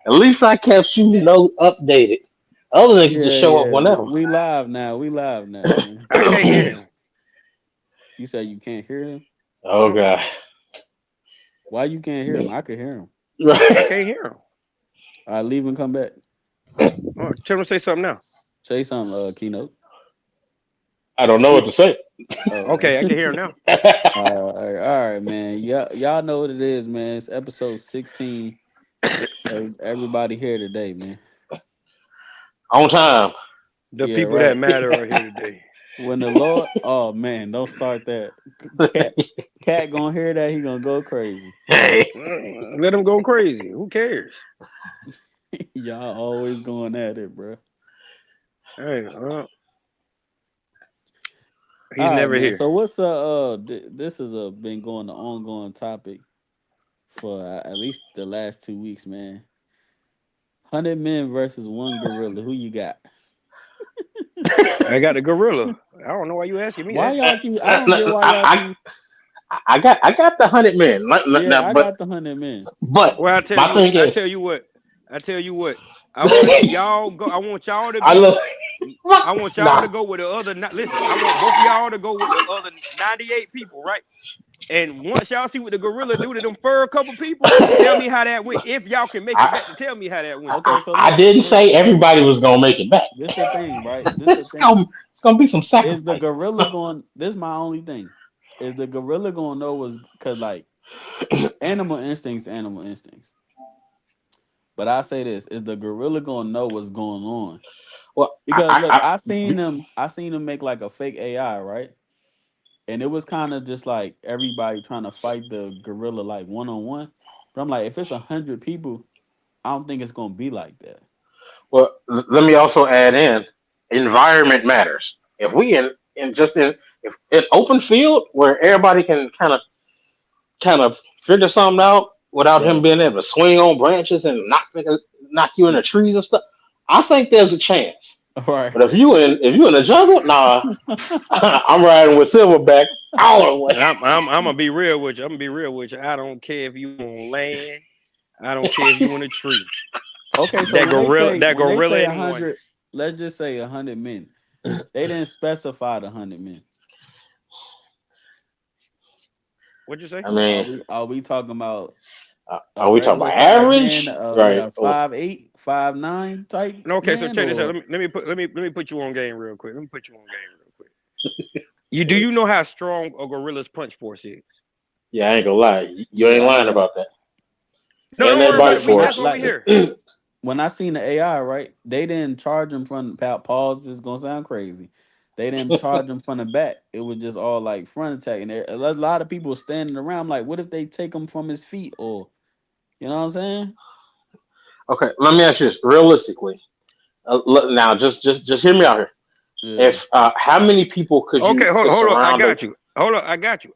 At least I kept updated. Other than can just Yeah, show up yeah. whenever. We live now. We live now, man. I can't hear him. You say you can't hear him? Oh god. Why you can't hear him? I could hear him. I Right. can't hear him. I leave and come back. Oh, tell him to say something now. Say something, keynote. I don't know what He, to say. Oh, okay, I can hear him now. all right, man. Y'all know what it is, man. It's episode 16. Everybody here today, man. On time. The Yeah, people that right. matter are here today. When the Lord, oh man, don't start that. Cat, cat gonna hear that, he gonna go crazy. Hey. Let him go crazy. Who cares? Y'all always going at it, bro. Hey, All he's right, never man. here. So what's this has been going the ongoing topic for at least the last 2 weeks, man. 100 men versus one gorilla. Who you got? I got the gorilla. I don't know why you asking me Why that. y'all keep? I don't get I, why y'all I, keep. I got the 100 men. Yeah, Now, I but got the 100 men. Well, my thing I is, tell you what, I tell you what. I want y'all go. I want y'all to I love go. I want y'all to nah. go with the other. Listen, I want both of y'all to go with the other 98 people, right? And once y'all see what the gorilla do to them fur couple people, tell me how that went. If y'all can make it I, back, to tell me how that went. Okay, so I look, didn't say everybody was gonna make it back. this the thing, right? This the It's thing. gonna be some Is the sacrifices. gorilla going? This is my only thing. Is the gorilla gonna know what's because like animal instincts. But I say this: is the gorilla gonna know what's going on? Well, Because look, I seen them make like a fake AI, right? And it was kind of just like everybody trying to fight the gorilla like one on one. But I'm like, if it's 100 people, I don't think it's gonna be like that. let me also add in environment matters. If we in just in if in open field where everybody can kind of figure something out without him Right. being able to swing on branches and knock you in the trees and stuff, I think there's a chance. Right. But if you in the jungle, nah, I'm riding with Silverback all the way. I'm gonna be real with you. I'm gonna be real with you. I don't care if you on land. I don't care if you in a tree. Okay, so That gorilla. That when they gorilla say ain't one. 100, let's just say 100 men. They didn't specify the 100 men. What'd you say? I mean, Are we talking about are a we talking regular about size man, average? Right. a 5'8", 5'9" type Okay, so man, check this out. or Let me put you on game real quick. Let me put you on game real quick. You know how strong a gorilla's punch force is? Yeah, I ain't gonna lie. You ain't yeah, I lying mean, about that. No, And don't that worry about bite it. We like that's force. why we like here. when I seen the AI, right? They didn't charge him from pause. This is gonna sound crazy. They didn't charge him from the back. It was just all like front attack, and a lot of people standing around. Like, what if they take him from his feet, or you know what I'm saying? Okay, let me ask you this realistically. Now, just hear me out here. Yeah. If how many people could Okay, you could hold on. I surround a? got you. Hold on. I got you.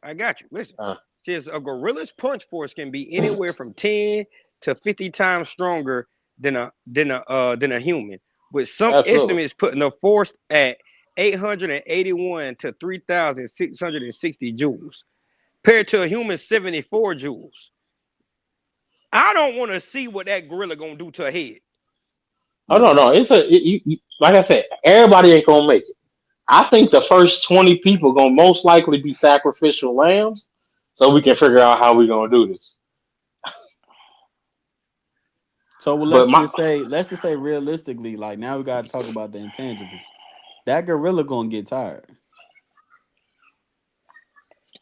Listen. Uh, Says a gorilla's punch force can be anywhere from 10 to 50 times stronger than a human, with some Absolutely. estimates putting the force at 881 to 3,660 joules, compared to a human 74 joules. I don't want to see what that gorilla gonna do to a head. Oh Yeah. no, like I said, everybody ain't gonna make it. I think the first 20 people gonna most likely be sacrificial lambs, so we can figure out how we gonna do this. So well, But my let's just say realistically, like now we gotta talk about the intangibles. That gorilla gonna get tired.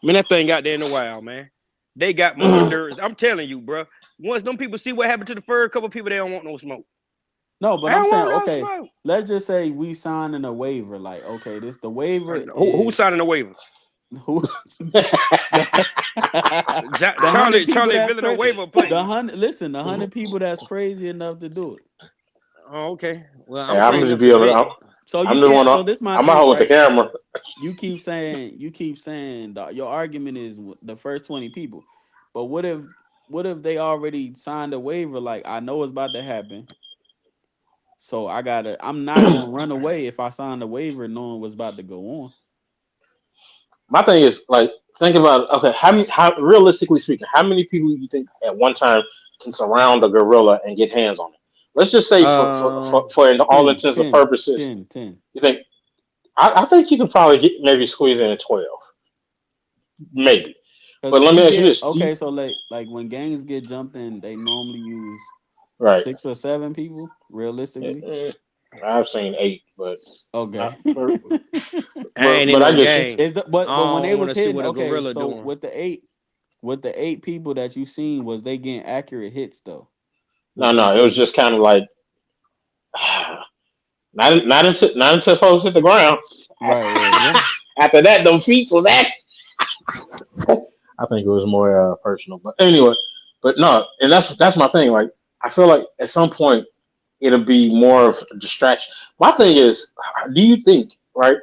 Man, that thing got there in the wild, man. They got more endurance. I'm telling you, bro. Once them people see what happened to the fur, couple people they don't want no smoke. No, but I I'm don't saying, want no okay, smoke. let's just say we signing a waiver. Like, okay, this the waiver Who's is signing the waiver? who the, the hundred people Charlie that's Billing a crazy. waiver The player. 100 people that's crazy enough to do it. Oh, okay. Well, I'm yeah, I'm crazy just enough be to able bet. to. So you I'm the one. can't. So this my I'm gonna thing, hold the right? camera. You keep saying your argument is the first 20 people, but what if they already signed a waiver? Like I know it's about to happen, so I'm not gonna run away if I sign the waiver knowing what's about to go on. My thing is like think about okay, how realistically speaking, how many people do you think at one time can surround a gorilla and get hands on it? Let's just say Um, for all 10, intents and 10, purposes, 10, 10. you think I think you could probably get maybe squeeze in at 12, maybe. Because But if let you me ask you get this: do you, okay, so like when gangs get jumped in, they normally use right? 6 or 7 people, realistically. Mm, I've seen 8, but Okay. not, but, I ain't in but I no get you. gang. Is the but when I they don't want was to see hitting, what a okay, gorilla so doing. with the 8 people that you seen, was they getting accurate hits though? No, With them no, it was eight. just kind of like not until folks hit the ground. Right, right. Yeah. After that, them feet was that. I think it was more personal, but anyway, but no, and that's my thing. Like, I feel like at some point it'll be more of a distraction. My thing is, do you think, right?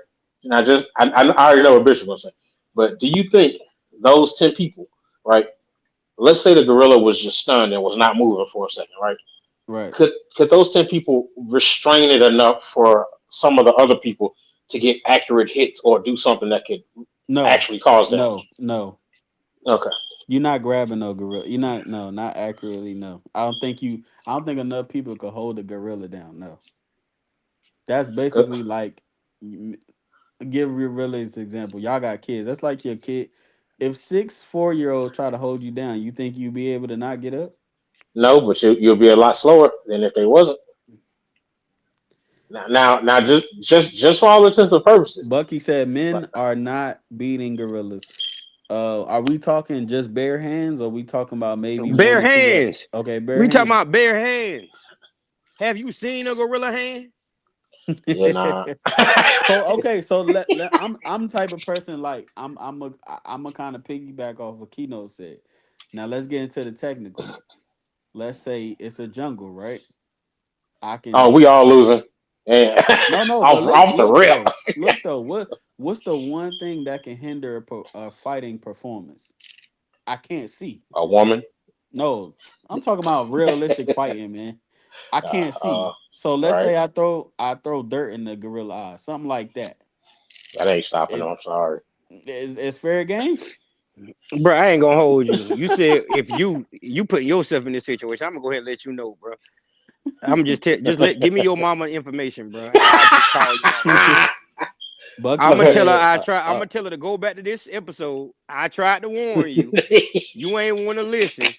And I already know what Bishop was saying, but do you think those 10 people, right? Let's say the gorilla was just stunned and was not moving for a second, right? Right. Could those 10 people restrain it enough for some of the other people to get accurate hits or do something that could No, actually cause no, damage? no. Okay. You're not grabbing no gorilla. You're not no, not accurately, no. I don't think enough people could hold a gorilla down. No. That's Good. basically like m- give your realistic example. Y'all got kids. That's like your kid. If 6 4-year-olds try to hold you down, you think you be able to not get up? No, but you'll be a lot slower than if they wasn't. Now, just for all intents and purposes. Bucky said Like, men are not beating gorillas. Are we talking just bare hands, or we talking about maybe one Bare or two? hands. Okay, bare We talking hands. about bare hands. Have you seen a gorilla hand? yeah, nah. So okay, so I'm type of person like I'm a kind of piggyback off what Keynote said. Now let's get into the technicals. Let's say it's a jungle, right? I Oh, can we all losing. Yeah. no no, but off the rip. look though, what's the one thing that can hinder a fighting performance? I can't see. A woman. No, I'm talking about realistic fighting, man. I can't Uh, see. So let's right. say I throw dirt in the gorilla eye, something like that. That ain't stopping It them. I'm sorry. is fair game. Bro, I ain't gonna hold you. You said if you put yourself in this situation, I'm gonna go ahead and let you know, bro. I'm just let give me your mama information, bro, and I'll just call your mama right now. Bucky I'm gonna tell her said, I'm gonna tell her to go back to this episode. I tried to warn you. You ain't want to listen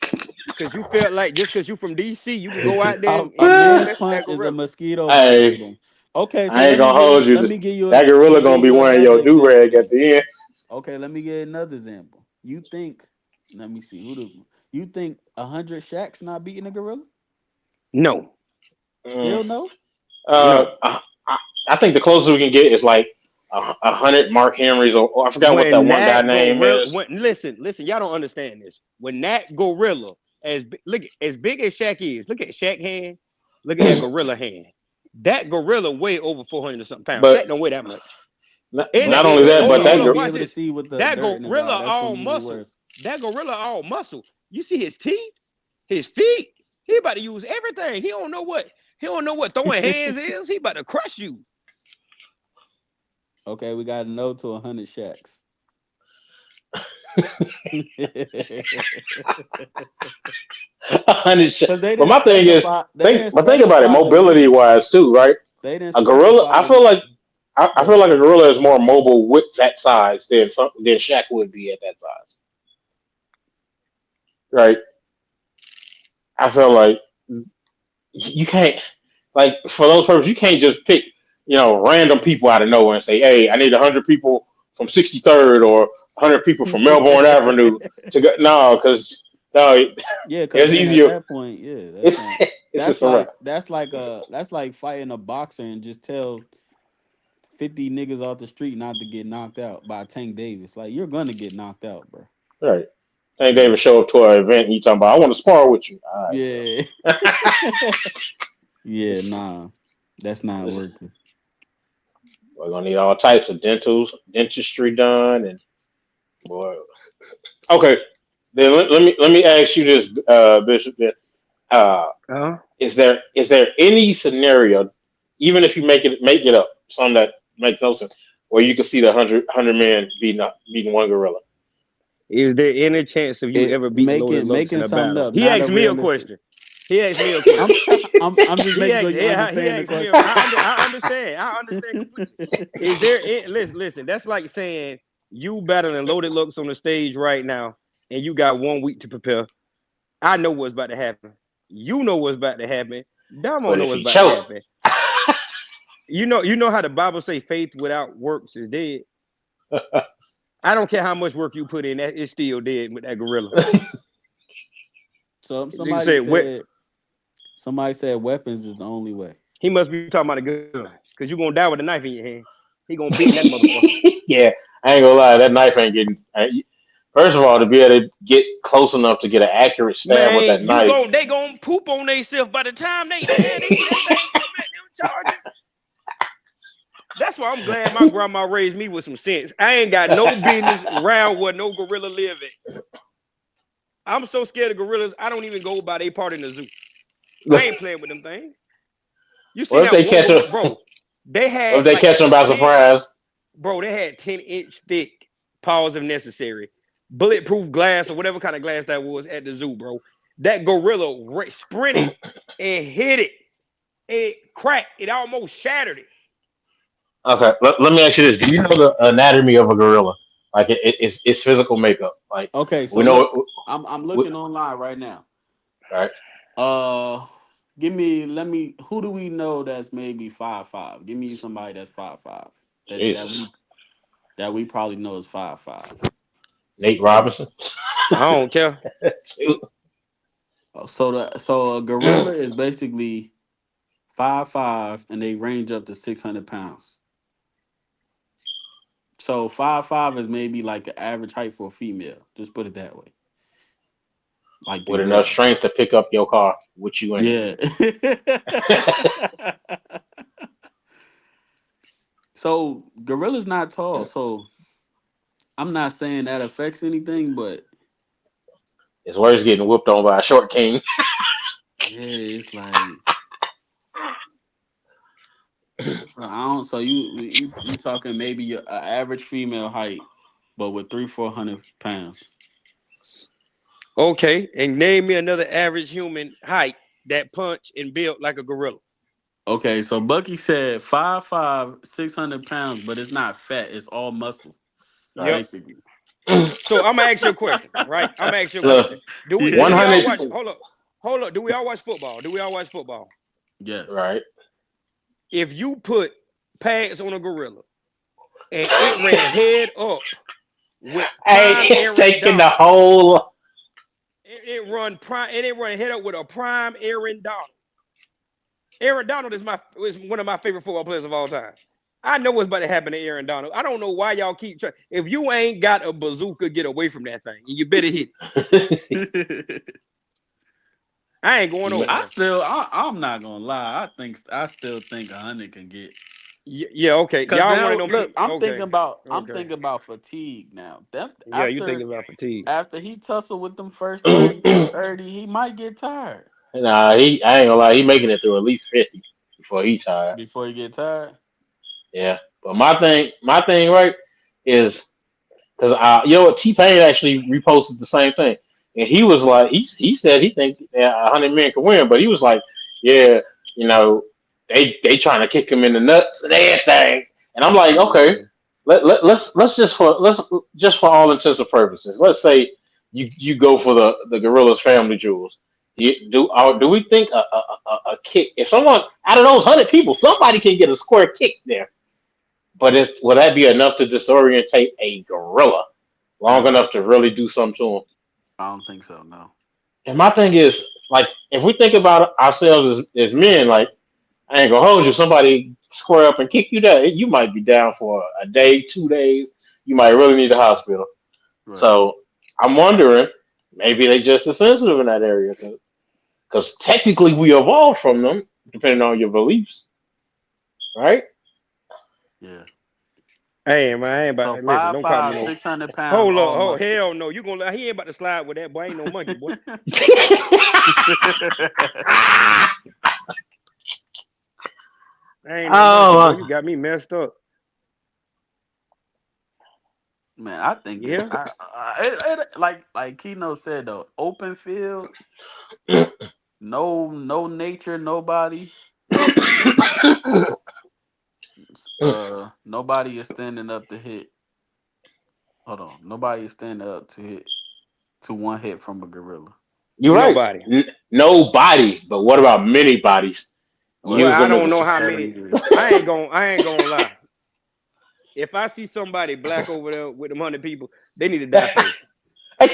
because you felt like just because you from DC, you can go out there a and man's mess with that punch is a gorilla. mosquito bite Hey, to them. Okay, so I ain't gonna hold you. let me give you That let gorilla me gonna give be you wearing another your do example rag at then. the end. Okay, let me get another example. You think? Let me see you think 100 Shacks not beating a gorilla? No, Mm. Still no. Uh, no. I, I think the closest we can get is like 100 Mark Henrys, or I forgot what that When one guy that name gorilla, is. when listen, y'all don't understand this. When that gorilla, look as big as Shaq is, look at Shaq hand, look at that gorilla hand. That gorilla weigh over 400 something pounds. But Shaq don't weigh that much. And not only that, hold but on, He hold that on, won't be watch able to this. see with the That dirt in his eye. gorilla That's gonna all be even muscle. worse. That gorilla all muscle. You see his teeth, his feet. He about to use everything. He don't know what throwing hands is. He about to crush you. Okay, we got a no to 100 Shacks. 100. Because they But didn't my thing is, specify. They didn't but think about it, specify the mobility weight. wise too, right? They didn't A gorilla, specify I the feel weight. like I Go feel ahead. like a gorilla is more mobile with that size than Shaq would be at that size, right? I feel like you can't, like, for those purposes, you can't just pick random people out of nowhere and say, hey, I need 100 people from 63rd or 100 people from Melbourne Avenue to go. No, because no, Yeah, because it's then at easier. that point, yeah, that's It's not. it's just a wrap. That's like fighting a boxer and just tell 50 niggas off the street not to get knocked out by Tank Davis. Like you're gonna get knocked out, bro. Right. Ain't Yeah, David show up to an event and you talking about I want to spar with you. All right, yeah, bro. yeah. Nah, that's not Listen, working. we're gonna need all types of dentistry done, and boy. Okay, then let me ask you this, Bishop. Then, uh, Uh-huh. is there any scenario, even if you make it up, some that makes no sense, where you can see the hundred men beating one gorilla? Is there any chance of you It ever beating Loaded making Lux in making a something battle? up, He not a asked me a realistic. question. He asked me a I'm question. trying. I'm just He making sure asked, you yeah, he understand the asked me. question. I understand. I understand completely. Is there? Listen. That's like saying you battling Loaded Lux on the stage right now, and you got 1 week to prepare. I know what's about to happen. You know what's about to happen. Damo But know if what's he about to choke, happen. You know how the Bible say faith without works is dead. I don't care how much work you put in, that it's still dead with that gorilla. So Nigga said, "What?" somebody said weapons is the only way. He must be talking about a gun, cause you gonna die with a knife in your hand. He gonna bend that motherfucker. yeah, I ain't gonna lie, that knife ain't getting. First of all, to be able to get close enough to get an accurate stab with that Man, knife, they gonna poop on themselves by the time they see that thing come at them charging. That's why I'm glad my grandma raised me with some sense. I ain't got no business around where no gorilla live at. I'm so scared of gorillas, I don't even go by they part in the zoo. I ain't playing with them things. You seen what if that they one catch him? gorilla, bro? They What if had they like catch him by 10, surprise? bro. They had 10-inch thick paws if necessary, bulletproof glass or whatever kind of glass that was at the zoo, bro. That gorilla sprinted and hit it. It cracked. It almost shattered it. Okay, let me ask you this: do you know the anatomy of a gorilla? Like it's physical makeup. Like Okay, we so know look, it. I'm We, looking online right now. right? Uh, let me. Who do we know that's maybe 5'5"? Give me somebody that's 5'5" that Jesus, we probably know is 5'5". Nate Like Robinson. I don't care. so a gorilla is basically 5'5" and they range up to 600 pounds. So 5'5" is maybe like the average height for a female. Just put it that way. Like the With enough girl. strength to pick up your car with you in Yeah. it. So gorilla's not tall. So I'm not saying that affects anything, but It's worse getting whooped on by a short king. yeah, it's like I don't. So you talking maybe a average female height, but with 400 pounds. Okay, and name me another average human height that punch and built like a gorilla. Okay, so Bucky said 5'5", 600 pounds, but it's not fat. It's all muscle, Yep. Right. basically. So I'm gonna ask you a question, right? I'm gonna ask you a Look, question. Do we all 100. Yeah. watch? Hold up. Do we all watch football? Do we all watch football? Yes. Right. If you put pads on a gorilla and it ran head up with Hey, prime it's Aaron taking the Donald, whole. it run head up with a prime Aaron Donald. Aaron Donald is one of my favorite football players of all time. I know what's about to happen to Aaron Donald. I don't know why y'all keep trying. If you ain't got a bazooka, get away from that thing. And you better hit it. I ain't going over there. I'm not gonna lie. I still think 100 can get. Yeah, okay. Cause Y'all one of now them look, people. Okay. I'm Okay. thinking about fatigue now. That Yeah, you thinking about fatigue. after he tussled with them first Nah, 30, he might get tired I ain't gonna lie. He making it through at least 50 before he tired. before he get tired. Yeah, but my thing, right, is because you know what, T Pain actually reposted the same thing, and he was like, he said he think 100 men can win, but he was like, yeah, you know, they trying to kick him in the nuts and everything, and I'm like, okay, Mm. let's just for all intents and purposes, let's say you go for the Gorillas family jewels. Do we think a kick, if someone out of those 100 people, somebody can get a square kick there, but will that be enough to disorientate a gorilla long No, enough to really do something to him? I don't think so. No. And my thing is, like, if we think about ourselves as men, like, I ain't gonna hold you. Somebody square up and kick you down, you might be down for a day, 2 days. You might really need a hospital. Right. So I'm wondering, maybe they just as sensitive in that area, because technically we evolved from them, depending on your beliefs, right? Yeah. Hey man, I ain't about So to listen. five Don't call me five, no. 600 pounds, Hold up, all oh muscle. hell no. You gonna he ain't about to slide with that boy. I ain't no monkey boy. I ain't no monkey boy. Oh, You got me messed up. Man, I think Yeah. like Keno said though, open field, no nature, nobody. Nobody is standing up to hit. Hold on, nobody is standing up to hit to one hit from a gorilla. You're right. Nobody. Nobody, but what about many bodies? Well, Well, Use I them don't as know for how seven many. years. I ain't gonna lie. If I see somebody black over there with them 100 people, they need to die first. a.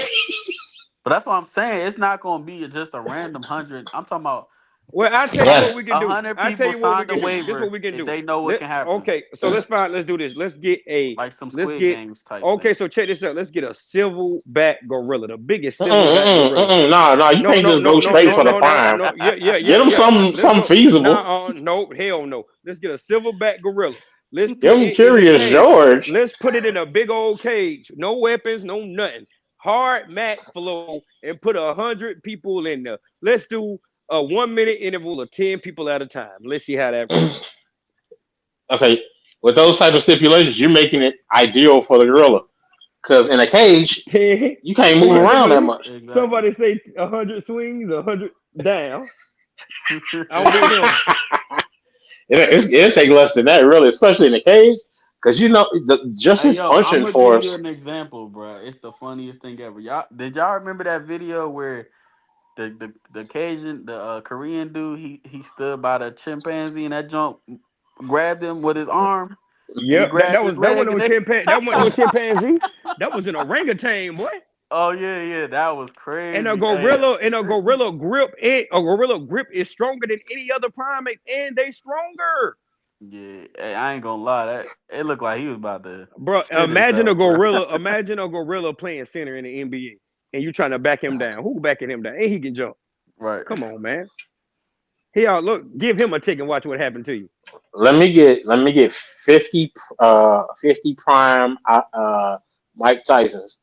But that's what I'm saying. It's not gonna be just a random hundred. I'm talking about Well, I tell you Yes. what we can a do. hundred I tell people you what we signed a can do. This is what waiver we can and do. they know what Let can happen. Okay. So let's find. Let's do this. Let's get a. Like some Let's Squid get. Games type Okay. thing. So check this out. Let's get a silverback gorilla, the biggest silverback gorilla. No, no, you No, can't no, just no, go no, straight no, for the no, no, prime. no. Yeah, yeah, Get yeah, them yeah. some Let's go. feasible. Nah, no, hell no. Let's get a silverback gorilla. Let's Give put them it in a Curious cage. George. Let's put it in a big old cage. No weapons, no nothing. Hard mat flow and put 100 people in there. Let's do a 1 minute interval of 10 people at a time. Let's see how that works. Okay, with those type of stipulations, you're making it ideal for the gorilla. Because in a cage, you can't move around that much. Exactly. Somebody say 100 swings, 100 down. I'm with him. It'll take less than that, really, especially in a cage. Because just Hey his yo, I'm punching gonna give force. you an example, bro. It's the funniest thing ever. Y'all remember that video where the Cajun, the Korean dude, he stood by the chimpanzee and that junk grabbed him with his arm and he Yep, that grabbed his that wasn't leg no and they chimpanzee. That wasn't no chimpanzee. That was an orangutan, boy. Oh yeah, that was And a crazy. Hey, gorilla and a gorilla grip a gorilla grip is stronger than any other primate, and they stronger. yeah, hey, I ain't gonna lie, that it looked like he was about to Bro, shit himself, bro. imagine a gorilla playing center in the NBA and you trying to back him down. Who backing him down? And he can jump. Right. Come on, man. Here, look, give him a tick and watch what happened to you. Let me get 50 prime Mike Tyson's.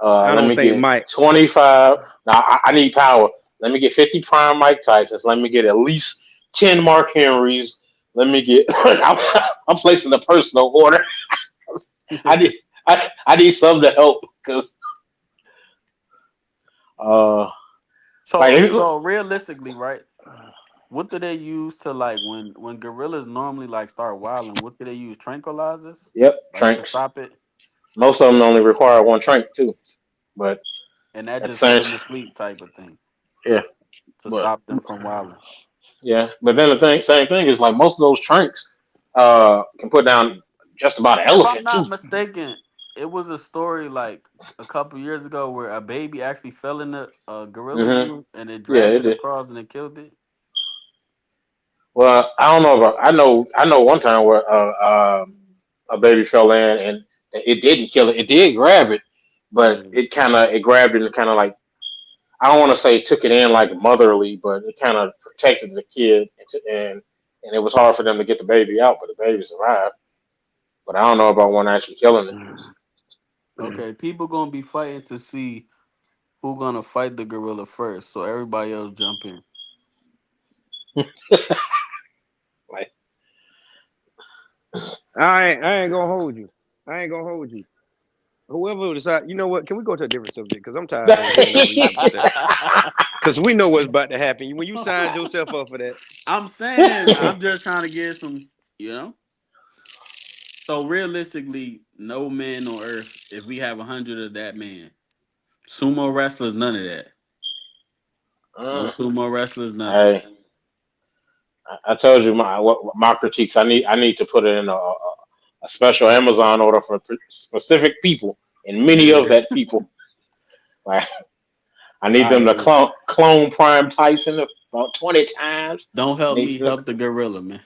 I Let don't me think get Mike. 25. Now I need power. Let me get 50 prime Mike Tyson's. Let me get at least 10 Mark Henrys. Let me get. I'm placing a personal order. I need I need some to help because uh like So realistically, right? What do they use to like when gorillas normally like start wilding? What do they use? Tranquilizers, yep, like to tranks. stop it, Most of them only require one trank too, but and that at the just put same them to sleep, type of thing, yeah, to but stop them from wilding. yeah, but then same thing is like most of those tranks can put down just about an If I'm elephant too. not mistaken, it was a story like a couple years ago where a baby actually fell in a gorilla Hmm. u and it Yeah, dragged it it did. across and it killed it. Well, I don't know about. I know one time where a baby fell in and it didn't kill it. It did grab it, but Yeah. it grabbed it and kind of like I don't want to say took it in like motherly, but it kind of protected the kid and it was hard for them to get the baby out, but the baby survived. But I don't know about one actually killing it. Okay, people gonna be fighting to see who gonna fight the gorilla first, so everybody else jump in. Like, I ain't gonna hold you. I ain't gonna hold you. Whoever decide, you know what? Can we go to a different subject? Because I'm tired of hearing all these type of stuff. Because we know what's about to happen. When you signed yourself up for that, I'm saying, I'm just trying to get some, you know. So realistically, no man on earth, if we have 100 of that man, sumo wrestlers, none of that. No uh, sumo wrestlers, nothing. I I told you my critiques. I need to put it in a special Amazon order for specific people and many of Yeah, that people. Like I need I them to agree. clone Prime Tyson about 20 times. Don't I help need me to. help the gorilla, man.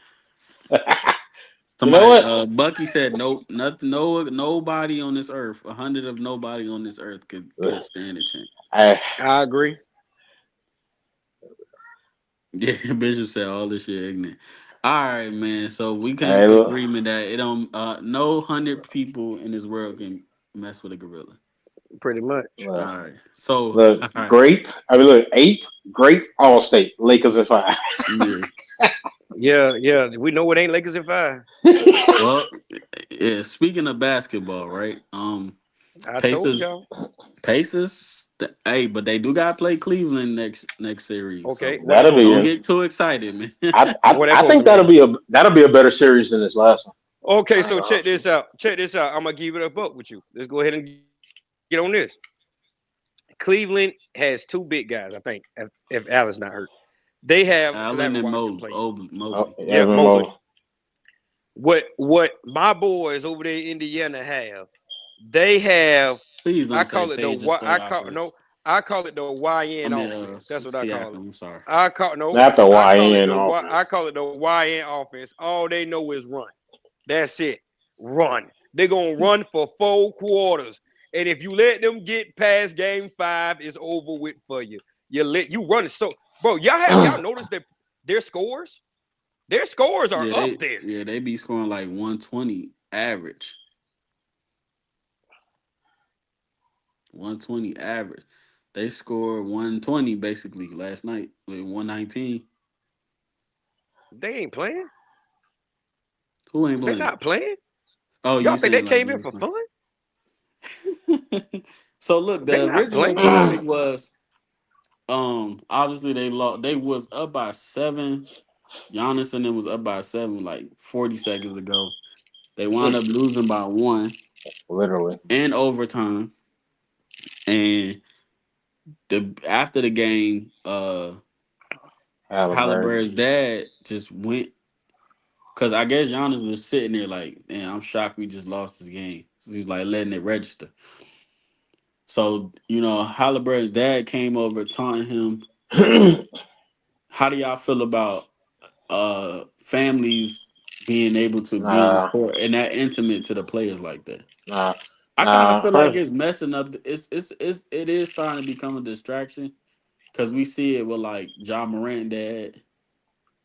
You know Somebody, what? Bucky said, nope, nothing, nobody on this earth, 100 of nobody on this earth could stand a chance. I I agree. Yeah, Bishop said all this shit ignorant. All right, man. So we came I to look. agreement that it don't no 100 people in this world can mess with a gorilla. Pretty much. All Look, right. So look, all right. grape. I mean, look, ape, grape, all state, Lakers and five. Yeah. Yeah. We know it ain't Lakers in 5. Well, yeah. Speaking of basketball, right? I told Pacers, y'all. Hey, but they do got to play Cleveland next series, Okay, so what they That'll supposed be to don't be? in. get too excited, man. What they I supposed to think be? that'll be a better series than this last one. Okay, I ain't so gonna- check this out. Check this out. I'm gonna give it a buck with you. Let's go ahead and get on this. Cleveland has two big guys, I think, if Allen's not hurt. They have because I haven't Allen watched and them play. Oh, Mobley. Yeah, Evan Mobley. Mobley. What my boys over there in Indiana have, they have. Please I don't say call it the Page Y. I call Stoyopoulos. no. I call it the I YN mean, offense. That's what I call it. Siakam. I'm sorry. I call no. Not the I call it YN the Y. I offense. call it the YN offense. All they know is run. That's it. Run. They're gonna run for 4 quarters. And if you let them get past game 5, it's over with for you. You run so bro. Y'all noticed that their scores? Their scores are up there. They be scoring like 120 average. 120 average. They scored 120 basically last night with 119. They ain't playing. Who ain't They're playing? not playing. Oh, you Y'all think they saying like came they in ain't for fun? playing? So look, They the not original playing. topic was obviously they lost. They was up by 7. Giannis and them was up by 7 like 40 seconds ago. They wound up losing by 1 Literally. in overtime. And the after the game, Halliburton. Halliburton's dad just went because I guess Giannis was sitting there like, man, I'm shocked we just lost this game. He's like letting it register. So, Halliburton's dad came over taunting him. How do y'all feel about families being able to be on the nah, court and that intimate to the players like that? nah, I kind of nah. feel like First, it's messing up. It is starting to become a distraction because we see it with like John Morant dad.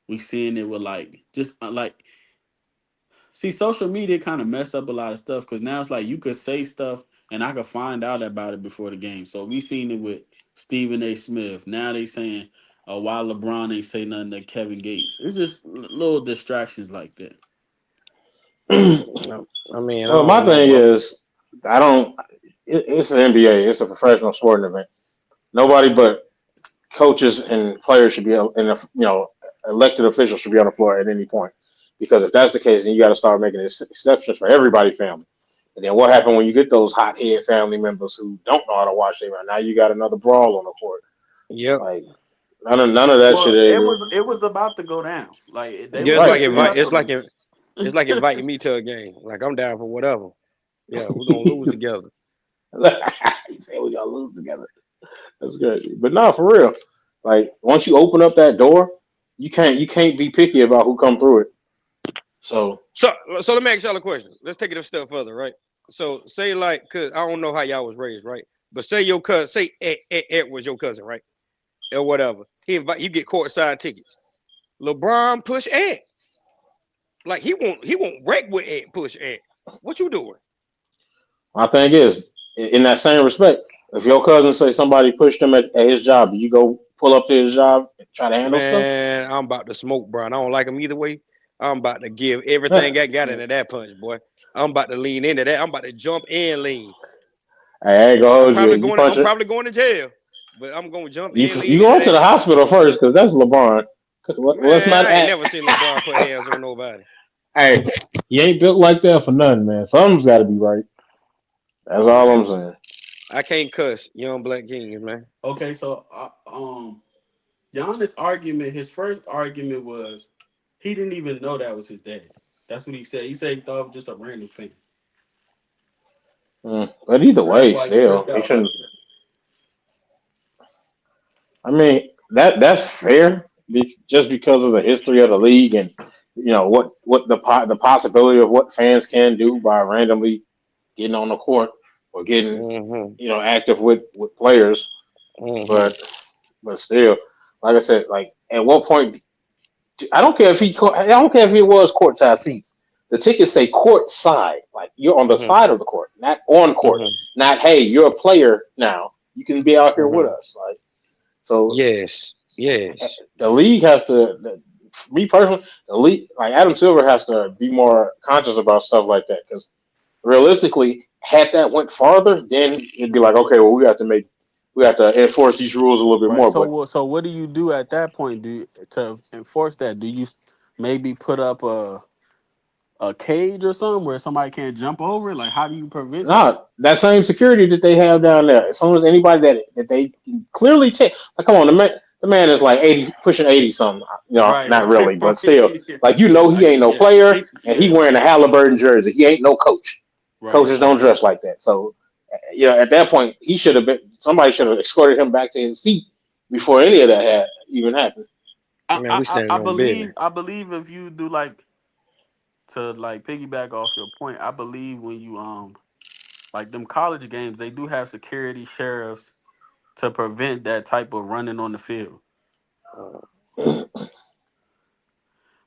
We seeing it with like just like see social media kind of mess up a lot of stuff because now it's like you could say stuff and I could find out about it before the game. So we seen it with Stephen A. Smith. Now they saying why LeBron ain't say nothing to Kevin Gates. It's just little distractions like that. I mean, I well, my don't know, thing bro. is, I don't. It's an NBA. It's a professional sporting event. Nobody but coaches and players should be elected officials should be on the floor at any point. Because if that's the case, then you got to start making exceptions for everybody's family. And then what happened when you get those hot head family members who don't know how to watch their? Now you got another brawl on the court. Yep. Like none of that shit. Well, it was about to go down. Like they was Just like Right. literally invite. hustling. It's like inviting me to a game. Like I'm down for whatever. Yeah, we're gonna lose together. You say we gonna lose together. That's good. But no, for real. Like once you open up that door, you can't be picky about who come through it. So So so let me ask y'all a question. Let's take it a step further, right? So say like, cause I don't know how y'all was raised, right? But say your cousin, say Ed was your cousin, right? Or whatever. He invite you get courtside tickets. LeBron push Ed. Like he won't wreck with Ed push Ed. What you doing? my thing is, in that same respect, if your cousin say somebody pushed him at his job, do you go pull up to his job and try to handle stuff? Man, I'm about to smoke, bro. I don't like him either way. I'm about to give Hey, everything I got into that punch, boy. I'm about to lean into that. I'm about to jump and lean. I ain't gonna hold you. You punch I'm it. probably going to jail, but I'm gonna jump and You lean into going to that. the hospital first because that's LeBron. Let's Man, not I ain't act. never seen LeBron put hands on nobody. Hey, he ain't built like that for nothing, man. Something's got to be right. That's Hey all I'm man, saying. I can't cuss. Young Black Kings, man. Okay, so Giannis' argument, his first argument was he didn't even know that was his dad. That's what he said. He said he thought it was just a random thing. But either So that's way, why he tripped still, he out shouldn't. like that. I mean, that's fair, just because of the history of the league and what the possibility of what fans can do by randomly getting on the court or getting Mm-hmm. active with players. Mm-hmm. But still, like I said, like at what point? I don't care if I don't care if it was courtside seats. The tickets say court side, like you're on the Mm-hmm. side of the court, not on court. Mm-hmm. Not hey, you're a player now. You can be out here with Mm-hmm. us. Like so, Yes. Yes. the league has to. me personally, elite like Adam Silver has to be more conscious about stuff like that because realistically, had that went farther, then it'd be like, okay, well, we have to enforce these rules a little bit Right. more. So But what do you do at that point? To enforce that? Do you maybe put up a cage or something where somebody can't jump over? Like, how do you prevent that? not that same security that they have down there. As soon as anybody that they can clearly take, like, come on, the man is like 80, pushing 80 something. You know, Right, not right, really, but still, right. like you know, he I ain't get no yeah, player, and he yeah, wearing a Halliburton jersey. He ain't no coach. right, Coaches don't right. dress like that. So, you know, at that point, he should have been. Somebody should have escorted him back to his seat before any of that had even happened. Man, we standing on business. I believe if you do like to like piggyback off your point, I believe when you like them college games, they do have security sheriffs to prevent that type of running on the field.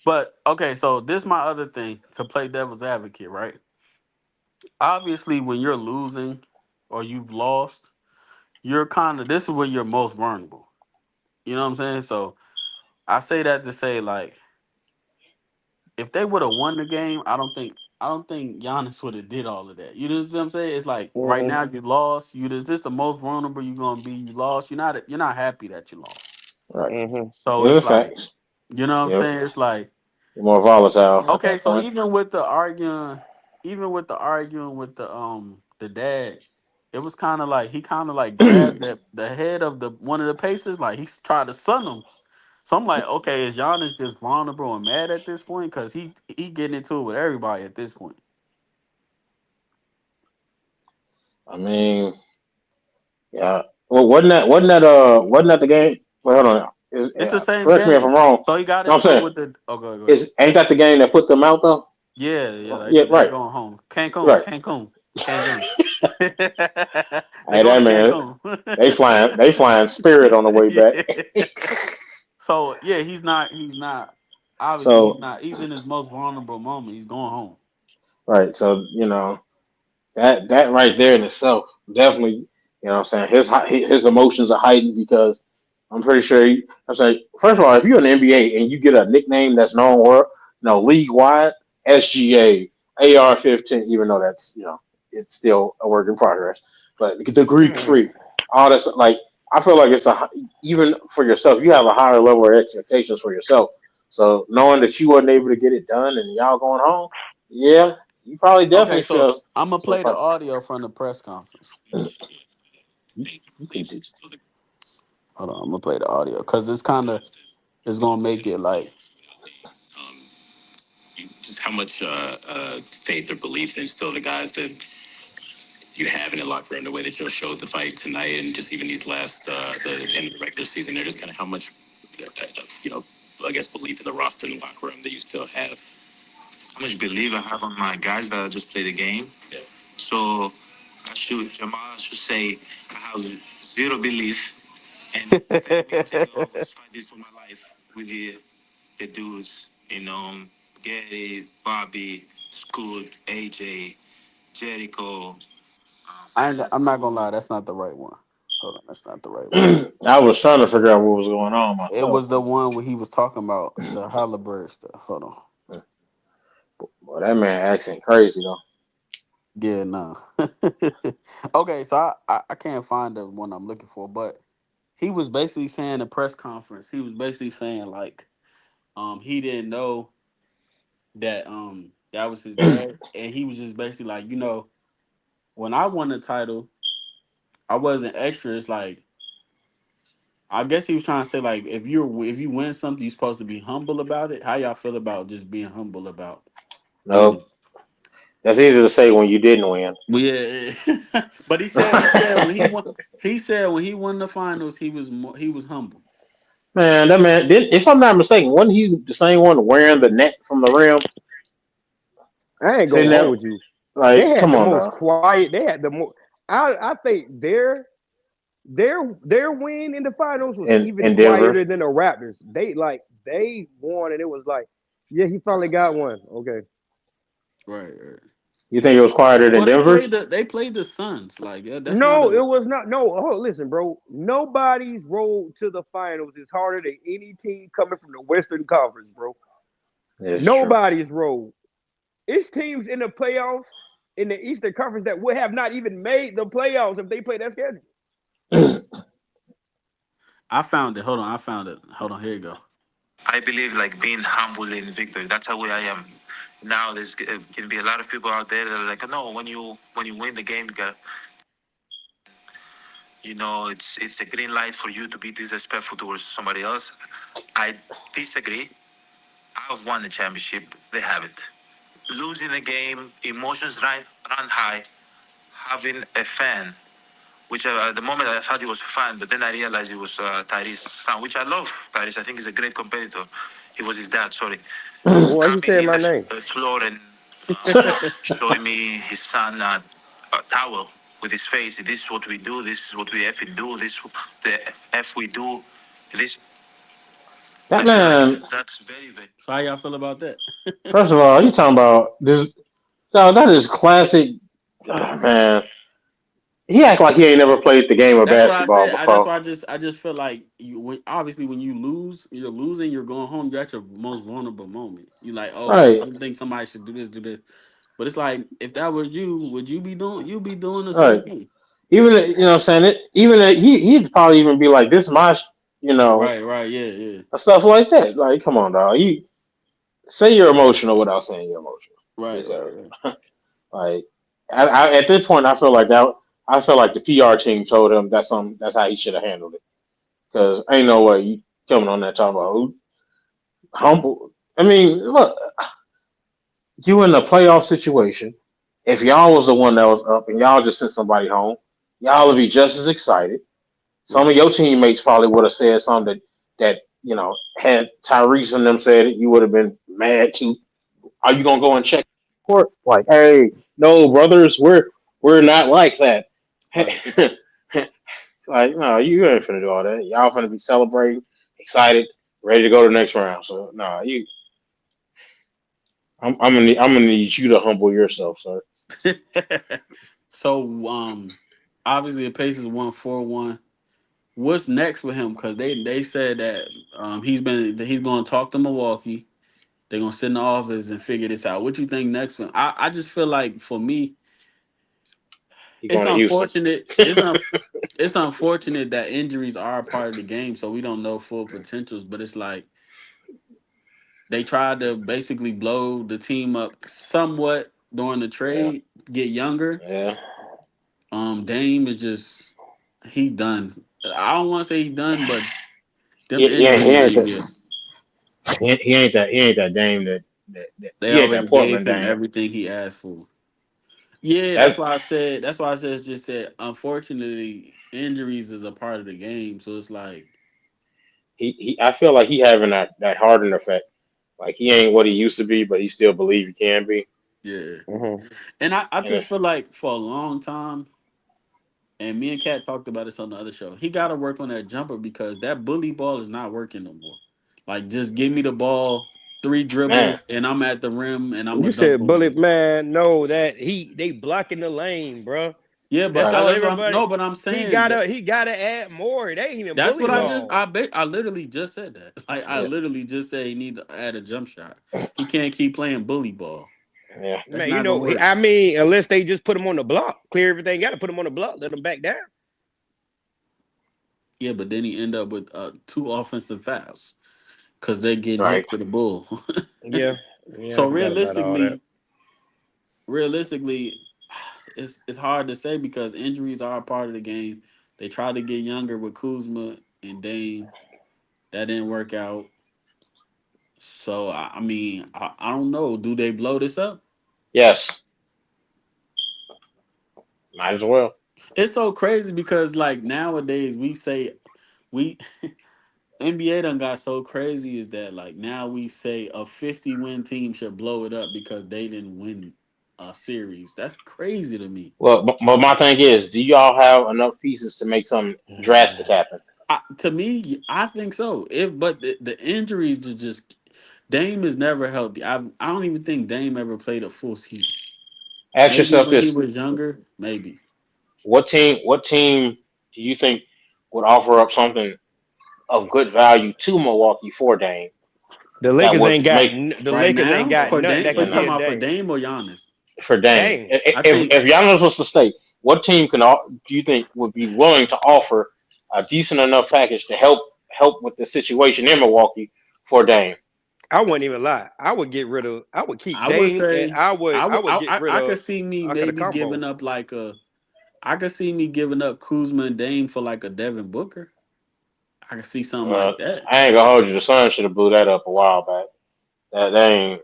But okay, so this my other thing to play devil's advocate, right? Obviously, when you're losing or you've lost, you're kind of this is where you're most vulnerable. You know what I'm saying? So I say that to say like if they would have won the game, I don't think Giannis would have did all of that. You know what I'm saying? It's like right Mm-hmm. now you lost. You This the most vulnerable you're gonna be. You lost. You're not happy that you lost. Right. Mm-hmm. So It's it's a like fact. you know what I'm Yep. saying? It's like You're more volatile at okay, that so point. even with the arguing with the dad, it was kind of like he kind of like grabbed the head of the one of the Pacers, like he tried to sun him. So I'm like, okay, is Giannis just vulnerable and mad at this point? Because he getting into it with everybody at this point. I mean, yeah. Well, wasn't that the game? Well, hold on. It's the same Correct me if I'm game. wrong. So he got No, I'm into it saying with the. Oh, go ahead. is ain't that the game that put them out though? Yeah, yeah, Yeah, they right, going home. Cancun, right. Cancun, Cancun. They Hey, going that to man, Cancun. they flying Spirit on the way back. Yeah. So yeah, he's not. Obviously, he's So not. He's in his most vulnerable moment. He's going home. right, so you know that right there in itself definitely, you know, what I'm saying his emotions are heightened because I'm pretty sure. I'm saying first of all, if you're in the NBA and you get a nickname that's known world, league wide, SGA, AR-15, even though that's it's still a work in progress, but the Greek Mm. Freak, all this like I feel like even for yourself, you have a higher level of expectations for yourself. So knowing that you wasn't able to get it done and y'all going home, yeah, you probably Okay, definitely so feel I'm gonna some play the type. audio from the press conference. You people, Hold on, I'm gonna play the audio because it's gonna make it like just how much faith or belief instill the guys that you have in the locker room, the way that you showed the fight tonight, and just even these last the end of the regular season. There, just kind of how much you know, I guess belief in the roster and the locker room that you still have. How much belief I have on my guys that just play the game. Yeah. So Jamal should say I have zero belief, and let me tell you, I was fighting for my life with the dudes, Gary, Bobby, Scoot, AJ, Jericho. I'm not gonna lie, that's not the right one. Hold on, that's not the right one. I was trying to figure out what was going on It myself. was the one where he was talking about the Halliburton stuff. Hold on. Boy, that man accent crazy though. Yeah, no. Okay, so I can't find the one I'm looking for, but he was basically saying a press conference. He was basically saying like he didn't know that that was his dad, and he was just basically like, when I won the title, I wasn't extra. It's like I guess he was trying to say like if you win something, you're supposed to be humble about it. How y'all feel about just being humble about winning? No, that's easy to say when you didn't win. Well, yeah, but he said when he won the finals, he was humble. Man, that man did. If I'm not mistaken, wasn't he the same one wearing the net from the rim, I ain't sitting gonna there? hold you. They Like, had come the on most now. quiet. They had the most. I think their win in the finals was even In Denver. quieter than the Raptors. They won, and it was like, yeah, he finally got one. Okay, Right, right. You think it was quieter than Well, Denver's? they played the Suns. Like that's not No, a it was not. No, oh, listen, bro. Nobody's road to the finals is harder than any team coming from the Western Conference, bro. It's true. Nobody's road. It's teams in the playoffs in the Eastern Conference that would have not even made the playoffs if they played that schedule. I found it. Hold on, I found it. Hold on, here you go. I believe like being humble in victory. That's how I am. Now there's can be a lot of people out there that are like, no, when you win the game, it's a green light for you to be disrespectful towards somebody else. I disagree. I've won the championship. They haven't. Losing a game, emotions run high. Having a fan, which at the moment I thought he was a fan, but then I realized it was Tyrese's son, which I love. Tyrese, I think he's a great competitor. He was his dad, sorry. Why you Coming saying in my the name? floor and showing me his son a towel with his face. This is what we do. This is what we effing do. This the f we do. This That I feel like man. that's very very. So how y'all feel about that? First of all, you talking about this? No, that is classic. Man, he act like he ain't never played the game of That's why I basketball said. That's before. why I just feel like obviously when you lose, you're losing. You're going home. You're at your most vulnerable moment. You like, oh, I Right, don't think somebody should do this, do this. But it's like if that was you, would you be doing? You be doing the same right. thing. Even you know what I'm saying it. Even he'd probably even be like, "This my, you know, Right, right, yeah, yeah. stuff like that." Like, come on, dog. You say you're emotional without saying you're emotional. Right, right, Because right. like, at this point, I feel like that. I feel like the PR team told him that's how he should have handled it. Because ain't no way you coming on that talking about who humble. I mean, look, you in a playoff situation. If y'all was the one that was up and y'all just sent somebody home, y'all would be just as excited. Some of Mm-hmm. your teammates probably would have said something that had Tyrese and them said it, you would have been mad too. Are you gonna go and check court? Like, hey, no, brothers, we're not like that. Right. Like, no, you ain't finna do all that. Y'all finna be celebrating, excited, ready to go to the next round. So, no, I'm gonna need you to humble yourself, sir. So obviously the Pacers won 4-1. What's next for him? Because they said that he's going to talk to Milwaukee. They're gonna sit in the office and figure this out. What you think next for him? I just feel like for me, He it's going to Houston. unfortunate. It's unfortunate that injuries are a part of the game, so we don't know full potentials. But it's like they tried to basically blow the team up somewhat during the Yeah, trade, get younger. yeah. Dame is just he done. I don't want to say he done, but them He injuries, ain't they that. will. He ain't that Dame that They he ain't already that gave Portland him Dame. everything he asked for. Yeah, that's That why I said. That's why I said just said. Unfortunately, injuries is a part of the game. So it's like, he I feel like he having that Harden effect. Like he ain't what he used to be, but he still believe he can be. yeah. Mm-hmm. And I And just feel like for a long time, and me and Kat talked about this on the other show. He got to work on that jumper because that bully ball is not working no more. Like, just give me the ball, three man, dribbles, and I'm at the rim, and I'm You gonna dunk said on bullet you. man. No, that they blocking the lane, bro. Yeah, but That's right, all that's what I'm. everybody. No, but I'm He saying that gotta he gotta add more. It ain't even that's bully what I yeah, just. ball. I literally just said that. Like, I yeah, literally just said he need to add a jump shot. He can't keep playing bully ball. yeah. That's Man, not gonna work. I mean, unless they just put him on the block, clear everything, got to put him on the block, let him back down. Yeah, but then he end up with two offensive fouls because they're getting Right. hooked to the bull. Yeah, yeah, I So forgot about all that. realistically, it's hard to say because injuries are a part of the game. They tried to get younger with Kuzma and Dame. That didn't work out. So I mean, I don't know. Do they blow this up? Yes, might as well. It's so crazy because like nowadays we say we NBA done got so crazy is that like now we say a 50-win team should blow it up because they didn't win a series. That's crazy to me. Well, but my thing is, do y'all have enough pieces to make something drastic happen? To me, I think so. If but the injuries to just Dame is never healthy. I don't even think Dame ever played a full season. Ask Maybe yourself when he this: was younger, maybe. what team do you think would offer up something of good value to Milwaukee for Dame The that Lakers would ain't got make the Right Lakers ain't now, got for nothing Dame, that for can you talking give about for Dame. Dame or Giannis? for Dame? Dame. I think If Giannis was to stay, what team do you think would be willing to offer a decent enough package to help with the situation in Milwaukee for Dame? I wouldn't even lie. I would get rid of. I would keep I would Dame, and say I would get rid I of could see me the maybe combo. giving up like a I could see me giving up Kuzma and Dame for like a Devin Booker. I could see something Uh, like that. I ain't gonna hold you. The Suns should have blew that up a while back. That ain't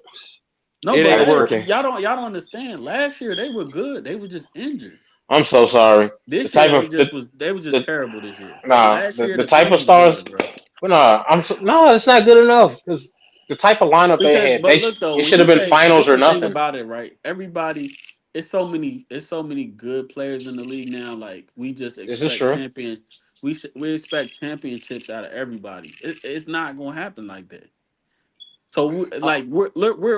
No, It but ain't that's last true. working. y'all don't understand. Last year they were good. They were just injured. I'm so sorry. The This year type of they was just the terrible this year. But nah last year the the type Suns of was stars, good, bro. but nah, no, it's not good enough because the type of lineup they Because had, but look though, it when should you have been say finals this or the thing nothing. about it, right? Everybody it's so many good players in the league now. Like we just Is this expect true? we expect championships out of everybody. It's not gonna happen like that. So Uh, like we're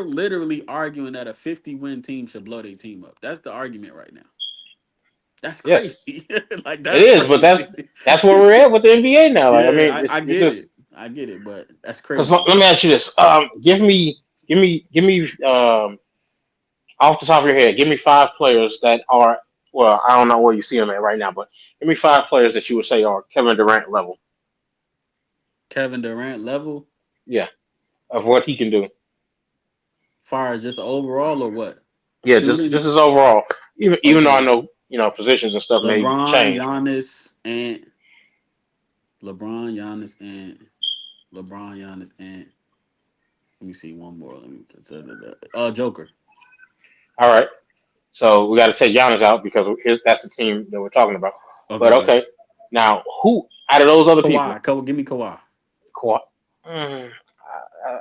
literally arguing that a 50-win team should blow their team up. That's the argument right now. That's yeah, crazy. Like it that's is, but crazy. that's where we're at with the NBA now. Like I Yeah, mean, I it's get just it. I get it, but that's because crazy. let me ask you this. Give me off the top of your head, give me five players that are, well, I don't know where you see them at right now, but give me five players that you would say are Kevin Durant level. Kevin Durant level, Yeah, of what he can do. far as just overall or what? Yeah, Shooting. just as overall. Even though I Okay. know positions and stuff may LeBron, change. Giannis, and LeBron, Giannis, and LeBron, Giannis, and let me see one more. Let me Joker. All right, so we got to take Giannis out because that's the team that we're talking about. But Okay, good. okay, now who out of those other people? Kawhi. Give me Kawhi. Kawhi. Mm,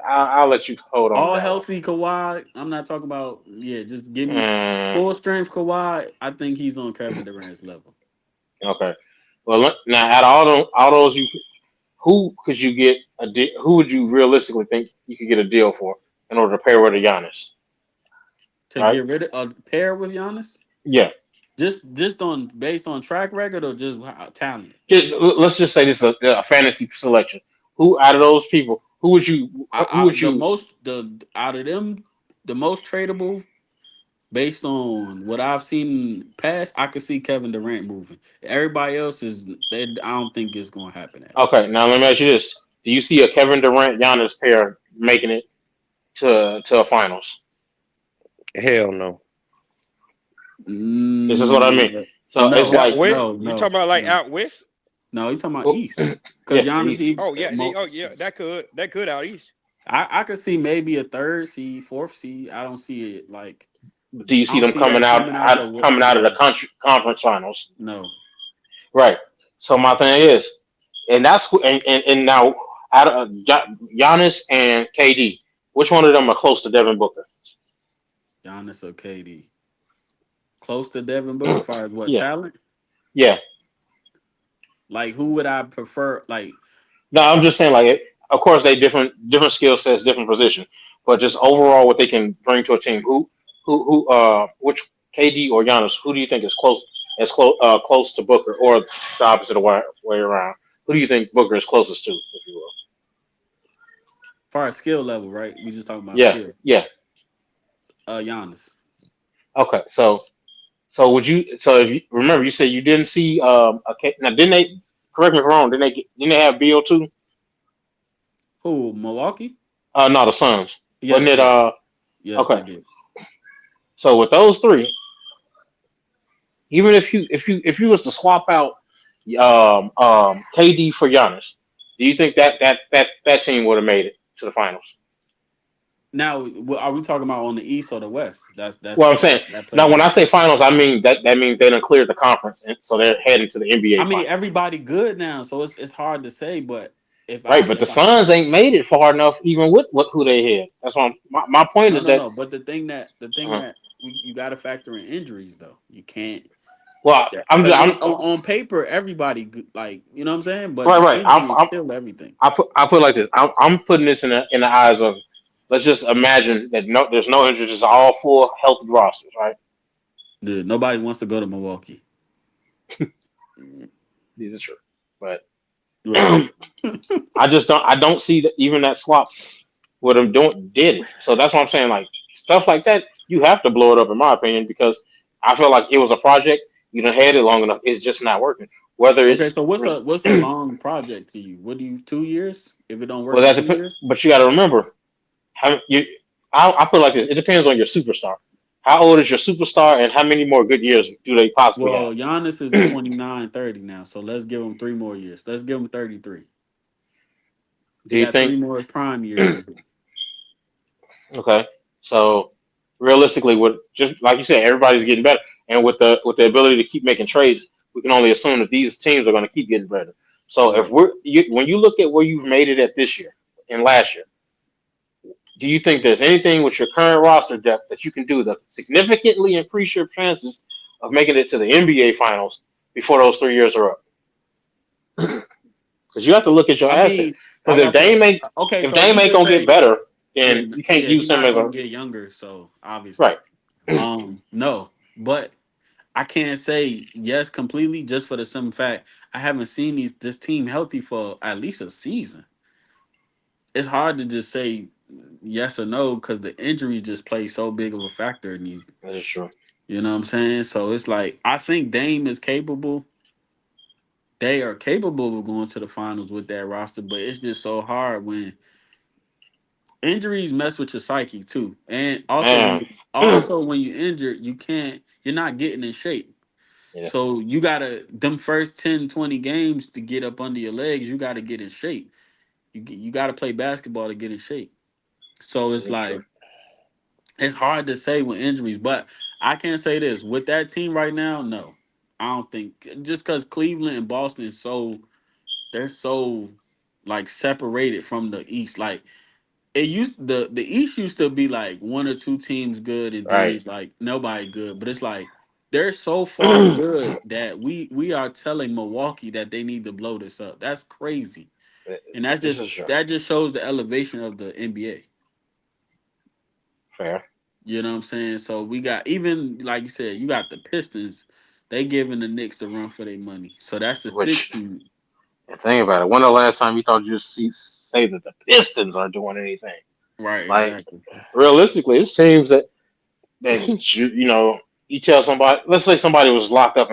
I'll let you hold on to All that one. healthy Kawhi. I'm not talking about just give me Mm, full strength Kawhi. I think he's on Kevin Durant's level. okay. Well, now out of all those who could you get who would you realistically think you could get a deal for in order to pair with a Giannis? To Right? get rid of a pair with Giannis? Yeah. Just on based on track record or just talent? Let's just say this is a fantasy selection. Who out of those people? Who would The you? most the out of them, the most tradable based on what I've seen past, I could see Kevin Durant moving. Everybody else is I don't think it's gonna happen at all. Okay, now let me ask you this: do you see a Kevin Durant Giannis pair making it to a finals? Hell no. This is what I mean. Mm, So it's no, Out like, west? no, You talking no, about like no. out west? No, he's talking about oh, East. Because yeah, the Giannis, East. Oh yeah. Oh yeah. That could out east. I could see maybe a third seed, fourth seed. I don't see it like Do you I see don't them see that coming out the coming out of the no, country conference finals? no. Right. So my thing is, and and now out of Giannis and KD, which one of them are close to Devin Booker? Giannis or KD. Close to Devin Booker far as what Yeah, talent? yeah. Like who would I prefer? Like No, I'm just saying, like, of course they different skill sets, different positions, but just overall what they can bring to a team. Which KD or Giannis? Who do you think is close to Booker, or the opposite of way around? Who do you think Booker is closest to, if you will? far as skill level, right? We just talking about Yeah, skill. yeah. Giannis. Okay, so would you? So if you remember, you said you didn't see now didn't they? Correct me if I'm wrong. Didn't they have Beal too? Who? Milwaukee? No, the Suns. Wasn't Yes, it? yes. Yes, they Okay. did. So with those three, even if you was to swap out KD for Giannis, do you think that team would have made it to the finals? Now, are we talking about on the East or the West? Well, I'm saying That now plays when I into say it. finals, I mean that means they done cleared the conference, and so they're heading to the NBA I mean, finals. everybody good now, so it's hard to say. But Right, but the if I Suns ain't made it far enough, even with what who they had. That's why my point no is no that. no. But the thing Uh, that you got to factor in injuries though. You can't well, because on paper everybody like you know what I'm saying, but right, the right. injuries kill everything. I put it like this. I'm putting this in the eyes of. Let's just imagine that there's no injuries, it's all full healthy rosters, right? Dude, nobody wants to go to Milwaukee. These are true, but Right. I don't see that even that swap would have did it. So that's what I'm saying. Like stuff like that, you have to blow it up, in my opinion, because I feel like it was a project. You done had it long enough. It's just not working. Whether Okay, it's so what's a long project to you? What do you 2 years? If it don't work well, in that two depends. years? But you got to remember how you. I put it like this. It depends on your superstar. How old is your superstar, and how many more good years do they possibly Well, have? Giannis is 29, 30 now, so let's give him 3 more years. Let's give him 33. Do He you got think? three more prime years in him. Okay, so realistically, with just like you said, everybody's getting better, and with the ability to keep making trades, we can only assume that these teams are going to keep getting better. So if Right. when you look at where you've made it at this year and last year, do you think there's anything with your current roster depth that you can do to significantly increase your chances of making it to the NBA Finals before those 3 years are up? Because you have to look at your I assets. mean, Because like I said, okay, if so Dame you ain't just gonna get say, better, yeah, then you can't yeah, he's use him not as gonna a get younger, so obviously. right. No. But I can't say yes completely just for the simple fact I haven't seen this team healthy for at least a season. It's hard to just say yes or no because the injuries just play so big of a factor in these. That is true. You know what I'm saying? So it's like I think Dame is capable. They are capable of going to the finals with that roster, but it's just so hard when injuries mess with your psyche too. And Man, also when you injured, you're not getting in shape. yeah, So you gotta them first 10, 20 games to get up under your legs, you gotta get in shape. You gotta play basketball to get in shape. So that it's is true. like it's hard to say with injuries, but I can say this with that team right now. No, I don't think just because Cleveland and Boston is they're so like separated from the East. Like it used the East used to be like one or two teams good, and then Right. it's like nobody good. But it's like they're so far good that we are telling Milwaukee that they need to blow this up. That's crazy, and This is true. that just shows the elevation of the NBA. Fair. You know what I'm saying? So we got even like you said, you got the Pistons. They giving the Knicks a run for their money. So that's the Which, sixth seed. and think about it. When the last time you thought you'd say that the Pistons aren't doing anything? Right, Like exactly. realistically, it seems that you know you tell somebody. Let's say somebody was locked up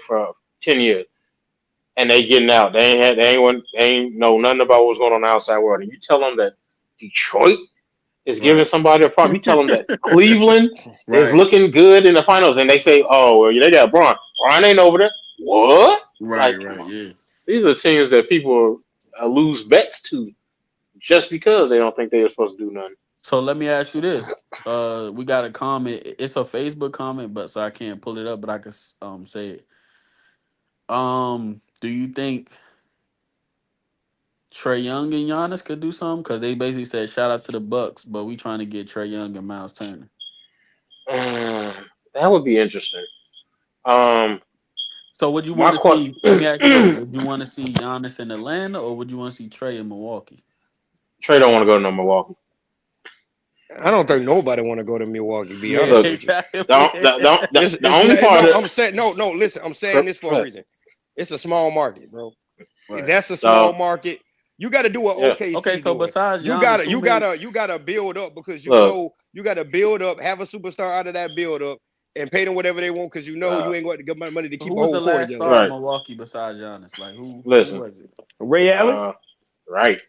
for 10 years, and they getting out. They ain't know nothing about what's going on in the outside world. And you tell them that Detroit is giving Right. somebody a problem. You tell them that Cleveland is Right. looking good in the finals, and they say, "Oh, well, they got Braun. Braun ain't over there." What? Right, Like right, yeah. these are teams that people lose bets to just because they don't think they're supposed to do nothing. So let me ask you this. We got a comment. It's a Facebook comment, but so I can't pull it up, but I can say it. Do you think Trey Young and Giannis could do something? Because they basically said shout out to the Bucks, but we trying to get Trey Young and Miles Turner. That would be interesting. Um, So would you my want to see? Let me ask you this: question. would you want to see Giannis in Atlanta, or would you want to see Trey in Milwaukee? Trey don't want to go to no Milwaukee. I don't Okay. think nobody want to go to Milwaukee. Be Yeah, honest Look, with you. exactly. the It's only not, part no. of I'm saying no, no. Listen, I'm saying this for a right, reason. It's a small market, bro. If Right. that's a small so market, you got to do what yeah, Okay. OKC So doing. besides Giannis, who made? You gotta build up because you look, know you got to build up, have a superstar out of that build up, and pay them whatever they want because you know uh, you ain't got to get money to Who keep a was the whole core last together. star in right. Milwaukee besides Giannis? Like who Listen, was it? Ray Allen, uh, right,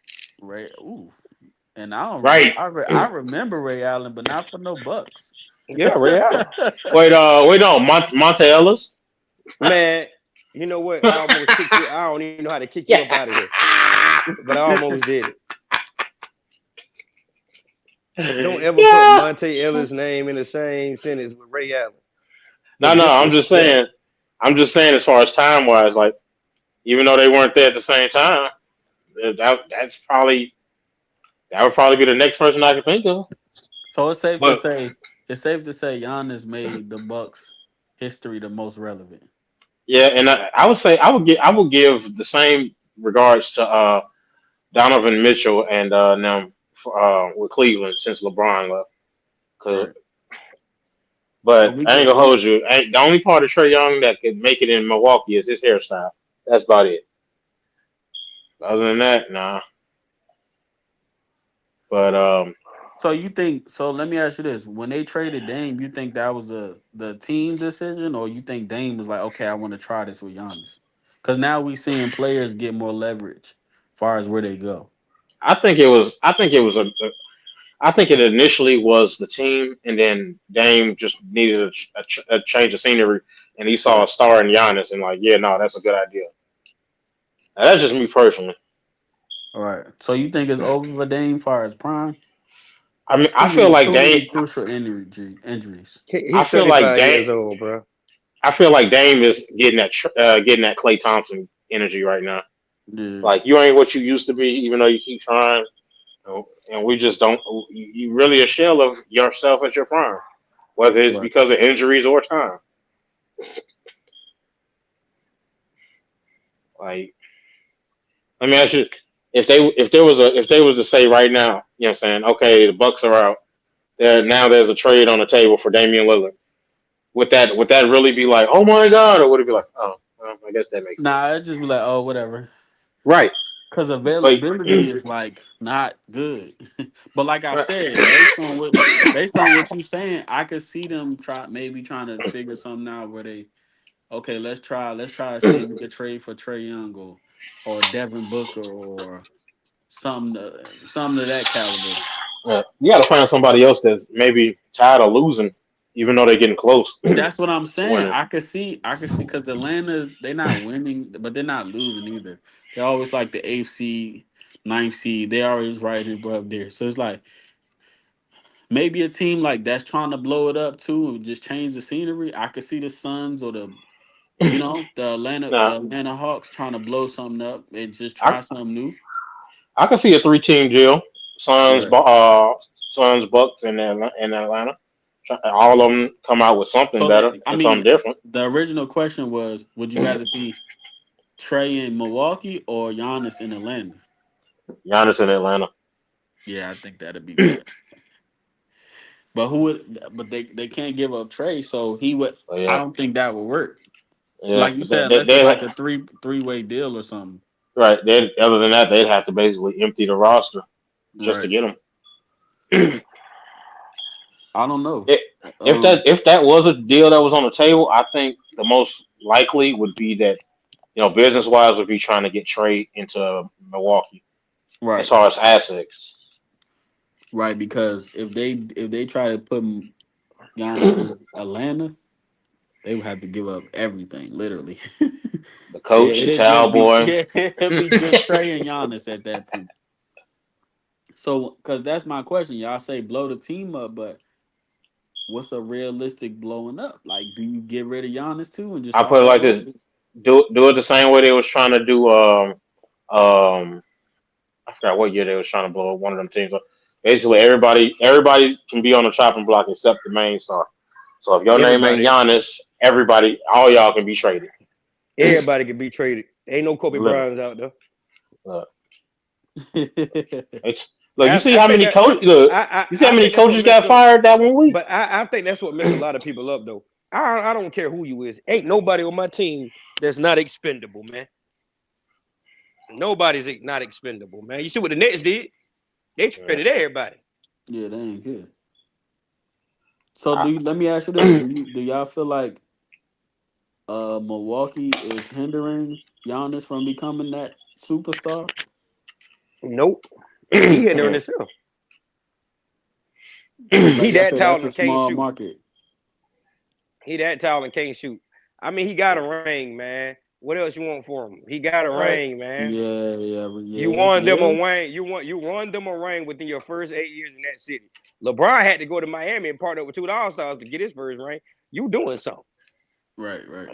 Ray. Ooh. And I don't remember. right. I remember Ray Allen, but not for no Bucks. yeah, Ray Allen. Wait, no, Monte Ellis. Man, you know what? I almost kicked you. I don't even know how to kick you up out of here, but I almost did it. Don't ever put Yeah. Monte Ellis' name in the same sentence with Ray Allen. The No, I'm just disrespect. saying. I'm just saying, as far as time wise, like even though they weren't there at the same time, that would probably be the next person I could think of. So But it's safe to say Giannis made the Bucks history the most relevant. yeah, and I would say I would give the same regards to Donovan Mitchell and them with Cleveland since LeBron left. Cause Right. So But we I ain't could gonna we hold you. The only part of Trey Young that could make it in Milwaukee is his hairstyle. That's about it. Other than that, nah. But so you think so let me ask you this. When they traded Dame, you think that was the team decision, or you think Dame was like, okay, I want to try this with Giannis? Because now we seeing players get more leverage as far as where they go. I think it was. I think it was I think it initially was the team, and then Dame just needed a change of scenery, and he saw a Right. star in Giannis, and like, yeah, no, that's a good idea. Now, that's just me personally. All right. So you think it's over for Dame far as prime? I mean, It's too many crucial injuries. I He's feel like 35 Dame, years old, bro. I feel like Dame is getting that Clay Thompson energy right now. Yeah. Like you ain't what you used to be, even though you keep trying, and we just don't. You really a shell of yourself at your prime, whether it's Right. because of injuries or time. Like, let me ask you, if they was to say right now, you know what I'm saying, okay, the Bucks are out. Now there's a trade on the table for Damian Lillard. Would that really be like, oh my god, or would it be like, oh, well, I guess that makes Nah, sense. it just be like, oh, whatever. Right. Because But availability is like not good. But like I said, based on what you saying, I could see them maybe trying to figure something out where they okay, let's try to see if we could trade for Trey Young or Devin Booker or something of that caliber. you got to find somebody else that's maybe tired of losing, even though they're getting close to That's what I'm saying. winning. I could see because Atlanta, they're not winning, but they're not losing either. They're always like the eighth seed, ninth seed. They always right above there. So it's like maybe a team like that's trying to blow it up too and just change the scenery. I could see the Suns or the Atlanta Now, the Atlanta Hawks trying to blow something up and just I try something new. I can see a three-team deal: Suns, Right. Suns, Bucks, and Atlanta. All of them come out with something So better I and something mean, different. the original question was, would you rather see Trey in Milwaukee or Giannis in Atlanta? Giannis in Atlanta. Yeah, I think that'd be better. But who would? But they can't give up Trey, so he would. So I yeah, don't think that would work. yeah. Like you But said, they, unless it's they like a three-way deal or something. right. They other than that, they'd have to basically empty the roster just to Right. get them. I don't know. It, if that was a deal that was on the table, I think the most likely would be that business wise would be trying to get Trey into Milwaukee as Right. far as assets. Right. Because if they try to put Giannis in Atlanta, they would have to give up everything, literally. The coach, the It'd just towel be boy. yeah, it'd be just Trey and Giannis at that point. So, because that's my question, y'all say blow the team up, but what's a realistic blowing up? Like, do you get rid of Giannis too and just I start put it like all this: over? do it the same way they was trying to do. Um, I forgot what year they was trying to blow up one of them teams. Basically, everybody can be on the chopping block except the main star. So if your name ain't Everybody, Giannis, everybody, all y'all can be traded. everybody can be traded. Ain't no Kobe Literally. Bryant's out there. Uh, it's look. You see I how think many that coach look. You see how I many think that's what coaches messed got up. fired that one week. But I think that's what messed a lot of people up though. I don't care who you is. Ain't nobody on my team that's not expendable, man. Nobody's not expendable, man. You see what the Nets did? They Yeah. traded everybody. Yeah, they ain't good. So I, let me ask you this: do y'all feel like Milwaukee is hindering Giannis from becoming that superstar? Nope. He hindering himself. Because He like I that said, that's talented a and can't small shoot. market. He that talented and can't shoot. I mean, he got a ring, man. What else you want for him? He got a right. ring, man. Yeah, yeah, You yeah, won them a yeah. ring. You won them a ring within your first 8 years in that city. LeBron had to go to Miami and partner with two All Stars to get his first ring. You doing something? Right, right.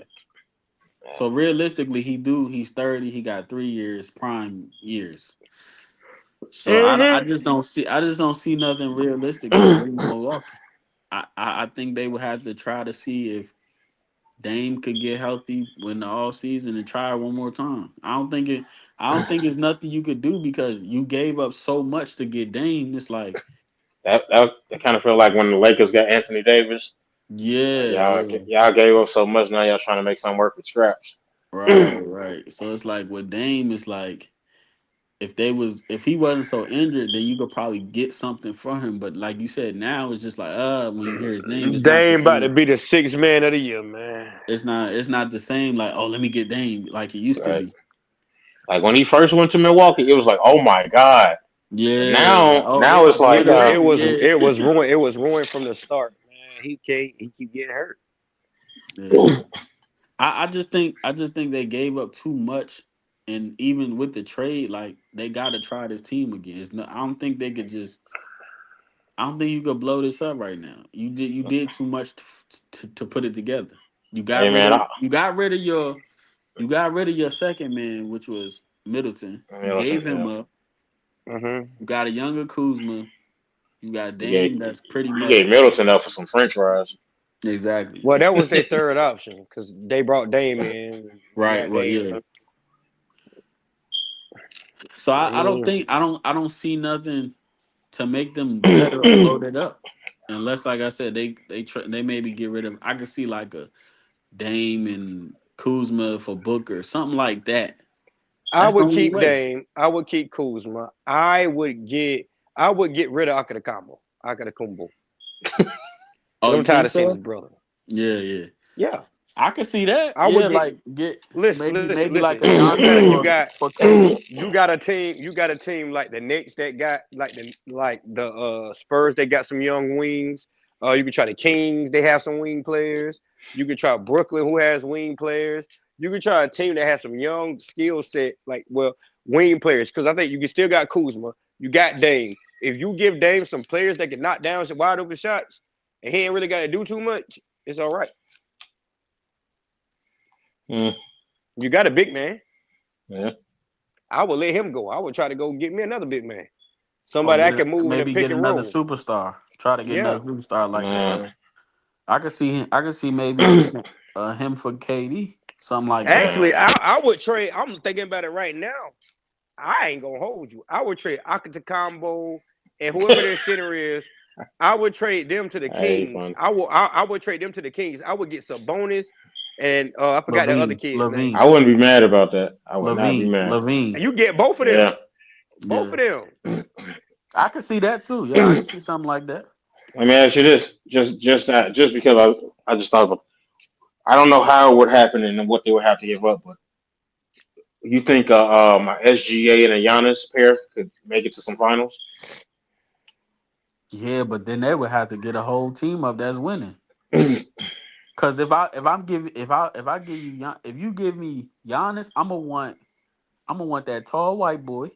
Yeah. So realistically, he's 30. He got 3 years, prime years. So Mm-hmm. I just don't see nothing realistic for him in Milwaukee. I think they would have to try to see if Dame could get healthy when the all season and try it one more time. I don't think it's nothing you could do because you gave up so much to get Dame. It's like That kind of feel like when the Lakers got Anthony Davis. Yeah, Like yeah. y'all gave up so much. Now y'all trying to make something work with scraps. Right, right. So it's like with Dame, it's like if he wasn't so injured, then you could probably get something for him. But like you said, now it's just like when you hear his name, it's not the Dame about to same. be the sixth man of the year, man. It's not the same. Like let me get Dame like it used to Right. be. Like when he first went to Milwaukee, it was like, oh my god. And Yeah, like now yeah, it's like, It literally, was yeah, it was ruined. It was ruined from the start, man. He keep getting hurt. yeah. I just think they gave up too much, and even with the trade, like they got to try this team again. I don't think they could just. I don't think you could blow this up right now. You did too much to put it together. You got hey rid man, of you got rid of your second man, which was Middleton. You listen, gave him up. Hmm. You got a younger Kuzma. You got you gave Dame. That's pretty you much gave Middleton up for some French fries. exactly Well, that was their third option because they brought Dame in. You right. got Well, Dame. yeah. So I don't Mm. think I don't see nothing to make them better or blow that up. Unless, like I said, they maybe get rid of. I could see like a Dame and Kuzma for Booker, something like that. I That's the would only keep way. Dame. I would keep Kuzma. I would get rid of Akakumbo. Oh, Because I'm you tired think of seeing his so? brother. Yeah, yeah. Yeah. I could see that. I Yeah, would get like get listen, maybe like a listen. Giannis for KD. You got a team like the Knicks that got like the Spurs. They got some young wings. You could try the Kings. They have some wing players. You could try Brooklyn, who has wing players. You could try a team that has some young skill set, like wing players. Because I think you can still got Kuzma. You got Dame. If you give Dame some players that can knock down some wide open shots, and he ain't really got to do too much, it's all right. Mm, You got a big man. yeah. I would let him go. I would try to go get me another big man. Or Somebody I can move in the maybe pick get and another roll. superstar. Try to get Yeah. another superstar like that. Man. I could see maybe him for KD, something like that. Actually, I would trade. I'm thinking about it right now. I ain't gonna hold you. I would trade Akata Combo and whoever their center is. I would trade them to the Hey, Kings. fun. I would trade them to the Kings. I would get some bonus and I forgot the other Levine, kid's name. I Levine, wouldn't be mad about that. I would not be Levine, mad. And Levine. you get both of them. Yeah. Both Yeah, of them. I could see that too. Yeah, I could see something like that. Let me ask you this, just because I just thought of, I don't know how it would happen and what they would have to give up, but you think a SGA and a Giannis pair could make it to some finals? Yeah, but then they would have to get a whole team up that's winning. Hey, Cause if I give you if you give me Giannis, I'm gonna want that tall white boy.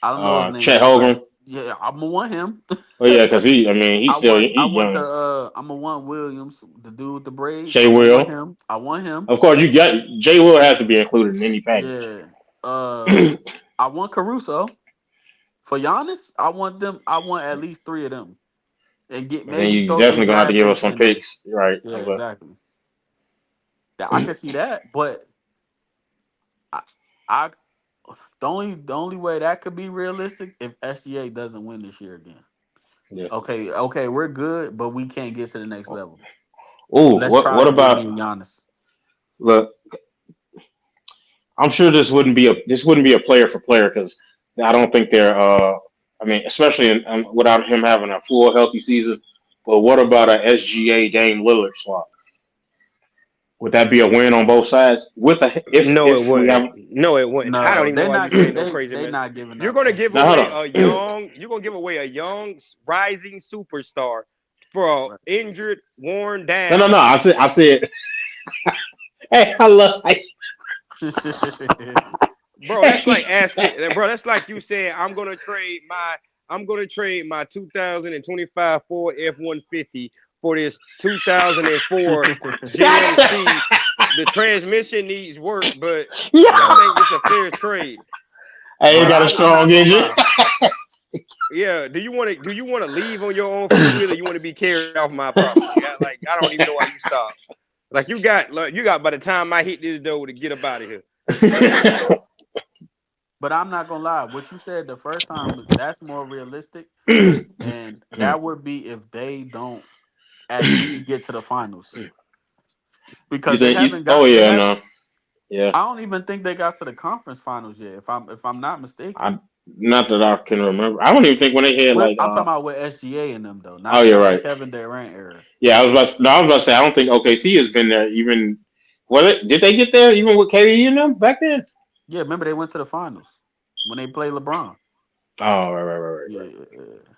I don't know his name. Chet It's like Holmgren. yeah, I'm gonna want him. Oh yeah, because I mean, I want I he's want the young. I'm gonna want Williams, the dude with the braids. Jay I'm gonna want Will, him. I want him. of course, you got Jay Will have to be included in any package. Yeah. And I want Caruso. For Giannis, I want at least three of them. And get then maybe you throw some definitely gonna have to draft give us picks some in there. picks, right? Yeah, exactly. That I can see that, but I, I the only way that could be realistic if SGA doesn't win this year again. Yeah. Okay, we're good, but we can't get to the next level. Oh, Let's try what to get about me and Giannis. look? I'm sure this wouldn't be a player for player because I don't think they're. I mean, especially without him having a full healthy season. But what about a SGA Dame Lillard swap? Would that be a win on both sides? With a No, it if we wouldn't. have No, it wouldn't. I don't No, even know they're why you not saying get no they crazy they man. not giving You're up gonna give now, hold away SGA. a on. young. You're gonna give away a young rising superstar for a Right. injured, worn No. down. I said. Hey, I love. Bro, that's Hey, like asking. Bro, that's like you saying I'm gonna trade my 2025 Ford F-150 for this 2004 GMC. The transmission needs work, but I yeah. right. think it's a fair trade. Hey, it But But got a I'm strong not gonna engine. lie. yeah, do you want to leave on your own free will, or you want to be carried off my property? I don't even know why you stopped. Like you got by the time I hit this door to get up out of here. But I'm not gonna lie. What you said the first time, that's more realistic. And that would be if they don't. at least get to the finals You because they think? haven't Oh got they yeah, have. no, yeah. I don't even think they got to the conference finals yet. If I'm not I mistaken, not that I can remember. I don't even think when they had with like I'm talking about with SGA and them though, oh not yeah, not the right. Kevin Durant era. Yeah, I was about to, no, I was about to say I don't think OKC has been there even. Did they get there even with KD and them back then? Yeah, remember they went to the finals when they played LeBron. Oh right, Yeah, yeah, yeah.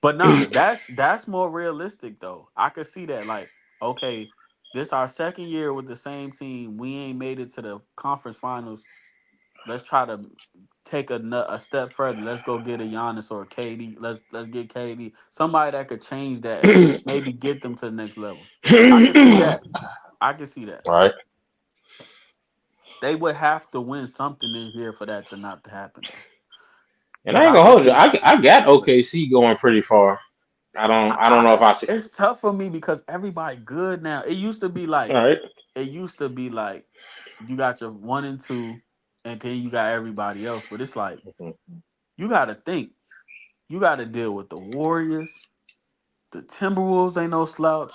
But nah, that's more realistic though. I could see that. Like, okay, this our second year with the same team. We ain't made it to the conference finals. Let's try to take a step further. Let's go get a Giannis or a KD. Let's get KD. Somebody that could change that and right. maybe get them to the next level. I could see that. I could see that. Right. They would have to win something this year for that to not to happen though. And Because I ain't I gonna could hold you. see. I got OKC going pretty far. I don't know if I see. It's tough for me because everybody good now. It used to be All like right. you got your one and two, and then you got everybody else. But it's like you got to think. You got to deal with the Warriors, the Timberwolves ain't no slouch.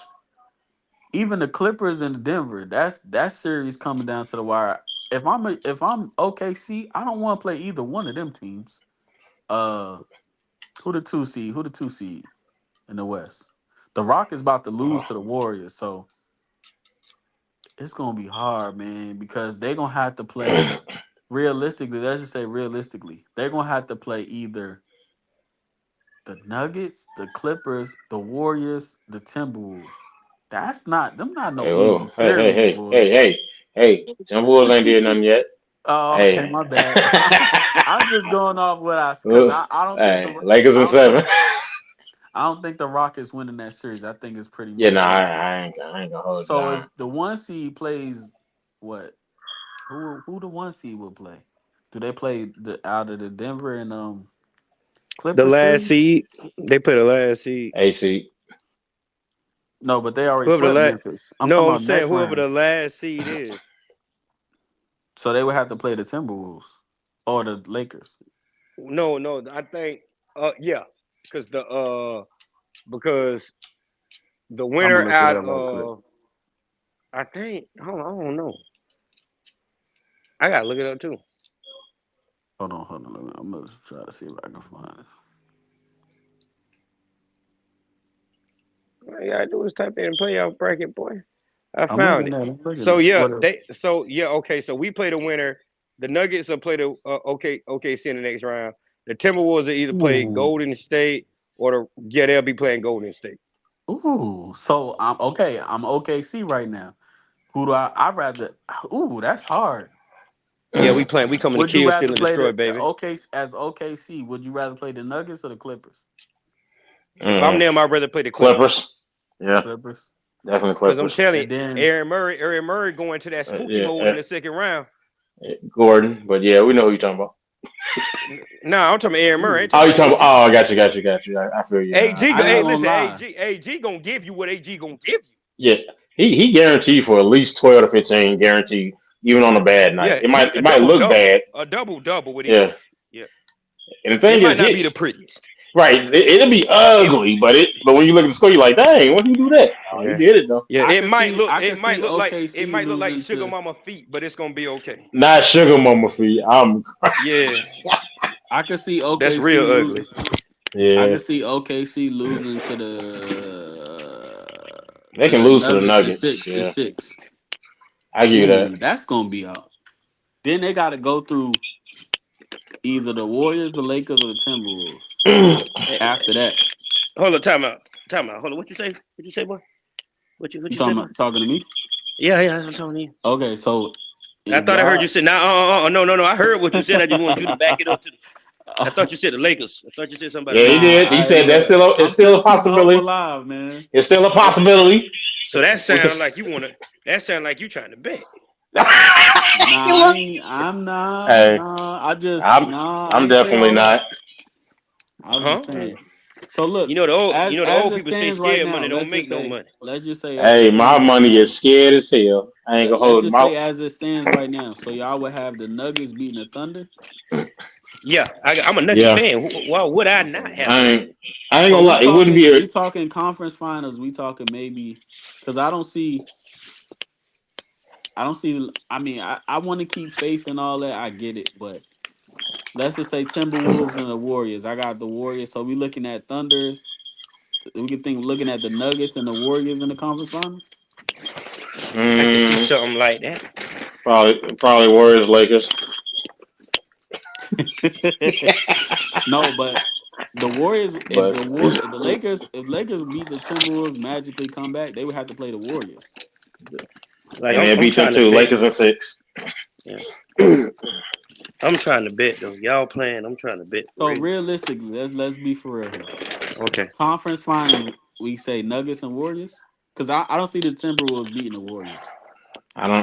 Even the Clippers and Denver. That series coming down to the wire. If I'm OKC, I don't want to play either one of them teams. Uh, who the two seed? Who the two seed in the West? The Rock is about to lose to the Warriors, so it's gonna be hard, man, because they're gonna have to play realistically. Let's just say realistically, they're gonna have to play either the Nuggets, the Clippers, the Warriors, the Timberwolves. That's not them. Not Hey, no easy whoa. Hey, hey, series, hey, boy. hey, hey, hey. Timberwolves ain't did nothing yet. Oh, okay, Hey. my bad. I'm just going off what I because I don't think Hey, Lakers I in don't think seven. I don't think the Rockets winning that series. I think it's pretty Yeah, much no, even. I ain't gonna hold you So if down. the one seed plays what who the one seed will play? Do they play the out of the Denver and The Clippers last series? seed, they play the last seed. AC. No, but they already Whoever the swept last, Memphis. I'm talking no, I'm about saying next whoever round. the last seed is. So they would have to play the Timberwolves or the Lakers. No, no, I think, yeah, because because the I'm winner gonna look it out up right quick. of, I think, hold on, I don't know. I gotta look it up too. Hold on. I'm gonna try to see if I can find it. All you gotta do is type in playoff bracket, boy. I I'm found looking it. at it. I'm looking So at it. yeah, What? okay. So we play the winner. The Nuggets will play the OKC in the next round. The Timberwolves will either play Ooh, Golden State or they'll be playing Golden State. ooh. So I'm okay. I'm OKC right now. Who do I rather? Ooh, that's hard. Yeah, we playing. We coming to Would you kill, steal, rather and play destroy, the baby. OK as OKC? Would you rather play the Nuggets or the Clippers? If I'm Mm, them, I'd rather play the Clippers. Clippers. Yeah, Clippers. definitely Cause I'm Clippers. telling you, And then Aaron Murray going to that spooky Yeah, hole in the second round. Gordon. But yeah, we know who you're talking about. No, I'm talking about Aaron Murray. I ain't ooh, Oh, talking you about talking about? AG. Oh, got you. I feel you now. AG, I ain't hey, gonna listen, lie. AG gonna give you what AG gonna give you. Yeah, he guaranteed for at least 12 to 15, guaranteed, even on a bad night. Yeah, he It might look bad. a double what he Yeah, do. Yeah, and the it thing might is, not be he the prettiest. right, it'll be It ugly, but when you look at the score, you're like, dang, when did he do that? Oh, he yeah did it though. yeah. I It could might see look like OKC losing Sugar to Mama feet, but it's gonna be okay. Not sugar mama feet. Yeah, I could see that's OKC real ugly. losing. I yeah, could see OKC losing to the they can lose to the Nuggets in Nuggets. six. In Yeah, six. I give you that. Ooh, that's gonna be out. Then they got to go through either the Warriors, the Lakers, or the Timberwolves. After that, Hold on, time out. Hold on, what you say? What you say, boy? What you you say, talking boy? about talking to me? Yeah, yeah, I'm telling you. Okay, so I if thought I heard you y'all, say, nah, no, no, no. I heard what you said. I just want you to back it up to the. I thought you said the Lakers. I thought you said somebody Yeah, he Lakers. nah, did. He I said that's look. it's I'm still a still keeping hope possibility. alive, man. It's still a Oh, possibility. so that We can. sounds like you wanna. That sound like you trying to bet. Nah, I Look, ain't. I'm not. hey, Nah, I just I'm nah. I I'm ain't say definitely all not. that. I was just Huh? saying. So look, You know the as old it people say stands right scared now, money don't make no money. let's just say as it Hey, my stands right money now. is scared as hell. I ain't gonna Let's hold just my. say as it stands right now. So y'all would have the Nuggets beating the Thunder. Yeah, I'm a Nuggets Yeah, fan. Why would I Okay, not have I them? ain't. I ain't so gonna lie. It wouldn't be. we talking conference finals. We talking maybe because I don't see. I mean, I want to keep faith and all that. I get it, but let's just say Timberwolves and the Warriors. I got the Warriors. So we looking at Thunders. We can think looking at the Nuggets and the Warriors in the conference finals. I can see Mm, something like that. probably Warriors, Lakers. No, but the Warriors. But If the Lakers beat the Timberwolves magically come back, they would have to play the Warriors. Like and they I'm beat them trying to too. bet. Lakers in 6. Yeah, I'm trying to bet though. Y'all playing. I'm trying to bet for So real. realistically, let's be for real here. Okay. Conference finals, we say Nuggets and Warriors, because I don't see the Timberwolves beating the Warriors.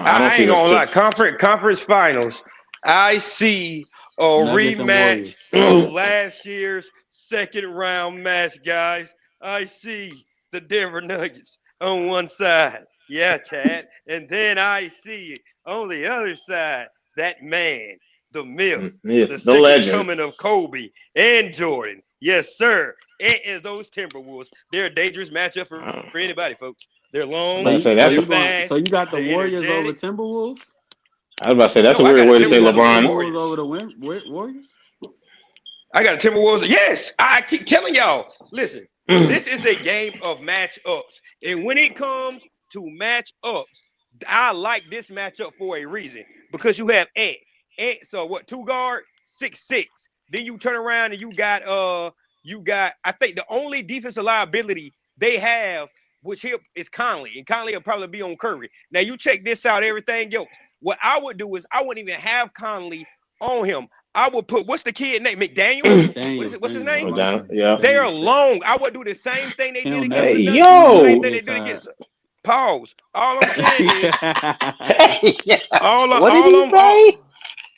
I don't I see ain't this gonna too. lie. Conference finals. I see a Nuggets and rematch Warriors. of last year's second round match, guys. I see the Denver Nuggets on one side. Yeah, Chad. And then I see on the other side that man, the myth, Yeah, the the second legend. coming of Kobe and Jordan. Yes, sir. And those Timberwolves. They're a dangerous matchup Uh, for anybody, folks. They're I'm So long, about to you say so they're that's. you going so fast, you got the they're Warriors over energetic. Timberwolves? I was about to say that's No, a I weird got the way to So say you got the Timberwolves over the LeBron. Timberwolves over Warriors. the Warriors? I got the Timberwolves. Yes, I keep telling y'all. Listen, this is a game of matchups, and when it comes to matchups, I like this matchup for a reason because you have Ant. Ant. So what? Two guard, 6'6". Then you turn around and you got. I think the only defensive liability they have, which here is Conley, and Conley will probably be on Curry. Now you check this out. Everything else. What I would do is I wouldn't even have Conley on him. I would put what's the kid name? McDaniels? What is it? What's his Daniels, name? Michael Yeah. They are Daniels. long. I would do the same thing they did He'll against never the Hey, get Nuggets. he The never same yo. thing they get did tired. against Pause. All I'm saying is Hey, yeah. all What did all he I'm say?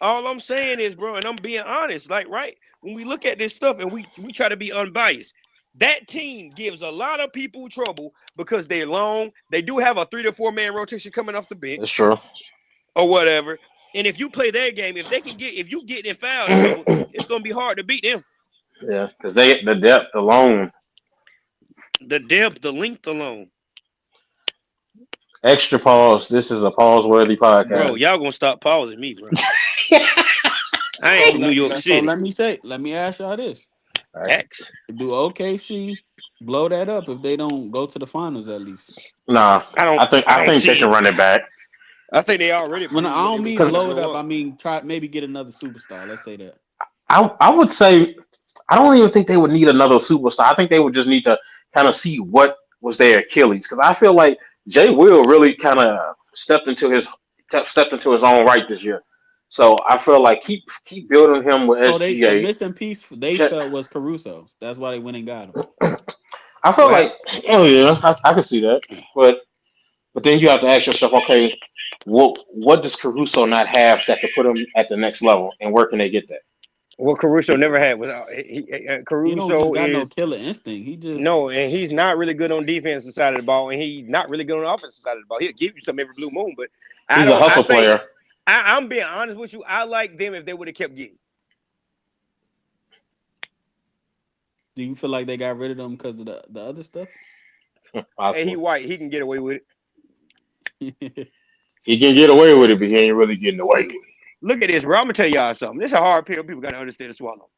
all I'm saying is, bro, and I'm being honest, like right when we look at this stuff and we try to be unbiased, that team gives a lot of people trouble because they're long. They do have a 3 to 4 man rotation coming off the That's bench true. or whatever. And if you play their game, if you get in foul trouble, it's gonna be hard to beat them. Yeah, because the depth alone, The depth, the length alone. extra pause. This is a pause worthy Bro, podcast. y'all gonna stop pausing me, bro. I ain't So from New York City. let me ask y'all this: All right. X. do OKC blow that up if they don't go to the finals at least? Nah, I don't I think I I don't think they see can it. run it back. I think they already When proved I what they don't was mean trying to Because blow it blow up, I up. mean try maybe get another superstar. Let's say that. I would say I don't even think they would need another superstar. I think they would just need to kind of see what was their Achilles. Because I feel like Jay Will really kind of stepped into his own right this year. So I feel like keep building him with So the SGA. missing piece they Check. felt was Caruso. That's why they went and got him. I feel Well, like oh yeah, I can see that. But then you have to ask yourself, okay, what does Caruso not have that could put him at the next level, and where can they get that? what Caruso If never had was He don't just Caruso got no is killer instinct. He just no, and he's not really good on defensive side of the ball, and he's not really good on the offensive side of the ball. He'll give you some every blue moon, but I he's a don't. I hustle think player, I'm being honest with you. I like them if they would have kept getting. do you feel like they got rid of them because of the other stuff? And he possibly. white, he can get away with it. He can get away with it, but he ain't really getting away with Look at this, bro. I'm gonna tell y'all something. This is a hard pill. People gotta understand and swallow.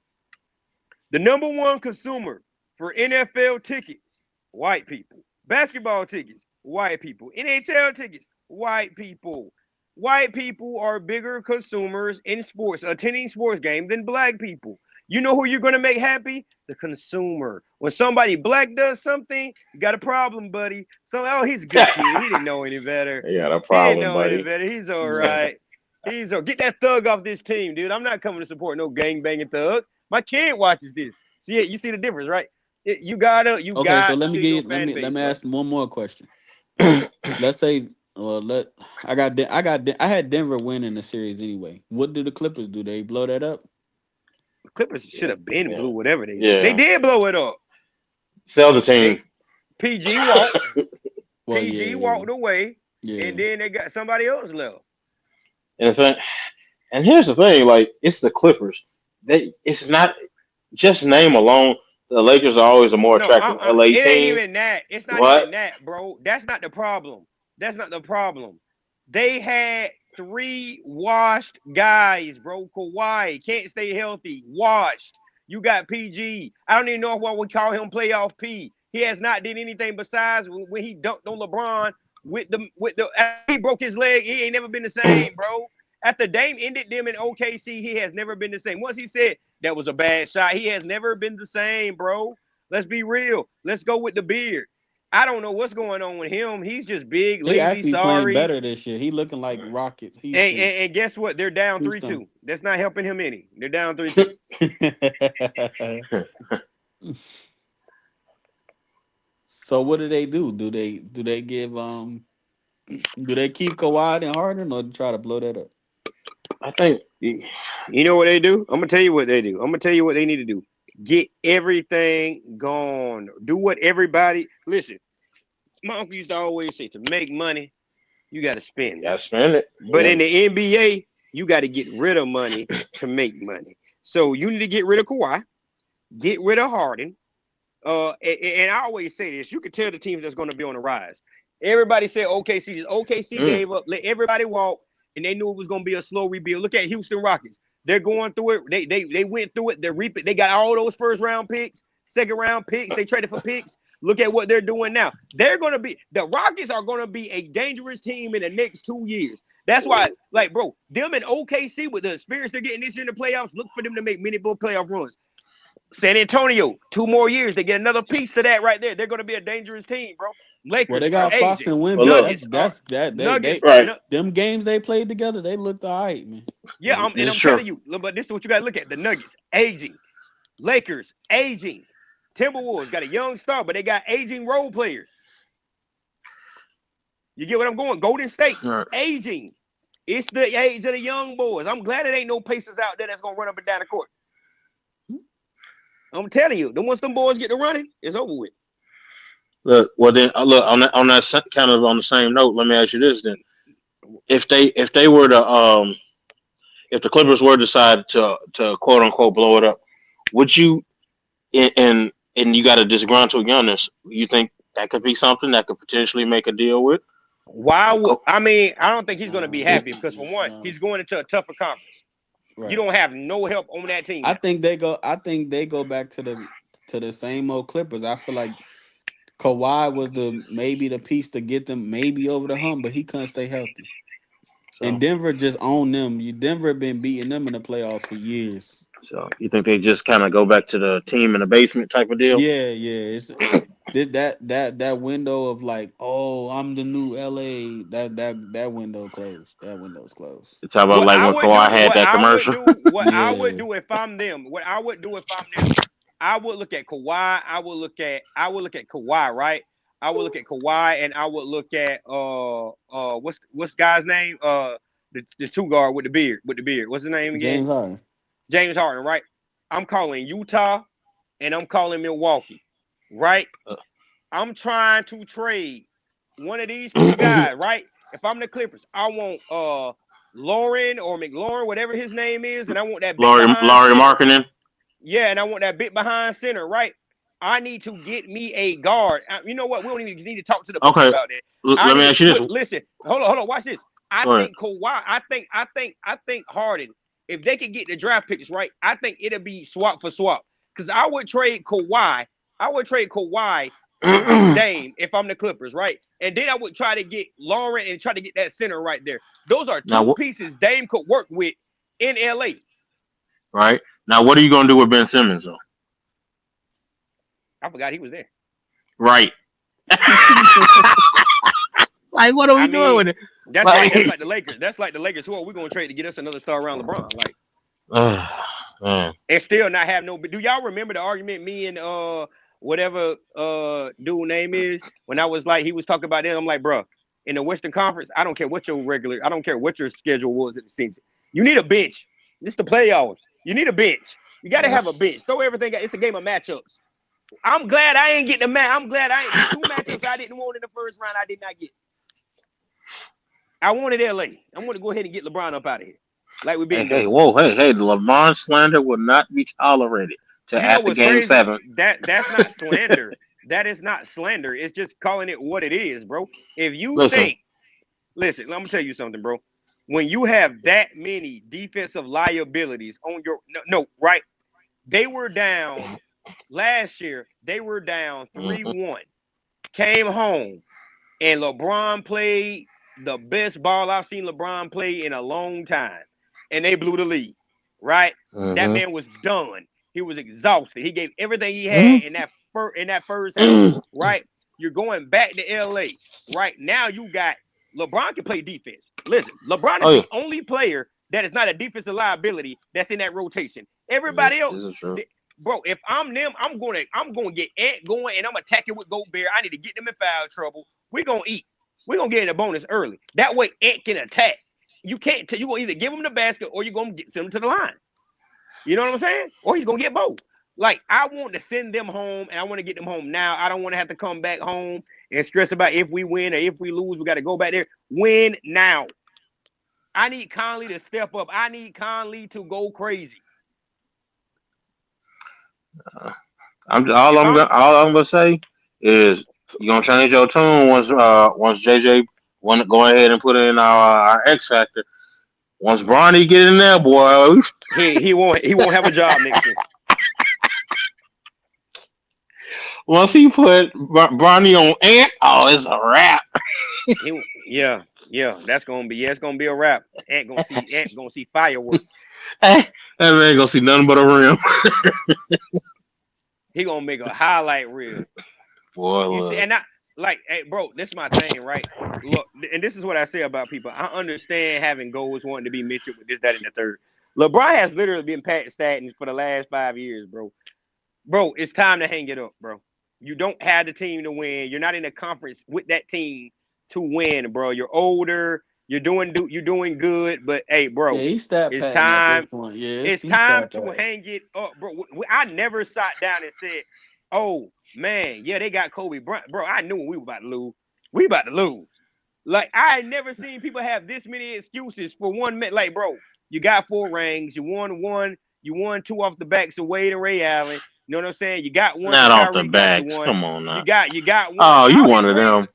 The number one consumer for NFL tickets, white people. Basketball tickets, white people. NHL tickets, white people. White people are bigger consumers in sports, attending sports games than black people. You know who you're going to make happy? The consumer. When somebody black does something, you got a problem, buddy. So, oh, he's a good it. kid. He didn't know any better. You got a He didn't problem, know any buddy. better. He's all Yeah. right. Get that thug off this team, dude. I'm not coming to support no gang banging thug. My kid watches this. See it? You see the difference, right? You Okay, so got to your fan let base, me bro. ask one more question. Let's say, well, I had Denver winning the series anyway. What do the Clippers do? They blow that up? Clippers should Yeah, have been yeah, blue, whatever they yeah. did blow it up. Sell the team. They PG walked, Well, PG walked away, and yeah. then they got somebody else left. And the thing, and here's the thing, like it's the Clippers. it's not just name alone. The Lakers are always a more No, attractive LA it ain't team. even that. It's not What? even that, bro. That's not the problem. That's not the problem. They had three washed guys, bro. Kawhi can't stay healthy. Washed. You got PG. I don't even know why we call him playoff P. He has not did anything besides when he dunked on LeBron with the after he broke his leg. He ain't never been the same, bro. After Dame ended them in OKC, he has never been the same. Once he said that was a bad shot, he has never been the same, bro. Let's be real. Let's go with the beard. I don't know what's going on with him. He's just big, He lazy, actually playing sorry. better this year. He looking like Rockets, And, Houston, and, and guess what? They're down Houston. 3-2. That's not helping him any. They're down 3-2. So what do they do? Do they give do they keep Kawhi and Harden or try to blow that up? I think You know what they do? I'm gonna tell you what they do. I'm gonna tell you what they need to do. Get everything gone. Do what everybody listen. My uncle used to always say to make money, you gotta you spend gotta money. spend it. But Yeah. in the NBA, you got to get rid of money to make money. So you need to get rid of Kawhi, get rid of Harden. And I always say this: you can tell the team that's going to be on the rise. Everybody said OKC. OKC Mm. gave up, let everybody walk, and they knew it was going to be a slow rebuild. Look at Houston Rockets. They're going through it. They went through it. They're reaping. They got all those first round picks, second round picks. They traded for picks. Look at what they're doing now. They're going to be the Rockets are going to be a dangerous team in the next 2 years. That's why, like, bro, them and OKC with the experience they're getting this year in the playoffs, look for them to make meaningful playoff runs. San Antonio, 2 more years, they get another piece to that right there. They're going to be a dangerous team, bro. Well, they Lakers are got Fox aging. and Well, Wimby. look, Nuggets are That's that they Nuggets. right. them games they played together. They looked all right, man. Yeah, This and is I'm true. telling you, but this is what you got to look at: the Nuggets aging, Lakers aging, Timberwolves got a young star, but they got aging role players. You get what I'm going? Golden State's Right. aging. It's the age of the young boys. I'm glad it ain't no Pacers out there that's gonna run up and down the court. I'm telling you, once them boys get to running, it's over with. Look, well then, look on that kind of on the same note. Let me ask you this then: if they were to if the Clippers were to decide to quote unquote blow it up, would you and you got a disgruntled Giannis, you think that could be something that could potentially make a deal with? Why would Co- I mean? I don't think he's gonna be No, happy because for one, no, he's going into a tougher conference. You right. don't have no help on that team now. I think they go back to the same old Clippers. I feel like Kawhi was the maybe the piece to get them maybe over the hump, but he couldn't stay healthy. And So, Denver just owned them. Denver been beating them in the playoffs for years. so you think they just kind of go back to the team in the basement type of deal? Yeah, yeah. It's this that window of like, oh, I'm the new LA. That window closed. That window's closed. It's how about like when Kawhi had What that I would commercial? do, what I would Yeah, do if I'm them, what I would do if I'm them, I would look at Kawhi. I would look at Kawhi, right? I would look at Kawhi, and I would look at what's guy's name? The two guard with the beard. What's his name again? James Harden. James Harden, right? I'm calling Utah, and I'm calling Milwaukee, right? Uh, I'm trying to trade one of these two guys, right? If I'm the Clippers, I want Lauren or McLaurin, whatever his name is, and I want that bit behind Laurie center. Markkinen. Yeah, and I want that bit behind center, right? I need to get me a guard. You know what? We don't even need to talk to the books Okay, about that. I let me need ask you this. listen. Hold on. Watch this. I Go ahead. think Kawhi. I think Harden. If they could get the draft picks right, I think it'll be swap for swap. Because I would trade Kawhi. I would trade Kawhi to get Dame if I'm the Clippers, right? And then I would try to get Lauren and try to get that center right there. Those are Now, two pieces Dame could work with in LA. right now, what are you gonna do with Ben Simmons though? I forgot he was there. Right. Like, what are I we doing with mean, it? that's Like, like the Lakers. That's like the Lakers. Who are we gonna trade to get us another star around LeBron? Like, man, and still not have no. But do y'all remember the argument me and whatever dude name is when I was like he was talking about it? I'm like, bro, in the Western Conference, I don't care what your regular, I don't care what your schedule was at the season. You need a bench. It's the playoffs. You need a bench. You got to have a bench. Throw everything out. It's a game of matchups. I'm glad I ain't getting the match. I'm glad I ain't the two matchups I didn't want in the first round. I did not get. I wanted LA. I want to go ahead and get LeBron up out of here. like we've Hey, been hey, doing. whoa, hey, the LeBron slander will not be tolerated to You know after what's Game crazy? 7. That's not slander. That is not slander. It's just calling it what it is, bro. If you Listen, think, listen, let me tell you something, bro. When you have that many defensive liabilities on your no, right? They were down last year. They were down three mhm, one. Came home and LeBron played the best ball I've seen LeBron play in a long time, and they blew the lead. Right? That mhm, man was done. He was exhausted. He gave everything he had mhm, in that first half. Right? You're going back to LA. Right now, you got LeBron can play defense. Listen, LeBron oh is yeah, the only player that is not a defensive liability that's in that rotation. this Everybody else, is true. bro. If I'm them, I'm gonna get Ant going, and I'm attacking with Gobert. I need to get them in foul trouble. We're gonna eat. We're gonna get in a bonus early. That way Ant can attack. You can't you gonna either give him the basket or you're gonna send him to the line. You know what I'm saying? Or he's gonna get both. Like I want to send them home and I want to get them home now. I don't want to have to come back home and stress about if we win or if we lose. We got to go back there. Win now. I need Conley to step up. I need Conley to go crazy. If I'm All I'm gonna say is you're gonna change your tune once JJ want to go ahead and put in our X factor. Once Bronny get in there, boy, he won't have a job next year. once he put Bronny on Ant, oh, it's a wrap. Yeah, it's gonna be a wrap. Ant gonna see fireworks. That man ain't gonna see nothing but a rim. He gonna make a highlight reel. Boy, You see, look. and I like, hey, bro, this is my thing, right? Look, and this is what I say about people. I understand having goals, wanting to be mentioned with this, that, and the third. LeBron has literally been Pat Statton for the last 5 years, bro. Bro, it's time to hang it up, bro. You don't have the team to win. You're not in a conference with that team to win, bro. You're older. You're doing good, but hey, Yeah, bro, he's stat it's patting at this time. point. Yes, It's he's time stat to patting. hang it up, bro. I never sat down and said, "Oh man, yeah, they got Kobe Bryant, bro." I knew we were about to lose. We about to lose. Like I ain't never seen people have this many excuses for 1 minute. Like, bro, you got 4 rings. You won one. You won two off the backs of Wade and Ray Allen. You know what I'm saying? You got one Not because off the Kyrie got you backs. one. Come on now. You got one. Oh, you All one his of rings. them.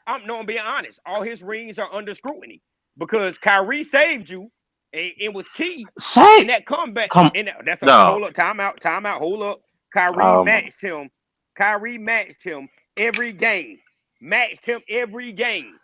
I'm being honest. All his rings are under scrutiny because Kyrie saved you. And it was key in Say, that comeback. come, And that's a dog. hold up, timeout, hold up. Kyrie Um, matched him. Kyrie matched him every game. Matched him every game.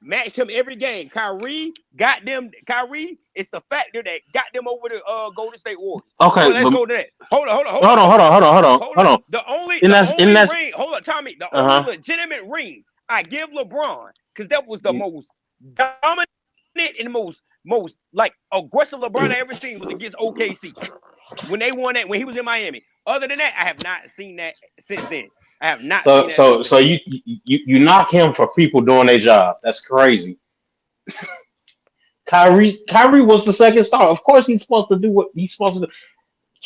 Matched him every game. Kyrie got them. Kyrie is the factor that got them over the Golden State Warriors. okay, Well, let's but go to that. Hold on, hold on, hold on, hold on, hold hold on, on, hold on, hold on, hold hold on. on. The only And the and only that's, ring. Hold up, Tommy. The uh only huh. legitimate ring I give LeBron because that was the most dominant and most like aggressive LeBron I ever seen was against OKC when they won that when he was in Miami. Other than that, I have not seen that since then. I have not seen that since So then. you knock him for people doing their job. That's crazy. Kyrie was the second star. Of course, he's supposed to do what he's supposed to do.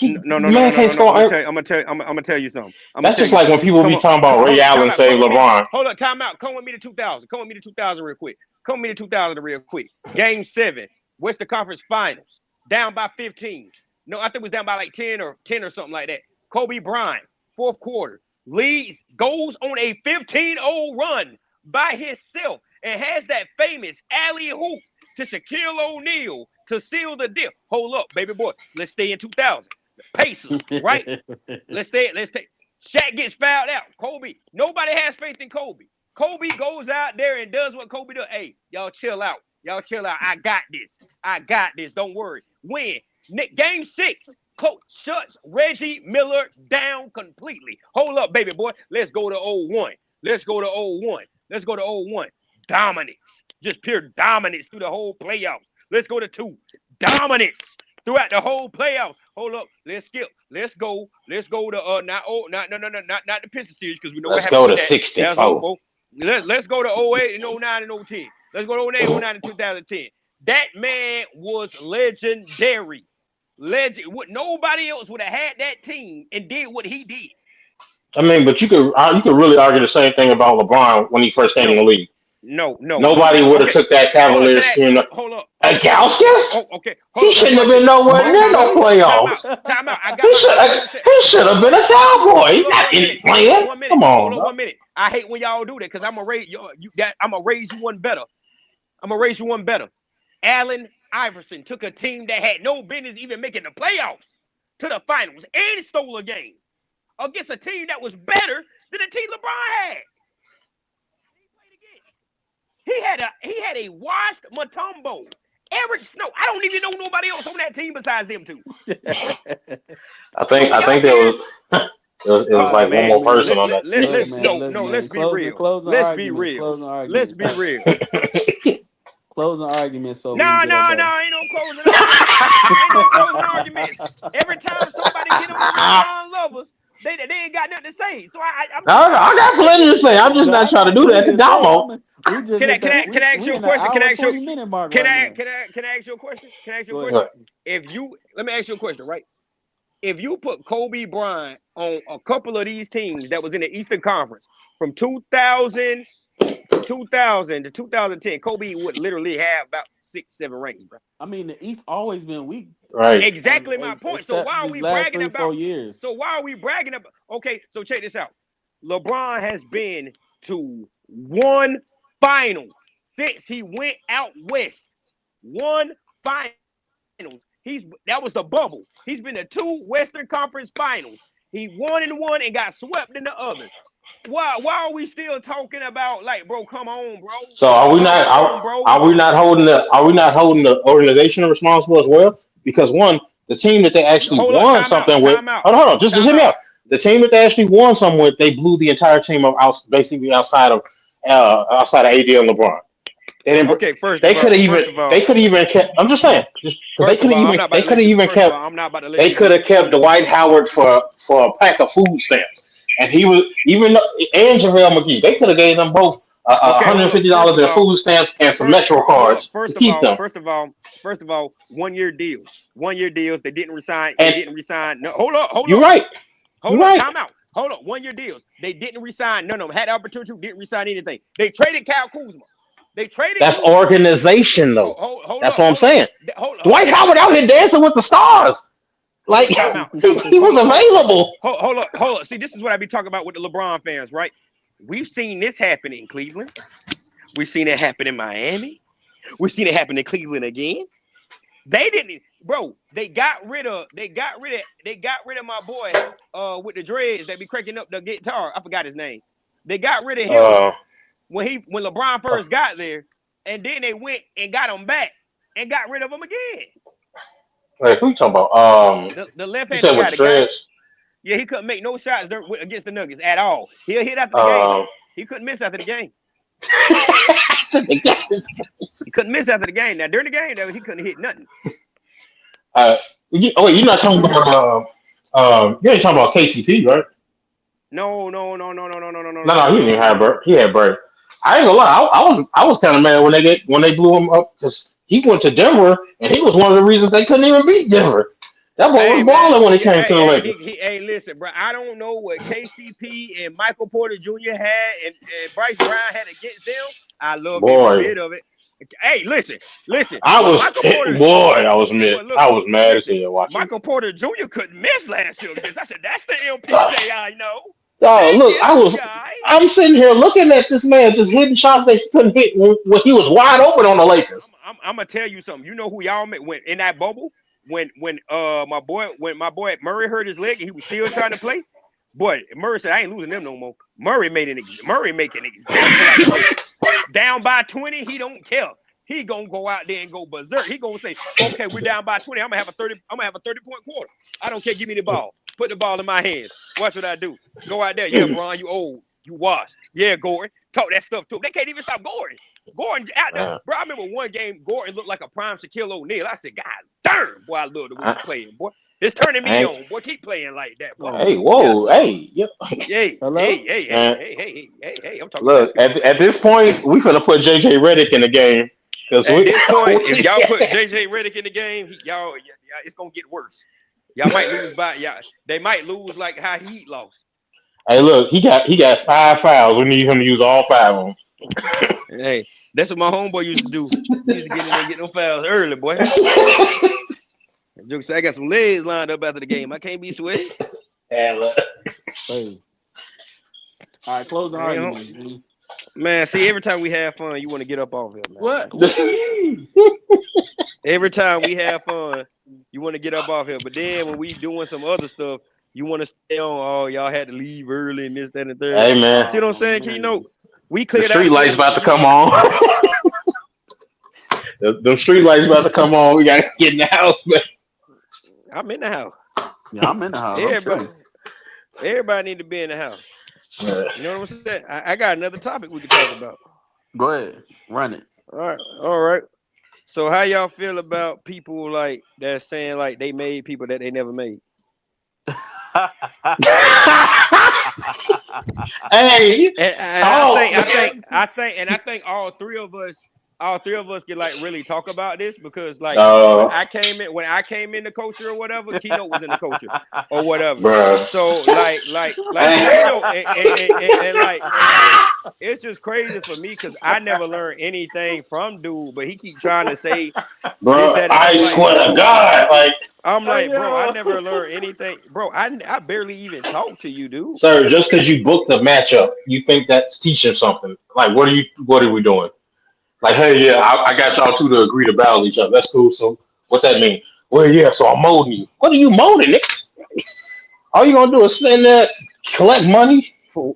No, no, no, no, Man no, can't no, no. I'm score. gonna tell you. I'm gonna tell you. I'm gonna tell you something. I'm gonna That's tell just you like when something. people Come be on, talking about hold Ray up, time Allen out. Come save with me. LeBron. Hold up, time out. Come with me to 2000. Come with me to 2000 real quick. Come with me to 2000 real quick. Game 7, Western Conference Finals, down by 15. No, I think it was down by like 10 or something like that. Kobe Bryant, fourth quarter, leads, goes on a 15-0 run by himself and has that famous alley hoop to Shaquille O'Neal to seal the deal. Hold up, baby boy. Let's stay in 2000. Pacers, right? Let's stay. Shaq gets fouled out. Kobe. Nobody has faith in Kobe. Kobe goes out there and does what Kobe does. Hey, y'all chill out. Y'all chill out. I got this. I got this. Don't worry. Win. Game 6. Coach shuts Reggie Miller down completely. Hold up, baby boy. Let's go to 0-1. Let's go to 0-1. Let's go to 0-1. Dominance. Just pure dominance through the whole playoffs. Let's go to 2. Dominance throughout the whole playoffs. Hold up, let's skip. Let's go. Let's go to not no no no not the Pistons series because we know what Let's happened go with to that. That's 64. 04. Let's go to 08 and 09 and 010. Let's go to 08, 09 and 2010. That man was legendary. Legend. Nobody else would have had that team and did what he did. I mean, but you could really argue the same thing about LeBron when he first came in No, the league. No. Nobody would have Okay, took that hold on. Cavaliers team. Hold up. A Oh, Gauskas? okay. Hold He up. Let me shouldn't have watch been this. nowhere Hold near on. no Time out. playoffs. Time out. I got my thought. Hold on. He should have been a cowboy. He's Hold up not 1 in minute. playing. 1 minute. Come Hold on, up bro. 1 minute. I hate when y'all do that because I'm gonna raise I'm gonna raise you one better. I'm gonna raise you one better. Allen Iverson took a team that had no business even making the playoffs to the finals and stole a game against a team that was better than the team LeBron had. He played against. He had a washed Matumbo, Eric Snow. I don't even know nobody else on that team besides them two. So when I y'all think there saying, was it was oh like one man, more man. person on that team. Look, let's man. no Look, no man. let's be real. Closing Let's be arguments. real. Closing Let's arguments. be real. Closing arguments so we can No, get up no, there. no, ain't no closing arguments. Ain't no closing arguments. Every time somebody get on the LeBron lovers, they ain't got nothing to say. So I'm No, just no, I asking you a got plenty question. to say. I'm just No, not I trying to got do that plenty to to say. Damo. We just Can I hit can the I can I ask we you a in the question? Can hour I ask you 20-minute mark can right I now. can I can I ask you a question? Can I ask you a Go question? ahead. If you let me ask you a question, right? If you put Kobe Bryant on a couple of these teams that was in the Eastern Conference from 2000 to 2010, Kobe would literally have about 6, 7 rings, bro. I mean, the East always been weak, Right. Exactly my point. So except why are these we last bragging three, about? 4 years. So why are we bragging about? Okay, so check this out. LeBron has been to one final since he went out west. One finals. That was the bubble. He's been to 2 Western Conference finals. He won in one and got swept in the other. Why are we still talking about like, bro? Come on, bro. So Come on, bro. are we not holding the organization responsible as well? Because one, the team that they actually Hold up, won time out, something with, time out, hold on, just time hear me out. out. The team that they actually won something with, they blew the entire team up out basically outside of AD and LeBron. They didn't. Okay, They could have even. They could have even kept. I'm just saying, because they first could of have all, I'm even. not about They to could let have you. even First of kept. all, I'm not about to let They you do could have this. kept Dwight Howard for a pack of food stamps, and he was even and JaVale McGee. They could have gave them both Okay, hold up. $150 in food stamps and some Metro Hold up. cards to keep them. First of all, 1 year deals. 1 year deals. They didn't resign. They And didn't resign. No, hold up, hold you're up, right. You're hold up. right. Time out. Hold up. 1 year deals. They didn't resign. None of them had the opportunity. Didn't resign anything. They traded Kyle Kuzma. They traded That's Kuzma. organization, though. Hold That's up, what I'm hold up. saying. Hold Dwight up. Time Howard out. out here dancing with the stars. Hold Like up. Time out. Time out. he was available. Hold up. See, this is what I be talking about with the LeBron fans, right? We've seen this happen in Cleveland. We've seen it happen in Miami. We've seen it happen in Cleveland again. They didn't, bro. They got rid of my boy with the dreads that be cranking up the guitar. I forgot his name. They got rid of him Uh, when LeBron first got there, and then they went and got him back and got rid of him again. like who you talking about? The You left-handed said with guy, the the guy, dreads. yeah, he couldn't make no shots against the Nuggets at all. He'll hit after the game Um, though. He couldn't miss after the game. uh, He couldn't miss after the game. Now during the game though, he couldn't hit nothing. wait, you're not talking about you ain't talking about KCP, right? No, he didn't even have Bird. He had Bird. I ain't gonna lie, I was kind of mad when they blew him up because he went to Denver and he was one of the reasons they couldn't even beat Denver. That boy was Hey man, balling when he yeah, came to the Lakers. hey, listen, bro. I don't know what KCP and Michael Porter Jr. had and Bryce Brown had against them. I loved every Boy, bit of it. Hey, listen. I But was Michael Porter, boy, I was mad. but look, I was mad as listen. hell watching. Michael Porter Jr. couldn't miss last year against. I said that's the MPJ I know. Oh, Thank look, you, guy. I'm sitting here looking at this man just hitting shots that he couldn't hit when he was wide open on the Lakers. I'm gonna tell you something. You know who y'all met when in that bubble when my boy Murray hurt his leg and he was still trying to play. Boy, Murray said I ain't losing them no more. Murray make an example out of them. Down by 20, he don't care. He gonna go out there and go berserk. He gonna say, okay, we're down by 20. I'm gonna have a 30-point quarter. I don't care. Give me the ball. Put the ball in my hands. Watch what I do. Go out there. Yeah, Bron, you old. You washed. Yeah, Gordon. Talk that stuff to him. They can't even stop Gordon. Gordon out there. Man, Bro, I remember one game, Gordon looked like a prime Shaquille O'Neal. I said, God damn, boy, I love the way you I, playing, boy. It's turning I me ain't, on. Boy, keep playing like that, boy. Oh hey, my Yes, whoa, god. sir. hey, yep. Hello? I'm talking Look, basketball. at this point, we finna put JJ Redick in the game because At this point, if y'all put we JJ Redick in the game, y'all, it's gonna get worse. Y'all might lose by y'all. They might lose like how Heat lost. Hey, look, he got 5 fouls. We need him to use all 5 of them. Hey, that's what my homeboy used to do. He used to get in there and get them fouls early, boy. Joke said, I got some legs lined up after the game. I can't be sweaty. And, Hey. All right, closing Man, arguments, man. man, see, every time we have fun, you want to get up off here, man. What? What you mean? Every time we have fun, you want to get up off here. But then when we doing some other stuff, you want to stay on. Oh, y'all had to leave early and this, that, and the third. hey man, See what I'm Oh saying? Can you know man. we the cleared out street the lights table about for to you. come on. The street lights about to come on. We gotta get in the house, man. I'm in the house. Yeah, I'm in the house. I'm Everybody, chilling. everybody need to be in the house. Uh, You know what I'm saying? I got another topic we could talk about. Go ahead. Run it. All right. So how y'all feel about people like that saying like they made people that they never made? hey, And talk, man. I think all three of us can like really talk about this because like Uh, when I came in the culture or whatever, Keynote was in the culture or whatever. bruh. So like Hey. Keynote and like it's just crazy for me because I never learned anything from dude, but he keep trying to say this, Bro, that, and I I'm like, swear to bro, God, like, Hey bro, I yo. never learned anything, bro. I barely even talk to you, dude. sir, just because you booked the matchup, you think that's teaching something? Like, what are we doing? Like, hey, yeah, I got y'all two to agree to battle each other. That's cool. So, what that mean? Well, yeah, so I'm molding you. What are you molding, Nick? All you gonna do is sit in there, collect money, for,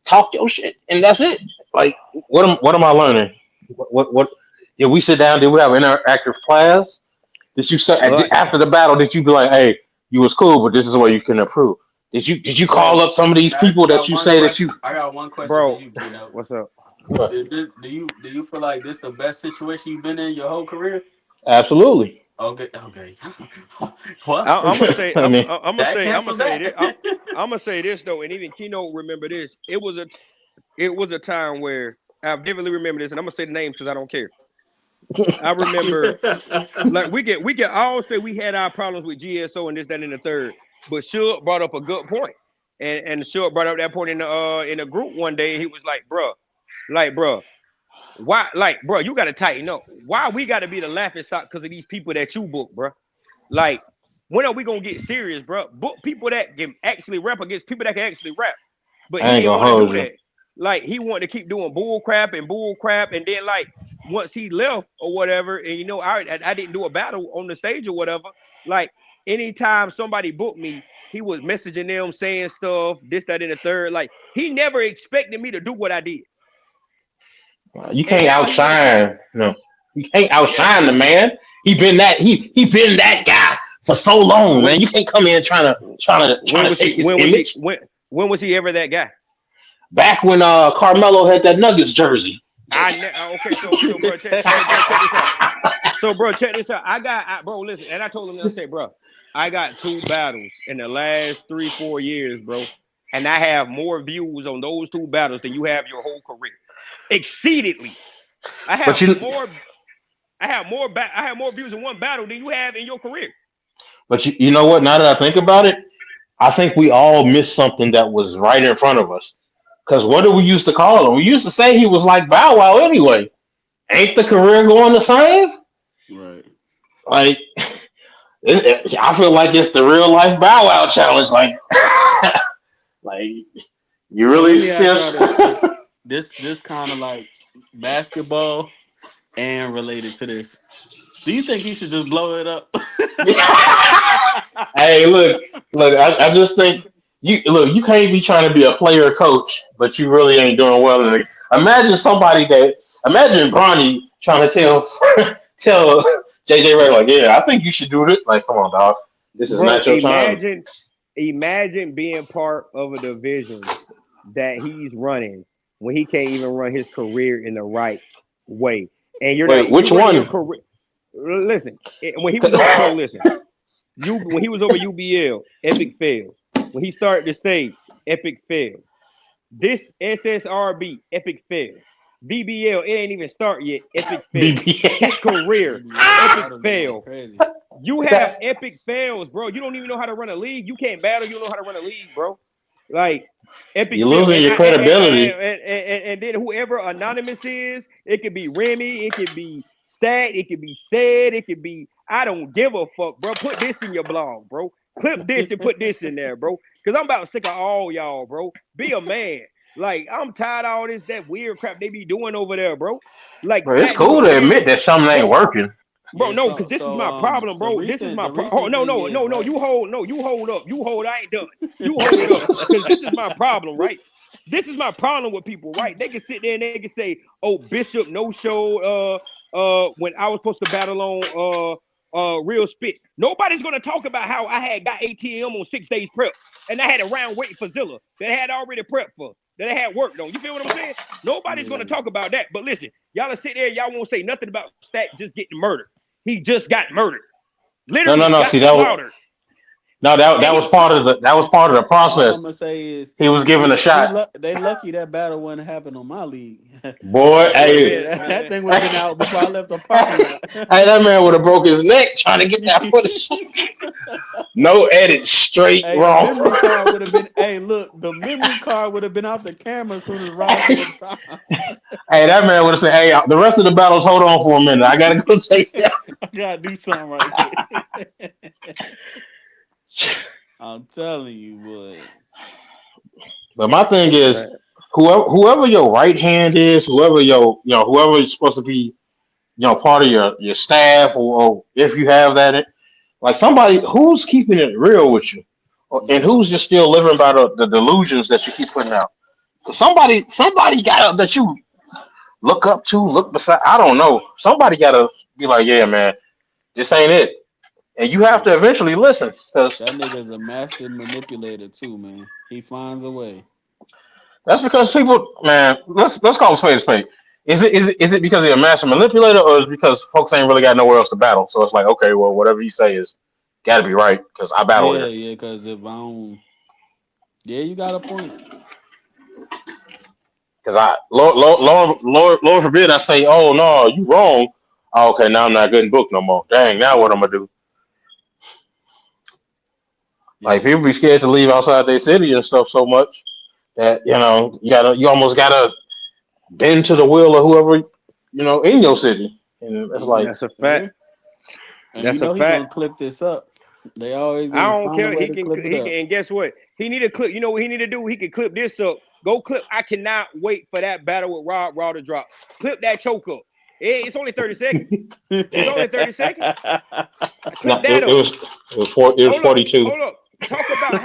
talk your shit, and that's it. Like, what am I learning? What? Did we sit down? Did we have an interactive class? Did you say Like, after the battle? Did you be like, "Hey, you was cool, but this is where you can improve"? Did you call Wait, up some of these I people actually that got you one say that you? question. I got one question for bro, you, Keno. what's up? Do you feel like this the best situation you've been in your whole career? Absolutely. Okay, okay. Well, I'm gonna say I mean, that cancels that. I'm gonna say this though, and even Keynote remember this. It was a time where I vividly remember this, and I'm gonna say the names because I don't care. I remember like we can all say we had our problems with GSO and this, that, and the third, but Suge brought up a good point, and Suge brought up that point in a group one day. He was like, bruh, why, like, bro, you gotta tighten up. Why we gotta be the laughing stock because of these people that you book, bro? Like, when are we gonna get serious, bro? Book people that can actually rap against people that can actually rap. But I he ain't didn't gonna want to hold do you. that. Like, he wanted to keep doing bull crap, and then like once he left or whatever, and I didn't do a battle on the stage or whatever. Like, anytime somebody booked me, he was messaging them saying stuff, this, that, and the third. Like, he never expected me to do what I did. You And can't now he want to keep, outshine. No, you can't yeah. outshine the man. He been that guy for so long, When man. You can't come in trying to take his image. when was he ever that guy? Back when Carmelo had that Nuggets jersey. Okay, so bro, check this out. So bro, check this out. Bro, listen, and I told him, I said, bro, I got 2 battles in the last 3-4 years, bro, and I have more views on those 2 battles than you have your whole career, exceedingly. I But have you, more. I have more views in one battle than you have in your career. you know what? Now that I think about it, I think we all missed something that was right in front of us. Because what did we used to call him? We used to say he was like Bow Wow anyway. Ain't the career going the same? Right. Like, I feel like it's the real life Bow Wow challenge. Like, like you So let really me ask still. y'all this kind of like basketball and related to this. Do you think he should just blow it up? Hey, look. I just think you look. You can't be trying to be a player coach, but you really ain't doing well. In it. Imagine Bronny trying to tell JJ Ray like, yeah, I think you should do it. Like, come on, dog. This is Bro, not your time. imagine being part of a division that he's running when he can't even run his career in the right way. And Wait, you which running your one? career. Listen, when he was over, bro, listen. When he was over UBL, epic fails. When he started the stage, epic fails. This SSRB, epic fail. VBL, it ain't even start yet, epic fail. His career, BBL epic battle league is fail. crazy. You have That's epic fails, bro. You don't even know how to run a league. You can't battle. You don't know how to run a league, bro. Like Epic You're Mill, losing your credibility. and then whoever anonymous is, it could be Remy, it could be Stat, it could be Said, it could be I don't give a fuck, bro. Put this in your blog, bro. Clip this and put this in there, bro. Cause I'm about sick of all y'all, bro. Be a man. Like I'm tired of all this that weird crap they be doing over there, bro. Like But it's Stat do cool it to weird, admit that something ain't bro. working. Bro, Yeah, no, because this is my problem, the bro. This is my Oh, recent no, thing no, is no, no. right. You hold, no, you hold up. You hold. I ain't done. You hold up, because this is my problem, right? This is my problem with people, right? They can sit there and they can say, "Oh, Bishop no show." When I was supposed to battle on Real Spit, nobody's gonna talk about how I had got ATM on 6 days prep, and I had a round waiting for Zilla that I had already prepped for, that I had worked on. You feel what I'm saying? Nobody's gonna Yeah. talk about that. But listen, y'all will sit there, y'all won't say nothing about Stat just getting murdered. He just got murdered, No, no, literally no. got See, that was slaughtered. no, that And was he, part of the All process. I'm gonna say is He was given a shot. they lucky that battle wouldn't happen on my league. Boy, that yeah, thing hey, man, that man. thing would have been hey, out before I left the parking lot. that man would have broke his neck trying to get that footage. No edit, straight Hey, the wrong. memory card would have been. Hey, look, the memory card would have been out the camera as soon as Rod said time. Hey, that man would have said, "Hey, the rest of the battles, hold on for a minute. I gotta go take that." I gotta do something right quick. I'm telling you, boy. But my thing That's a is, fact. whoever your right hand is, whoever whoever is supposed to be, part of your staff, or if you have that, like somebody who's keeping it real with you, and Yeah, who's just still living by the delusions that you keep putting out. 'Cause somebody got that you look up to, look beside. I don't know. Somebody got to be like, yeah, man, this ain't it, and you have that, to eventually listen, because that nigga's a master manipulator too, man. He finds a way. that's because people, man. Let's call a spade a spade. Is it because he's a master manipulator, or is it because folks ain't really got nowhere else to battle? So it's like, okay, well, whatever you say is got to be right because I battle Yeah, here. yeah. Because if I don't, yeah, you got a point. Because Lord forbid I say, oh no, you wrong. Oh, okay, now I'm not getting booked no more. Dang, now what I'm gonna do? Like Yeah, people be scared to leave outside their city and stuff so much that you almost gotta bend to the will of whoever in your city, and it's and like, That's a yeah, fact. and you That's a know he fact. gonna clip this up. They always I gonna don't find a care. way to clip it He can, up. and guess what? He need to clip. You know what he need to do? He can clip this up. Go clip. I cannot wait for that battle with Raw to drop. Clip that choke up. It's only 30 seconds. It's only 30 seconds. no, Clip that up. it was Hold up. 42. Hold up. Talk about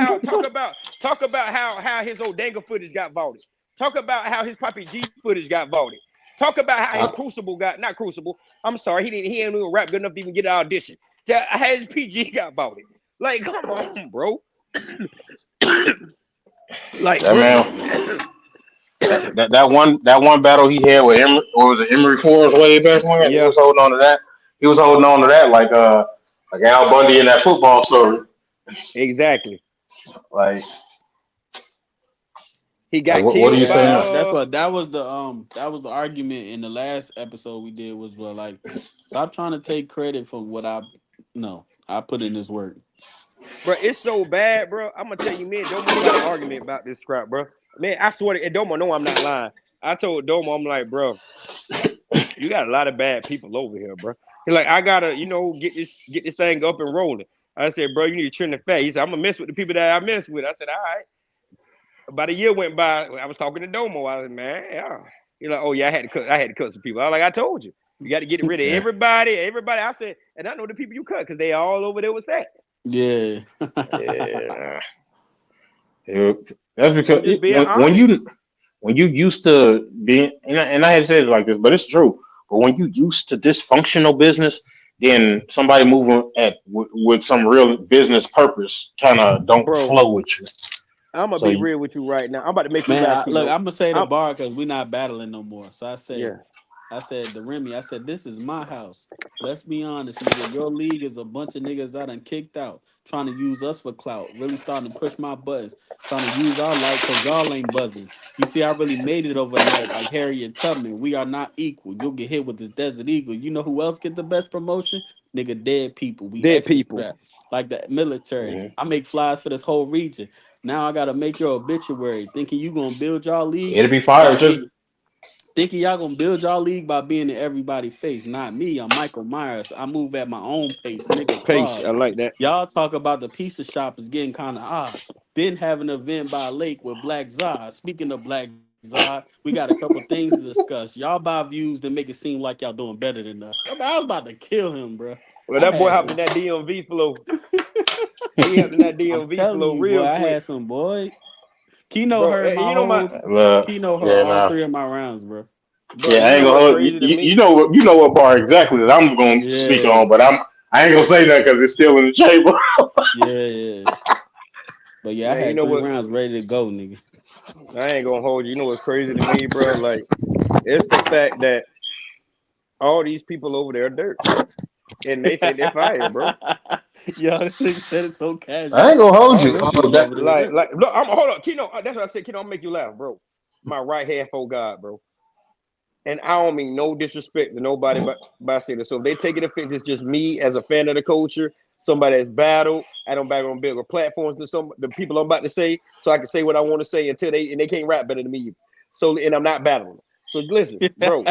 how his Odanga footage got vaulted. Talk about how his Poppy G footage got vaulted. Talk about how his I, Crucible got not Crucible. I'm sorry, he ain't even rap good enough to even get an audition. How his PG got vaulted. Like, come on, bro. Like, that bro. man, that one battle he had with Emery, or was it Emery Forest way back when? He Yeah, was holding on to that. He was holding on to that like Al Bundy in that football story. exactly. Like He like got what do you killed Yeah, say by now? that's what that was the argument in the last episode we did was well like stop trying to take credit for what I no I put in this work. bro. It's so bad, bro. I'm gonna tell you, me and Domo got an argument about this scrap, bro. Man, I swear to and Domo, no, I'm not lying. I told Domo, I'm like, bro, you got a lot of bad people over here, bro. He like, I gotta, get this thing up and rolling. I said, bro, you need to trim the fat. He said, I'm gonna mess with the people that I mess with. I said, all right. About a year went by. I was talking to Domo. I was like, man, yeah. He's like, oh yeah, I had to cut some people. I was like, I told you. You got to get rid of Yeah, everybody. Everybody. I said, and I know the people you cut because they all over there with that. Yeah. Yeah. yeah. That's I'm because just being when honest. you used to being, and I had to say it like this, but it's true. But when you used to dysfunctional business, then somebody moving with some real business purpose kind of don't Bro, flow with you. I'm gonna So be real with you right now. I'm about to make you Man, laugh, look, Keto. I'm gonna say the I'm bar because we're not battling no more. So yeah. I said the Remy, I said this is my house. Let's be honest, nigga. Your league is a bunch of niggas I done kicked out, trying to use us for clout. Really starting to push my buttons, trying to use our light because y'all ain't buzzing. You see, I really made it overnight, like Harriet Tubman. We are not equal. You'll get hit with this Desert Eagle. You know who else get the best promotion? Nigga, dead people. We Dead extra people. strapped, like the military. mhm. I make flies for this whole region. Now I gotta make your obituary, thinking you gonna build y'all league It'll be by fired. Just being thinking y'all gonna build y'all league by being in everybody's face. Not me. I'm Michael Myers. I move at my own pace. Niggas Pace. I frauds. like that. Y'all talk about the pizza shop is getting kind of odd. Been having an event by a lake with Black Zod. Speaking of Black Zod, we got a couple things to discuss. Y'all buy views that make it seem like y'all doing better than us. I was about to kill him, bro. Well, I that boy had hopped some. in that DMV flow. He hopped in that I'm DMV telling flow you, boy. real I quick, had some boy. Keno bro. heard my You know my whole. Keno heard yeah, all nah. three of my rounds, bro. bro. Yeah, You I ain't know gonna what's hold you. crazy to me? You know what bar exactly that I'm gonna speak Yeah, on, but I ain't gonna say that because it's still in the chamber. yeah. But yeah, I Man, you had know three what? rounds ready to go, nigga. I ain't gonna hold you. You know what's crazy to me, bro? Like, it's the fact that all these people over there are dirt, and they think they're fire, bro. Yo, this nigga said it so I casual. ain't gonna hold All you. them people That over there. Like, look, I'm hold up, Kino. That's what I said, Kino. That's what I make you laugh, bro. My right hand for God, bro. And I don't mean no disrespect to nobody by saying this. So if they take it offense, it's just me as a fan of the culture, somebody that's battled. I don't back on bigger platforms than some the people I'm about to say, so I can say what I want to say until they can't rap better than me. So and I'm not battling. So listen, bro,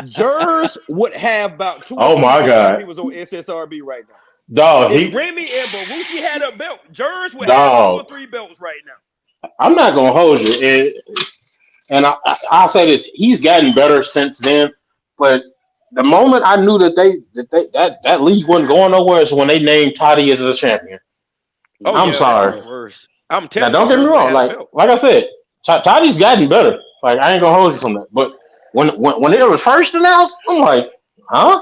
Jers would have about two or oh three my beats if he god, was on SSRB right now. dog. If Remy and Baruchi had a belt, Jers would have two or Dog. three belts right now. I'm not gonna hold you. And I'll say this: he's gotten better since then. But the moment I knew that league wasn't going nowhere is when they named Toddy as the champion. Oh I'm yeah, that was sorry. Yeah. worse. I'm Now, telling you, don't get me Jers would have wrong. had a Like belt. like I said, Toddy's gotten better. Like I ain't gonna hold you from that. But when it was first announced, I'm like, huh?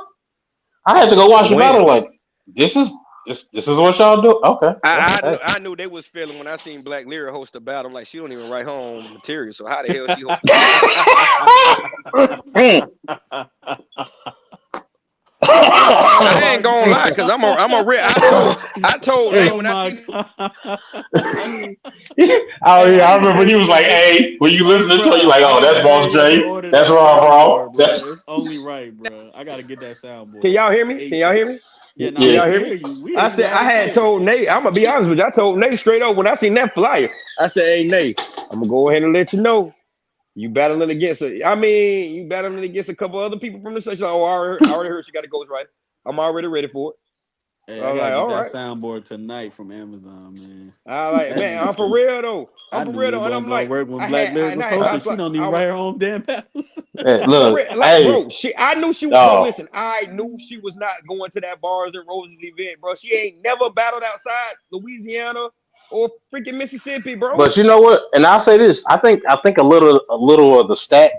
I had to go watch the When battle. Like this is this is what y'all do. Okay. Well, hey. I knew they was feeling when I seen Black Lyra host a battle. I'm like, she don't even write her own material, so how the hell she host a battle? I Oh ain't my gonna lie, cause I'm a real. I told Nate oh when I my seen god. Oh Hey, yeah, I I need remember to he was like, get this. "Hey," when you Hey, listening to it, you bro, like, I "Oh, need that's to Boss radio J, order that's that Raw, soundboard, Raw, bro. that's It's only right, bro. I gotta get that can soundboard y'all hear me? Can y'all ASAP. hear me? Yeah, now Can we yeah." y'all can hear hear me? you. We hear I you said loud I and had clear. told Nate. I'm gonna be honest with you. I told Nate straight up when I seen that flyer. I said, "Hey Nate, I'm gonna go ahead and let you know you battling against it. I mean, you battling against a couple other people from the section. Oh, I already heard you got a ghostwriter. I'm already ready for it." Hey, I I was gotta like, get "All that right." soundboard tonight from Amazon, man. I like, That man, nigga I'm for said real though. I'm I for knew real it though, and wasn't I'm gonna like, work when I Black had, Lyric was I hosting. was She like, don't even I write was her own damn battles. Hey, for look, real, like, hey, bro. I knew she, bro. dog. Listen, I knew she was not going to that Bars and Roses event, bro. She ain't never battled outside Louisiana or freaking Mississippi, bro. But you know what? And I'll say this: I think a little of the stat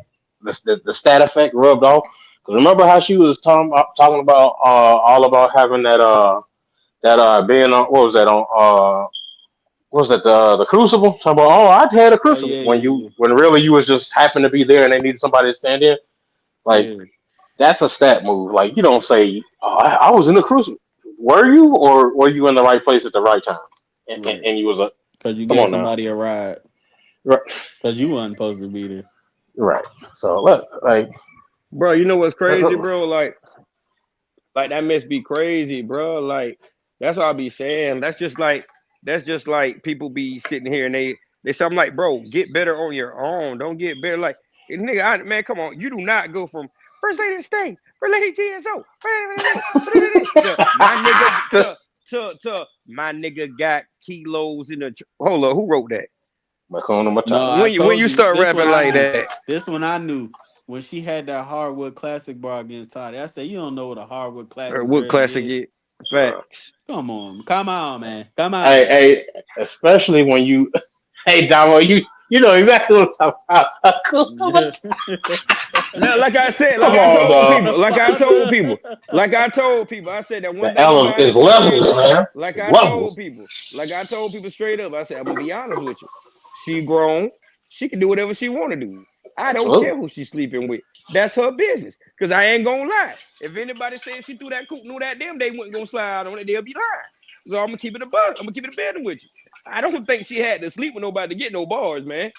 effect rubbed off. Because remember how she was talking about all about having that being on what was that on what was that the Crucible? Talking about I'd had a Oh Crucible yeah, when yeah, really you was just happened to be there and they needed somebody to stand in. Like yeah, that's a stat move. Like you don't say I was in the Crucible. Were you or were you in the right place at the right time? right. And you was a Cause you come gave on now. somebody a ride. Right. Cause you wasn't supposed to be there. Right. So look, like, Bro, you know what's crazy, uh, bro? Like that must be crazy, bro. Like that's what I be saying. That's just like people be sitting here and they say I'm like, bro, get better on your own. Don't get better. Like nigga, man, come on. You do not go from first lady of the state, first lady TSO, to my nigga to my nigga got kilos in the hold up, who wrote that? Makuna No, Matata. I When told you you start this rapping one I like knew. that, This one I knew when she had that hardwood classic bar against Toddy. I said, you don't know what a hardwood classic what jersey classic is. it? Facts. Come on, man, come Hey, on. hey, especially when you, hey, Damo, you know exactly what I'm talking about. Hakuna Yeah. Now, like I said, Come on, dog. Father. I said that one The day you buy it's this material, levels, man. It's levels. like I told people straight up, I said, I'm gonna be honest with you. She grown, she can do whatever she wanna do. I don't care Absolutely. who she's sleeping with. That's her business. Cause I ain't gonna lie. If anybody said she threw that coop, knew that damn they wasn't gonna slide on it, they'll be lying. So I'm gonna keep it a buzz. I'm gonna keep it a bed with you. I don't think she had to sleep with nobody to get no bars, man.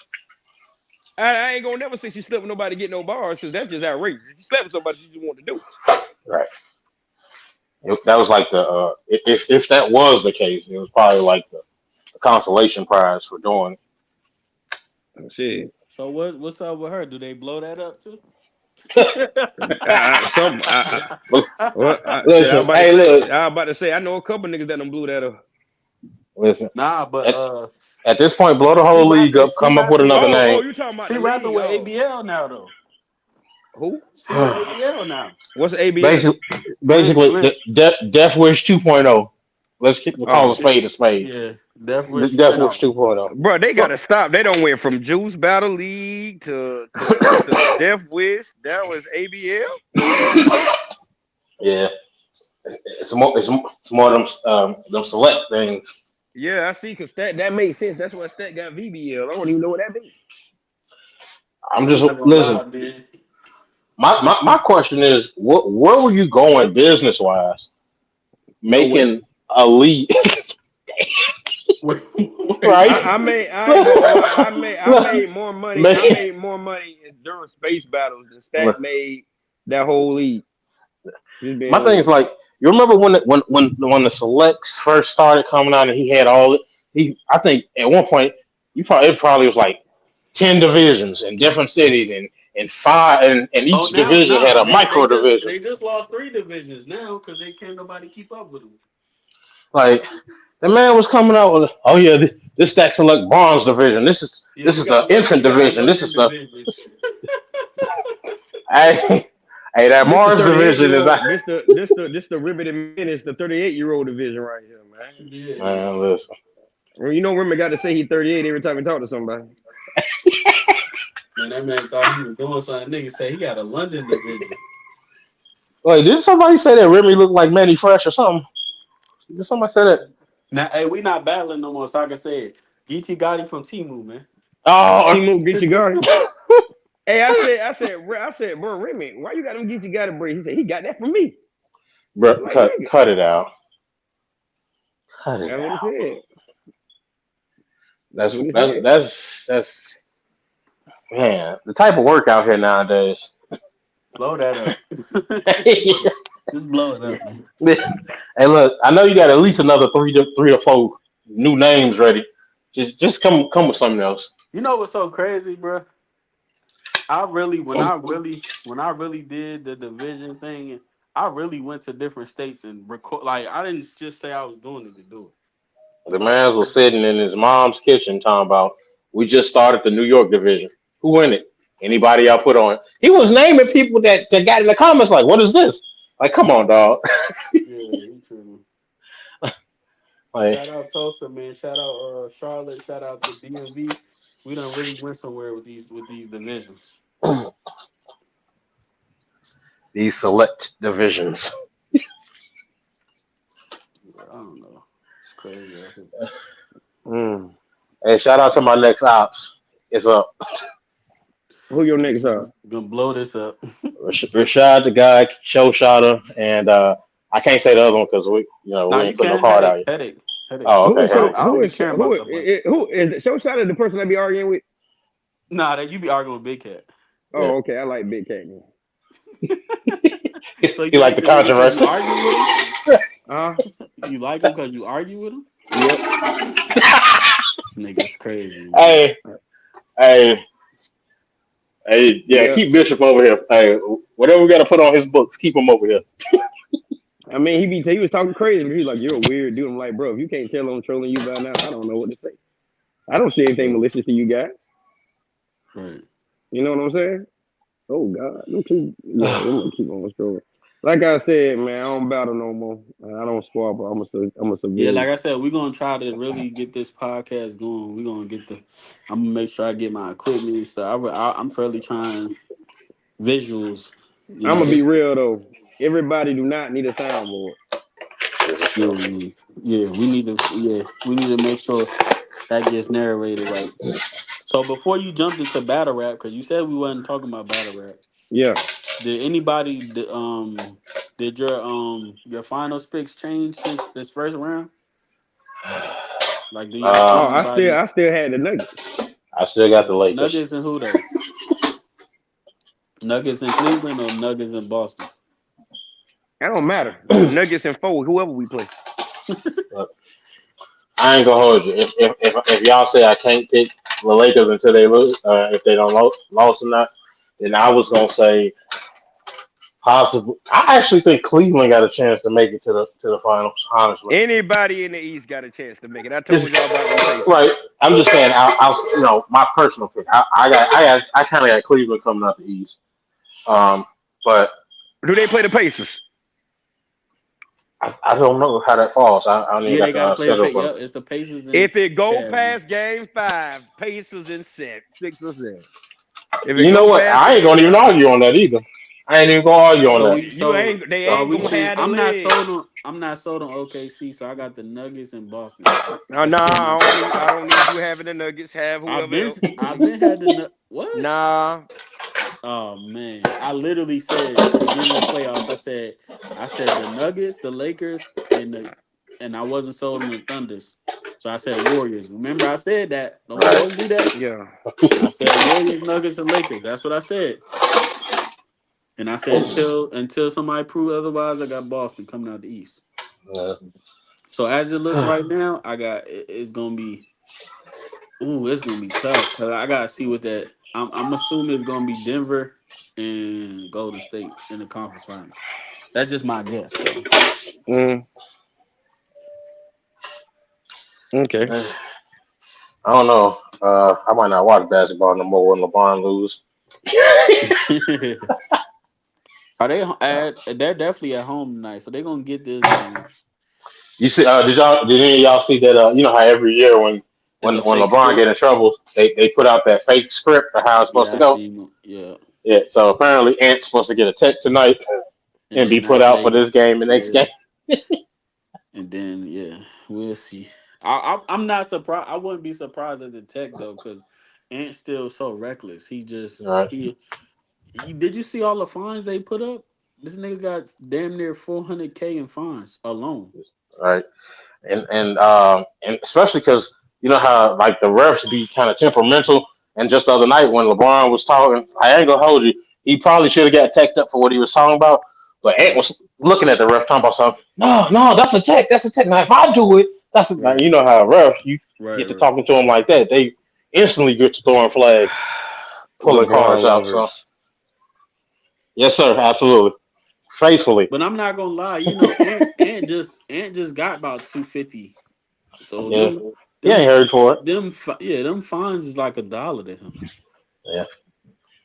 I ain't gonna never say she slept with nobody to get no bars because that's just outrageous. If she slept with somebody, she just wanted to do it. Right. That was like the if that was the case, it was probably like a consolation prize for doing Shit. So what's up with her? Do they blow that up too? Some. it. Well, shit. Listen, hey, look, I was about to say. I know a couple niggas that done blew that up. listen. Nah, but At, at this point, blow the she whole league rapping. up. She Come up with rapping another with. Oh, name. you talking about She the rapping league? with Oh, ABL now though. who? She with ABL now. What's ABL? basically, Flint, basically, Flint. Death Wish 2.0. We'll call a Oh, spade a spade. Yeah, Death Wish Death spin Wish off. 2.0. bro, they Look, gotta stop. They don't went from Juice Battle League to Death Wish. That was ABL. yeah, it's more them select things. Yeah, I see. Cause that makes sense. That's why Stat got VBL. I don't even know what that means. I'm I'm just not gonna listen. lie, man. My question is, where were you going business wise? Nowhere. Making a lead, Wait, right? I made. I ain't gonna Look, lie. I look, made more money. I man, made more money during space battles than Stat look. made that whole league. Just being My thing is real. like, you remember when the selects first started coming out and he had all it. I think at one point it probably was like 10 divisions in different cities and five and oh, each now division had nah, a micro division. they just lost 3 divisions now because they can't nobody keep up with them. Like the man was coming out with, oh yeah, this stack select bronze division. Yeah, This we is the got infant we got a division. This London is the division. hey, hey that This the Mars 38 division year is. old. This the riveted man. It's the 38-year old division right here, man. Yeah, Man, listen. Well, you know, Rimmer got to say he 38 every time he talk to somebody. man, that man thought he was doing something. Nigga say he got a London division. Wait, did somebody say that Remy looked like Manny Fresh or something? Did somebody say that? Now, hey, we not battling no more. So I can say it. Geechee got him from Timu, man. Oh, Timo Gichigari. Hey, I said, bro, Remy, why you got him Gichigari, bro? He said he got that from me. bro, I'm like, nigga, cut it out. Cut it that's what he out. said. That's That's what he that's said. that's man. The type of work out here nowadays. Blow that up. Hey, Just blow it up, man. look, I know you got at least another three to four new names ready. Just come with something else. You know what's so crazy, bro? When I really did the division thing, I really went to different states and record. Like I didn't just say I was doing it to do The man was sitting in his mom's kitchen talking about, we just started the New York division. Who in it? Anybody y'all put on? He was naming people that got in the comments like, what is this? Like, come on, dog. it. Yeah, you true. Like, Shout out Tulsa, man. Shout out Charlotte. Shout out the DMV. We done really went somewhere with these divisions. these select divisions. Yeah, I don't know. It's crazy. I think. Mm. Hey, shout out to my next ops. It's up. Who your next up? Gonna blow this up. Rashad, the guy, show shotter, and I can't say the other one because Nah, we you ain't put no can card out yet. headache. Oh, okay, I headache. don't be caring about stuff like that. Who is Showshot? The person I be arguing with? Nah, that you be arguing with Big Cat. Yeah. Oh, okay. I like Big Cat. So He you like like the the nigga because you controversy. argue with him? Huh? You like him because you argue with him? Yep. Nigga's crazy, man. Hey, hey, hey, yeah, Yep. keep Bishop over here. Hey, whatever we got to put on his books, keep him over here. I mean, he was talking crazy, but he's like, "You're a weird dude." I'm like, "Bro, if you can't tell I'm trolling you by now, I don't know what to say. I don't see anything Right. malicious to you guys. Right. You know what I'm saying? Oh God, I'm gonna keep on scrolling. Like I said, man, I don't battle no more. I don't squabble. I'm a Yeah, like civilian. I said, we're gonna try to really get this podcast going. We're gonna I'm gonna make sure I get my equipment and stuff. I'm fairly trying visuals. You I'm know gonna be this. real though. Everybody do not need a soundboard. Yeah, yeah, yeah. We need to make sure that gets narrated right. So before you jumped into battle rap, because you said we wasn't talking about battle rap, Yeah. did anybody did your final picks change since this first round? Like, do y'all see Oh, anybody I still had the Nuggets. I still got the Lakers. Nuggets and who though? Nuggets in Cleveland or Nuggets in Boston? That don't matter. Nuggets and four, whoever we play. I ain't gonna hold you. If y'all say I can't pick the Lakers until they lose, if they don't lost or not, then I was gonna say possible. I actually think Cleveland got a chance to make it to the finals. Honestly, Anybody in the East got a chance to make it. I just told y'all about them right. Pacers. I'm just saying. My personal pick. I kind of got Cleveland coming out the East. But Do they play the Pacers? I don't know how that falls. I don't even Yeah, got they the got to play the schedule pay. for Yep, them. it's the Pacers and the If it go Cavs. Man. past game 5, Pacers in 6 or 7. If it You know go what? past I ain't game gonna even 5, argue on that either. I ain't even gonna argue on So that. we you so ain't they are ain't we gonna saying have the legs. I'm not sold on OKC, so I got the Nuggets in Boston. Nah, That's two I matches. don't need you having the Nuggets have whoever else. I've been had the what? Nah. Oh man, I literally said beginning of the playoffs. I said the Nuggets, the Lakers, and I wasn't sold on the Thunders. So I said Warriors. Remember I said that. Right. Don't do that. Yeah. I said Warriors, Nuggets, and Lakers. That's what I said. And I said until somebody prove otherwise, I got Boston coming out the East. Yeah. So as it looks right now, it's gonna be it's gonna be tough because I gotta see what that. I'm assuming it's gonna be Denver and Golden State in the conference finals. That's just my guess, though. Mm, okay. I don't know. I might not watch basketball no more when LeBron lose. Are they at? They're definitely at home tonight, so they're gonna get this game. You see? Did any of y'all see that? You know how every year It's a when fake LeBron get script. in trouble, they put out that fake script of how it's supposed to Yeah, I go. seen. Yeah, Yeah. So apparently, Ant's supposed to get a tech tonight and and be then put not out for play. this game the next Yeah, game. and then we'll see. I'm not surprised. I wouldn't be surprised at the tech though, because Ant's still so reckless. All right. He did you see all the fines they put up? This nigga got damn near 400K in fines alone. All right. And especially because you know how like the refs be kind of temperamental. And just the other night when LeBron was talking, I ain't gonna hold you. He probably should have got teched up for what he was talking about. But Ant Yeah, was looking at the ref talking about something. No, that's a tech. That's a tech. Now if I do it, now, right, you know how refs you right, get to right. talking to them like that, they instantly get to throwing flags, pulling cards LeBron out. So lovers. yes, sir, absolutely, faithfully. But I'm not gonna lie, Ant just got about 250. So Yeah, he ain't heard for it. them fines is like $1 to him. Yeah,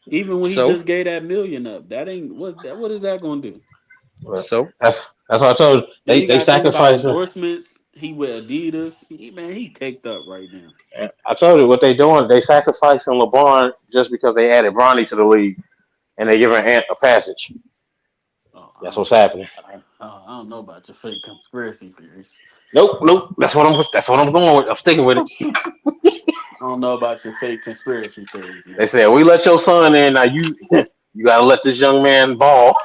Even when he So, just gave that million up, that ain't what is that gonna do? but so that's what I told you. Then you They gotta think about sacrificing. endorsements. He with Adidas. He caked up right now. I told you what they doing. They sacrificing LeBron just because they added Bronny to the league and they giving Ant a passage. Oh, That's what's happening. I don't know about your fake conspiracy theories. Nope. That's what I'm going with. I'm sticking with it. I don't know about your fake conspiracy theories, They man. said we let your son in. Now you you gotta let this young man ball.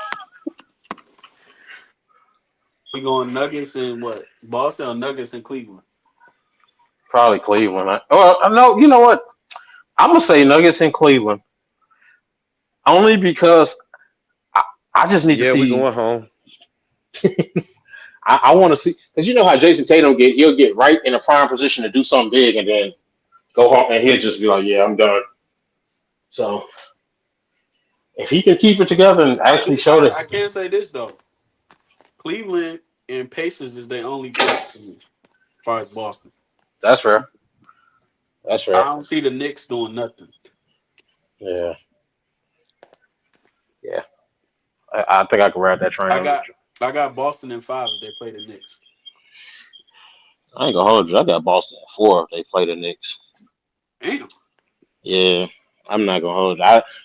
We going Nuggets and what? Boston or Nuggets in Cleveland? Probably Cleveland. No. You know what? I'm gonna say Nuggets in Cleveland only because I, I just need to yeah, we see. going home. I want to see because you know how Jason Tatum he'll get right in a prime position to do something big and then go home and he'll just be like, yeah, I'm done. So if he can keep it together and actually show that, I can't say this though. Cleveland and Pacers is their only threats to me, as far as Boston. that's fair. That's I fair. don't see the Knicks doing nothing. Yeah, yeah. I think I can ride that train I on with got you. I got Boston in 5 if they play the Knicks. I ain't gonna hold you. I got Boston at 4 if they play the Knicks. Damn. Yeah, I'm not gonna hold you.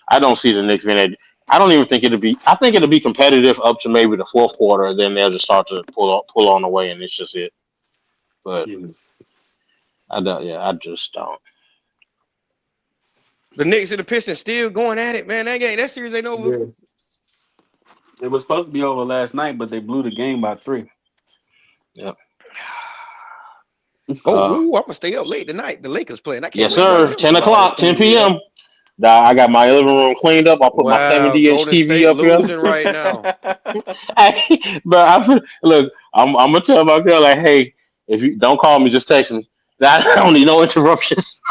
I don't see the Knicks being. I don't even think it'll be. I think it'll be competitive up to maybe the fourth quarter, and then they'll just start to pull on away, and it's just it. But Yeah. I don't. Yeah, I just don't. The Knicks and the Pistons still going at it, man. That series ain't over. Yeah. It was supposed to be over last night, but they blew the game by 3. Yep. Oh, Uh, ooh, I'm gonna stay up late tonight. The Lakers playing. I can't yes, wait to watch sir. them. 10 o'clock, 10 p.m. Yep. I got my living room cleaned up. I put my Wow, 70-inch Golden TV State up here. losing right now. Hey, but look, I'm gonna tell my girl like, hey, If you don't call me, just text me. I don't need no interruptions.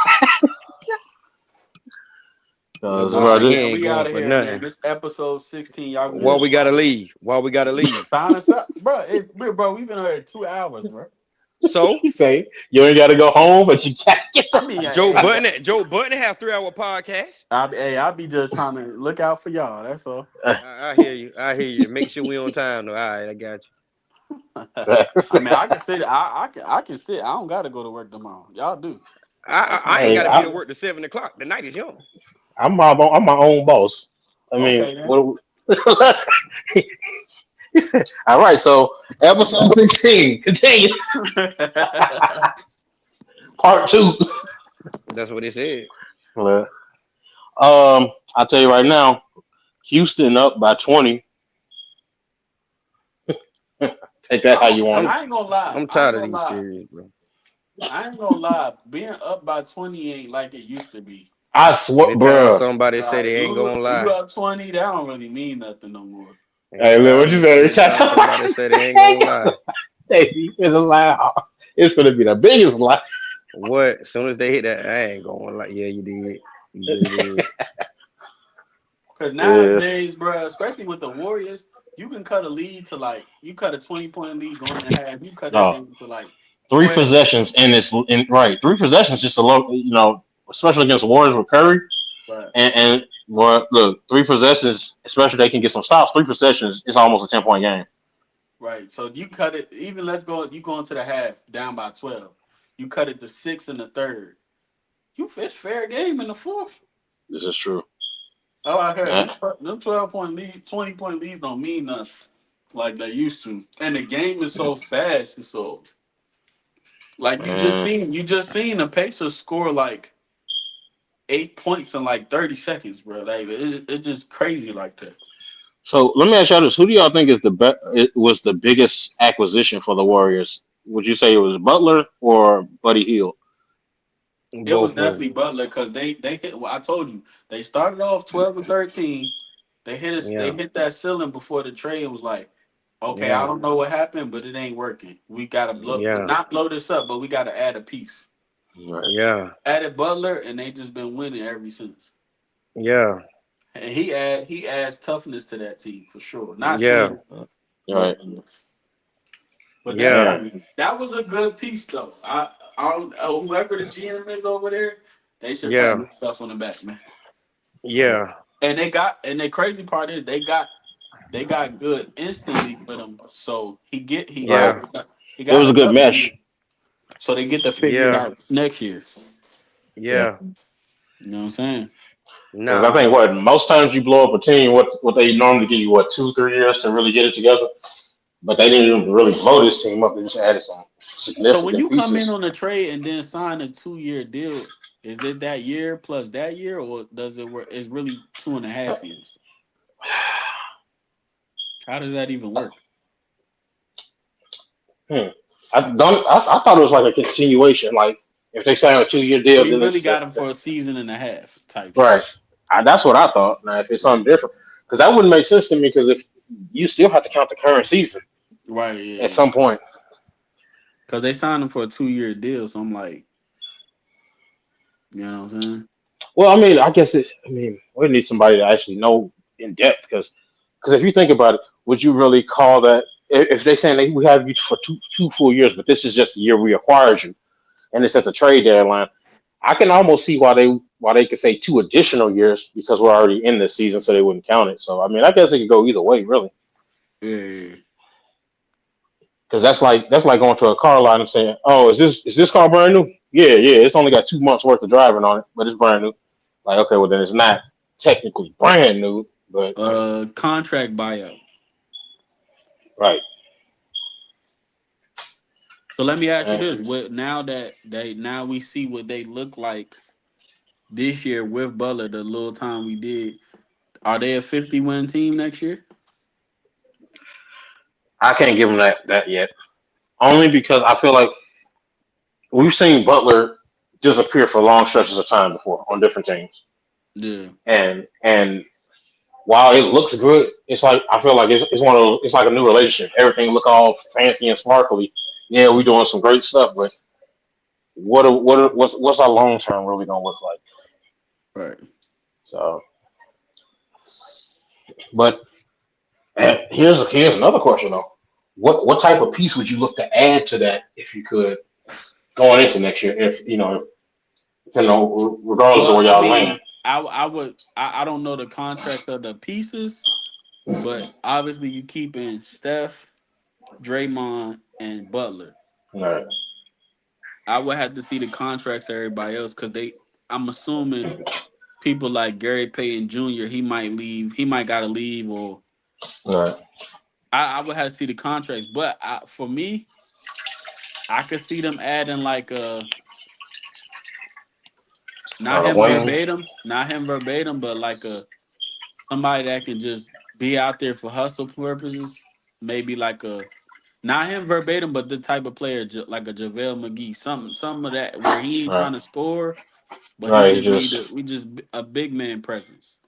Cause Boy All bro, said right, he this, man. ain't We going out of for here, man. nothing. This episode 16. Y'all can Why get we us gotta on. leave? Why we gotta leave? Sign us up, bro. Bro. We've been here 2 hours, bro. So he say you ain't got to go home, but you gotta get I the. mean, Joe hey, Button, Joe Button have 3 hour podcast. I'll be just trying to look out for y'all. That's all. I hear you. I hear you. Make sure we on time though. All right, I got I mean, I can sit. I can sit. I don't got to go to work tomorrow. Y'all do. you. That's I ain't fine. Hey, gotta be to work to 7 o'clock. The night is young. I'm my own boss. I mean, Okay then. what? All right, so episode 16, continue. Part two. That's what they said. Well, I'll tell you right now, Houston up by 20. Take that how you want it. I'm I ain't gonna lie. I'm I ain't tired of gonna these lie. series, bro. I ain't gonna lie. Being up by 20 ain't like it used to be. I swear, Anytime bruh. somebody say Like they ain't gonna you lie. up 20, that don't really mean nothing no more. Hey, look what you said. Anytime somebody say they ain't gonna lie. Hey, it's a lie. It's gonna be the biggest lie. What? As soon as they hit that, I ain't gonna lie. Yeah, you did. You just did. Cause Yeah. nowadays, bro, especially with the Warriors, you can cut a lead to like you cut a 20-point lead going to half. You cut that No, down to like three 12. possessions and it's in right. Three possessions just a low. Especially against the Warriors with Curry Right. and well, look, three possessions, especially they can get some stops. Three possessions is almost a 10 point game. Right. So you cut it. Even let's go. You go into the half down by 12. You cut it to 6 in the third. You fish fair game in the fourth. This is true. Oh, I heard Yeah. them 12-point lead, 20-point leads don't mean nothing like they used to. And the game is so fast. It's so like Mm. you just seen the Pacers score like 8 points in like 30 seconds, bro. Like it's just crazy like that. So let me ask y'all this: who do y'all think is it was the biggest acquisition for the Warriors? Would you say it was Butler or Buddy Hield? It was Both of definitely them. Butler because they hit. Well, I told you they started off 12 and 13. They hit us. They Yeah. hit that ceiling before the trade. It was like, okay, I Yeah. don't know what happened, but it ain't working. We gotta blow, but Yeah. not blow this up, but we gotta add a piece. Right. Yeah. Added Butler, and they just been winning ever since. Yeah. And he adds toughness to that team for sure. Not Yeah. saying, Right. but Yeah. that was a good piece though. Whoever the GM is over there, they should pat Yeah. themselves on the back, man. Yeah. And the crazy part is they got good instantly with him. So Right. Yeah. he It got was a good another mesh. year. So they get to figure it Yeah. out next year. Yeah. Yeah. You know what I'm saying? Because I Nah. think what most times you blow up a team, what they normally give you 2 3 years to really get it together. But they didn't even really blow this team up. They just added some So when significant you come in pieces. on a trade and then sign a 2 year deal, is it that year plus that year, or does it work? It's really 2.5 years. How does that even work? Hmm. I thought it was like a continuation. Like if they sign a 2 year So deal, you then really it's got him for a season and a half type shit. right. That's what I thought. Now if it's Yeah. something different, because that wouldn't make sense to me. Because if you still have to count the current season Right, at yeah. some point. Because they signed him for a 2 year deal. So I'm like, you know what I'm saying? Well, I mean, I guess it's. I mean, we need somebody to actually know in depth because if you think about it, would you really call that if they saying we have you for two full years, but this is just the year we acquired you, and it's at the trade deadline? I can almost see why they could say 2 additional years because we're already in this season, so they wouldn't count it. So I mean, I guess it could go either way, really, Yeah, yeah, because that's like going to a car lot and saying, "Oh, is this car brand new?" Yeah, yeah, it's only got 2 months worth of driving on it, but it's brand new. Like, okay, well then it's not technically brand new, but yeah. Contract buyout. right. So let me ask you Uh, this: what now we see what they look like this year with Butler, the little time we did. Are they a 50-win team next year? I can't give them that yet, only because I feel like we've seen Butler disappear for long stretches of time before on different teams, Yeah. and while it looks good, it's like I feel like it's one of those, it's like a new relationship. Everything look all fancy and sparkly, yeah, we're doing some great stuff, but what's our long term really gonna look like? Right. So, but here's another question though. What type of piece would you look to add to that if you could going into next year? If regardless of Well, where I y'all land. mean, I would I don't know the contracts of the pieces, but obviously you keeping Steph, Draymond, and Butler. All right. I would have to see the contracts of everybody else because I'm assuming people like Gary Payton Jr. He might leave. He might gotta leave, or All right. I would have to see the contracts. But for me, I could see them adding like Wayne. not him verbatim, but like a somebody that can just be out there for hustle purposes. Maybe like a not him verbatim, but the type of player like a JaVale McGee, some of that where he ain't All right. trying to score, but All he right. just need Just a we just a big man presence.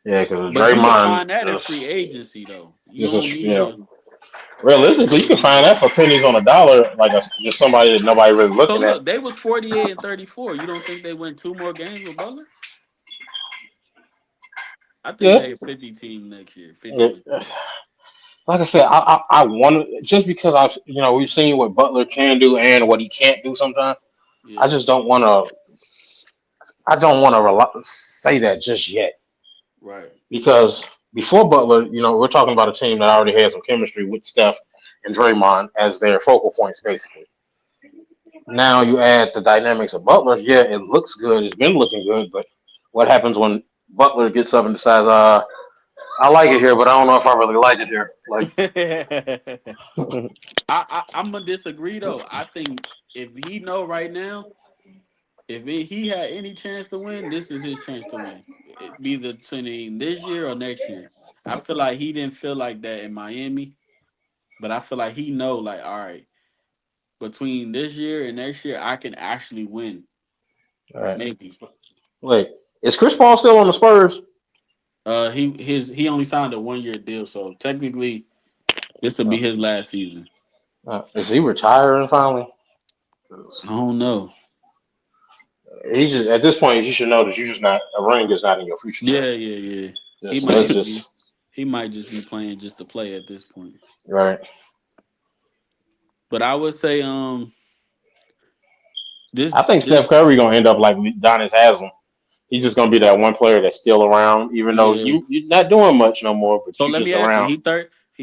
yeah, because But you could Draymond find that in free is agency though. You just don't need to. realistically, you can find that for pennies on a dollar, like just somebody that nobody really So looking at. look, they was 48 and 34. You don't think they win two more games with Butler? I think Yeah. they 50 team next year, 50 Yeah. win. Like I said, I want just because we've seen what Butler can do and what he can't do sometimes. I Yeah, just don't want to. I don't want to say that just yet right. because before Butler, we're talking about a team that already had some chemistry with Steph and Draymond as their focal points, basically. Now you add the dynamics of Butler. Yeah, it looks good. It's been looking good, but what happens when Butler gets up and decides, I like it here, but I don't know if I really like it here. Like, I'm gonna disagree though. I think if he know right now, if he had any chance to win, this is his chance to win. It be the between this year or next year. I feel like he didn't feel like that in Miami, but I feel like he know like all right, between this year and next year, I can actually win. all right, Maybe. wait, is Chris Paul still on the Spurs? He only signed a 1 year deal, so technically this will Uh, be his last season. is he retiring finally? I don't know. He's just at this point. You should know that you just not a ring is not in your future, man. Yeah. He Just might that's just be just he might just be playing just to play at this point. right. But I would say this I think Steph this Curry gonna end up like Donis Haslam. He's just gonna be that one player that's still around, even though yeah. you're not doing much no more, but So you let me just ask you, around. he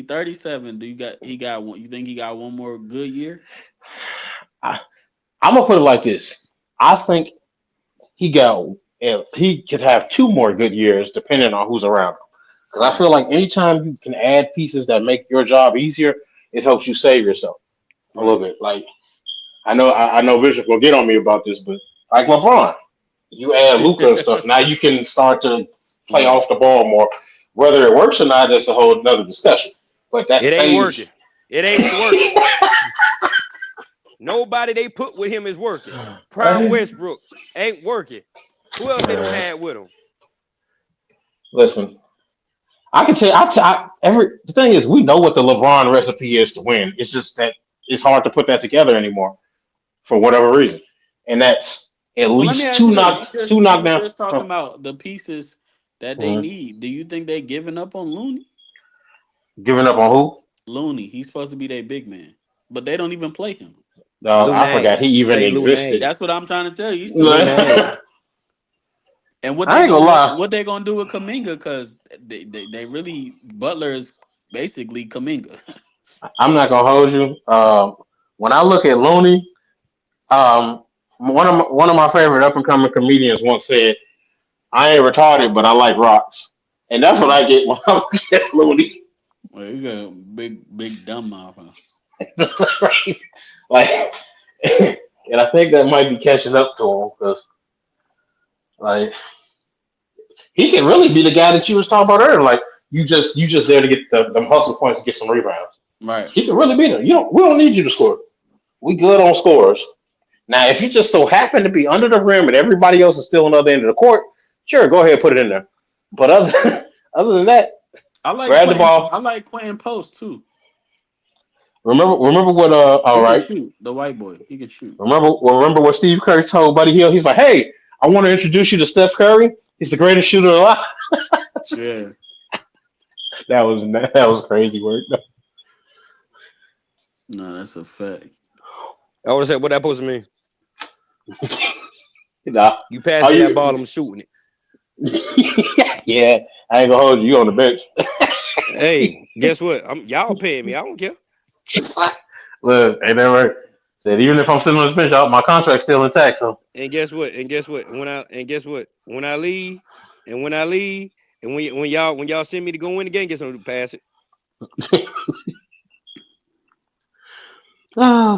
37. He got one, you think he got one more good year? I, I'm gonna put it like this. I think he got he could have two more good years depending on who's around him. Because I Right. feel like anytime you can add pieces that make your job easier, it helps you save yourself a little Right. bit. Like I know Bishop will get on me about this, but like LeBron, you add Luca and stuff. Now you can start to play Right. off the ball more. Whether it works or not, that's a whole another discussion. But that It ain't saves. working. It ain't working. Nobody they put with him is working. Prime Westbrook ain't working. Who else they don't have with him? Listen, I can tell. The thing is, we know what the LeBron recipe is to win. It's just that it's hard to put that together anymore for whatever reason, and that's at So let me least ask you this. two You were knockdown. just talking about the pieces that they Mhm. need. Do you think they giving up on Looney? Giving up on who? Looney, he's supposed to be their big man, but they don't even play him. I forgot Lunay. he even Say existed. Lunay. That's what I'm trying to tell you. He's still on the Lunay. team. And what I they ain't gonna gonna lie. what they gonna do with Kaminga? Because they really Butler is basically Kaminga. I'm not gonna hold you. When I look at Looney, one of my favorite up and coming comedians once said, "I ain't retarded, but I like rocks," and that's what I get when I look at Looney. Well, you got a big dumb mouth. Huh? Right? Like, and I think that might be catching up to him because, like, he can really be the guy that you was talking about earlier. Like, you just there to get the hustle points to get some rebounds. Right. He can really be there. We don't need you to score. We good on scores. Now, if you just so happen to be under the rim and everybody else is still on the other end of the court, sure, go ahead and put it in there. But other other than that, grab the ball. I like playing post too. Remember what? All He can right. shoot. The white boy. He can shoot. Remember what Steve Curry told Buddy Hield. He's like, "Hey, I want to introduce you to Steph Curry. He's the greatest shooter alive." Yeah. That was crazy work. No, that's a fact. I would have said what that supposed to mean. Nah. You pass How me that ball, you? I'm shooting it. Yeah, I ain't gonna hold you. You on the bench. Hey, guess what? Y'all paying me. I don't care. Look, ain't that right? Said even if I'm sitting on this bench, my contract's still intact. So And guess what? And guess what? Guess what? When I leave, and when y'all send me to go in the game, guess what? Pass it.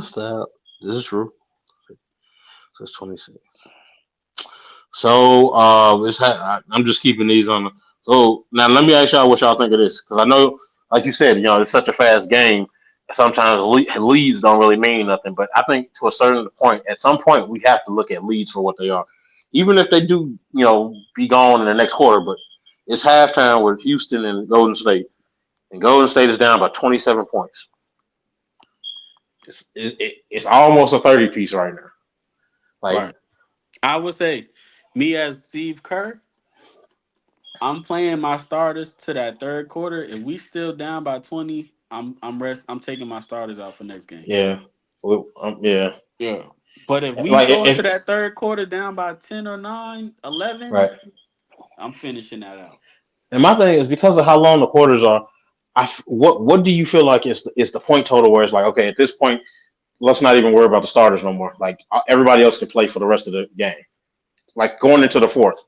stop. This is true. Says 26. So I'm just keeping these on. So now let me ask y'all what y'all think of this, because I know, like you said, it's such a fast game. Sometimes leads don't really mean nothing, but I think to a certain point, at some point, we have to look at leads for what they are, even if they do, be gone in the next quarter. But it's halftime with Houston and Golden State, and Golden State is down by 27 points. It's almost a 30 piece right now. Like, Right. I would say, me as Steve Kerr, I'm playing my starters to that third quarter. If we still down by 20, I'm taking my starters out for next game. yeah, yeah, Yeah. But if we like go into if that third quarter down by 10 or 9, 11, right. I'm finishing that out. And my thing is because of how long the quarters are. What do you feel like is the point total where it's like, okay, at this point, let's not even worry about the starters no more. Like, everybody else can play for the rest of the game. Like, going into the fourth,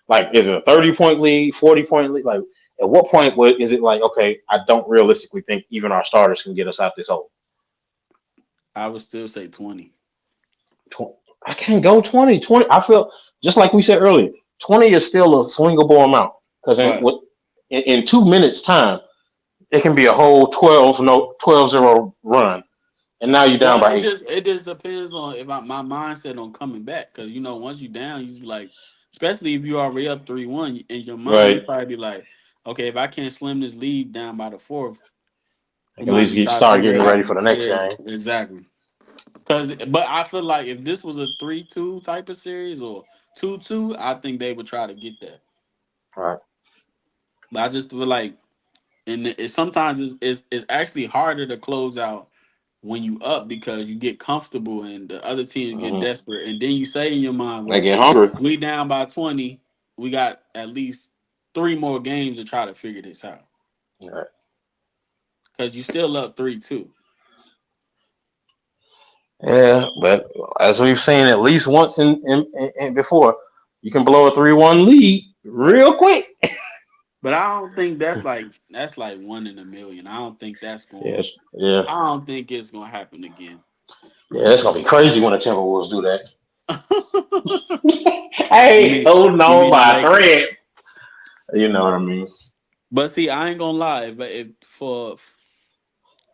like, is it a 30 point lead, 40 point lead? Like, at what point is it like, okay, I don't realistically think even our starters can get us out this hole. I would still say 20. I can't go 20. 20. I feel just like we said earlier. 20 is still a swingable amount because Right. in 2 minutes time, it can be a whole 12-0 run, and now you're down Well, by it 8. just it just depends on if my mindset on coming back, because once you down, you just be like, especially if you already up 3-1 in your mind, you Right. probably be like, okay, if I can't slim this lead down by the fourth, we Like, at might least just you try to start figure getting it ready out. for the next Yeah, game. exactly. But I feel like if this was a 3-2 type of series or 2-2, I think they would try to get that. Right. But I just feel like, and sometimes it's actually harder to close out when you up because you get comfortable and the other team get Mm-hmm. desperate, and then you say in your mind, They well, get hungry. we down by 20, we got at least 3 more games to try to figure this out Right. because you still up 3-2. Yeah, but as we've seen at least once in before, you can blow a 3-1 lead Right. real quick. But I don't think that's like 1 in a million. I don't think that's going. Yes. Yeah. I don't think it's gonna happen again. Yeah, it's gonna be crazy when the Timberwolves do that. you Hey, mean holding you on mean the by a Lakers? thread. You know what I mean? But see, I ain't gonna lie. But if for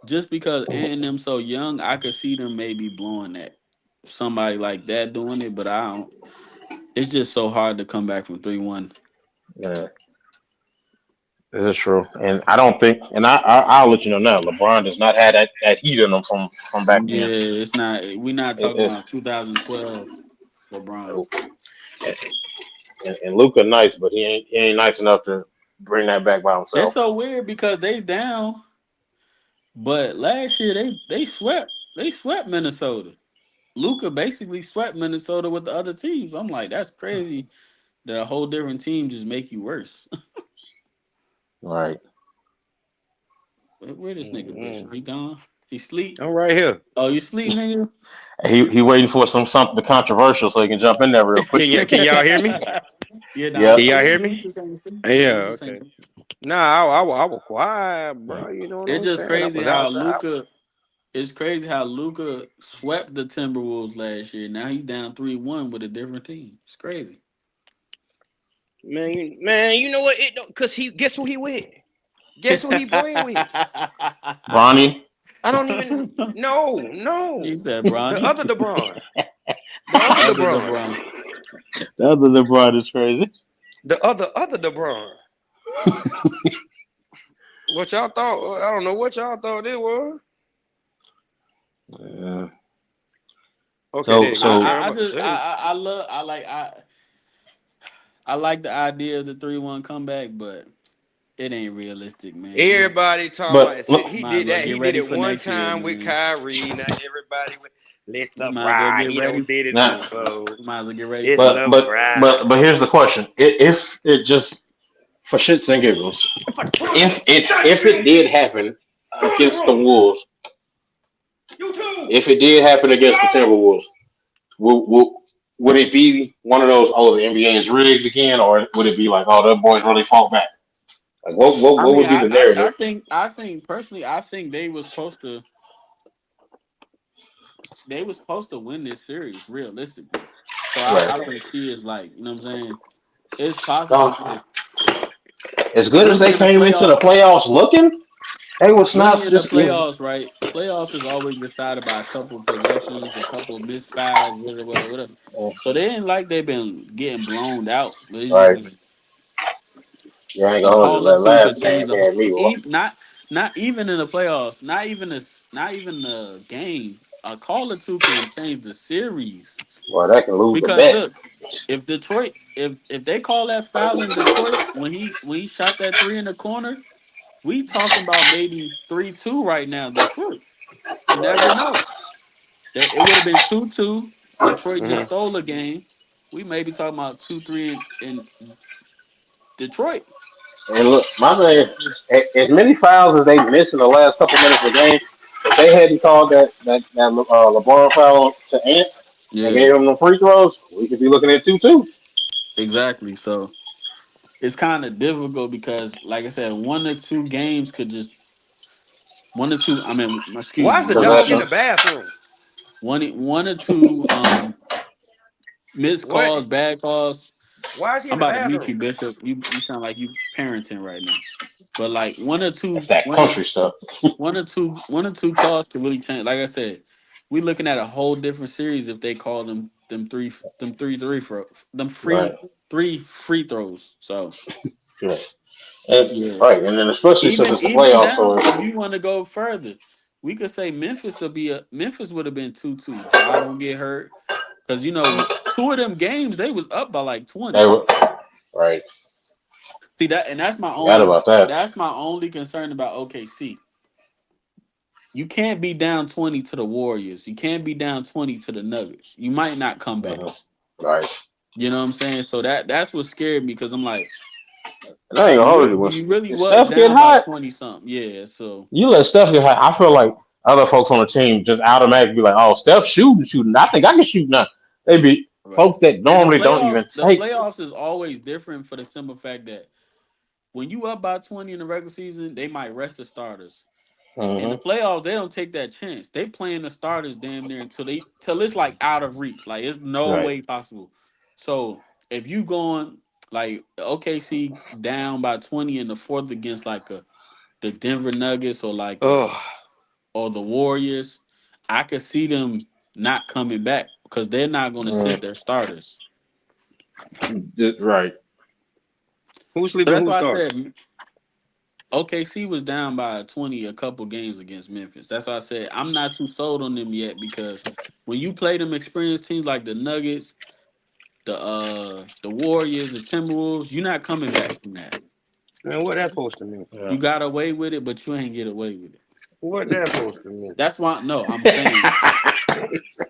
just because them so young, I could see them maybe blowing that. Somebody like that doing it, but I don't. It's just so hard to come back from 3-1. Yeah, this is true. And I don't think, and I'll let you know now, LeBron does not have that heat in him from back Yeah, then. it's not. We're not It, talking it's about 2012 LeBron. and Luca nice, but he ain't nice enough to bring that back by It's himself. so weird because they down, but last year they swept Minnesota. Luca basically swept Minnesota with the other teams. I'm like, that's crazy that a whole different team just make you worse. Right. Where this nigga Bishop? Mm-mm. He gone? He sleep? I'm right here. Oh, you sleep, nigga? He waiting for something controversial so he can jump in there real quick. Can y'all hear me? Yeah, nah, Yep. Can no, y'all you hear you me? just ain't sleep. Yeah, you Yeah. just ain't Okay. sleep. Nah, I was quiet, bro. You know what It's I'm just saying? I crazy was how outside. Luca. It's crazy how Luca swept the Timberwolves last year. Now he down 3-1 with a different team. It's crazy. Man, you know what? It don't, cause he guess who he with? Guess who he playing with? Bronny. I don't even. No. He said, The "Bronny, other LeBron. The the other other LeBron. LeBron." The other LeBron is crazy. The other LeBron. What y'all thought? I don't know what y'all thought it was. Okay, there So you go. See, so I'm I about to just say. I like the idea of the 3-1 comeback, but it ain't realistic, man. Everybody talking but about look, he Might as did well that. get He did ready it for one next year, time with man. Kyrie. Now everybody with let's You might as well LeBron. get He ready. don't did it now, before. You might as well get ready It's for but next year. but LeBron. but here's the question: if it just for shits and giggles, if it did happen against the Wolves, if it did happen against the Timberwolves, would, would, would it be one of those, oh, the NBA is rigged again, or would it be like, oh, the boys really fought back? Like, I what mean, would be the narrative? I think personally, I think they was supposed to win this series realistically. So I Right. don't see it as like, you know what I'm saying? It's possible No, because as good as really they in the came into the playoffs, playoffs looking, they was really not in the just. playoffs, right? Playoffs is always decided by a couple of possessions, a couple of missed fouls, whatever, whatever, whatever. So they ain't like they've been getting blown out, but it's just Right. like You ain't a gonna hold you. call or That two could last change game the whole. had me. Not even in the playoffs, not even the game. A call or two can change the series Well, that can lose the because bet. look, if Detroit, if they call that foul in Detroit when he shot that three in the corner, we talking about maybe 3-2 right now. Detroit, you never Right. know. That it would have been 2-2. Detroit just Hmm. stole a game. We may be talking about 2-3 in Detroit. And look, my thing, as many fouls as they missed in the last couple minutes of the game, if they hadn't called that LeBron foul to Ant and Yeah, gave him the free throws, we could be looking at 2-2. exactly. So it's kind of difficult because, like I said, one or two games could just one or two. I mean, excuse Why's me, the one or dog in Possession. the two, bathroom? one or two missed What? calls, bad calls. Why is he I'm in the about to mute bathroom? you, Bishop. You sound like you parenting right now. But like one or That's two, that country stuff. one or two calls to really change. Like I said, we looking at a whole different series if they call them Right. three free throws. So Right. And, yeah. right. And then especially since it's the Even playoffs, so down, it's if you want to go further, we could say Memphis would have been 2-2. Ja don't get hurt. Cause two of them games they was up by like they 20. were right. See that and Forgot about that. that's my only concern about OKC. You can't be down 20 to the Warriors. You can't be down 20 to the Nuggets. You might not come back. Right. You know what I'm saying? So that's what scared me because I'm like, And I ain't gonna hold you. you really When was Steph get down by hot, 20 something. Yeah. So you let Steph get hot. I feel like other folks on the team just automatically be like, "Oh, Steph shooting. I think I can shoot now." They be right. folks that And normally don't even the take. playoffs is always different for the simple fact that when you up by 20 in the regular season, they might rest the starters. In the Hmm. playoffs, they don't take that chance. They playing the starters damn near till it's like out of reach. Like it's no Right. way possible. So if you going like OKC down by 20 in the fourth against like the Denver Nuggets or Oh, or the Warriors, I could see them not coming back because they're not going to sit Mm, their starters. right. who's So sleeping? that's Who why I started? said OKC was down by 20 a couple games against Memphis. That's why I said I'm not too sold on them yet because when you play them experienced teams like the Nuggets, the Warriors, the Timberwolves, you're not coming back from that. Man, what that supposed to mean? Yeah. You got away with it, but you ain't get away with it. What that supposed to mean? That's why no, I'm saying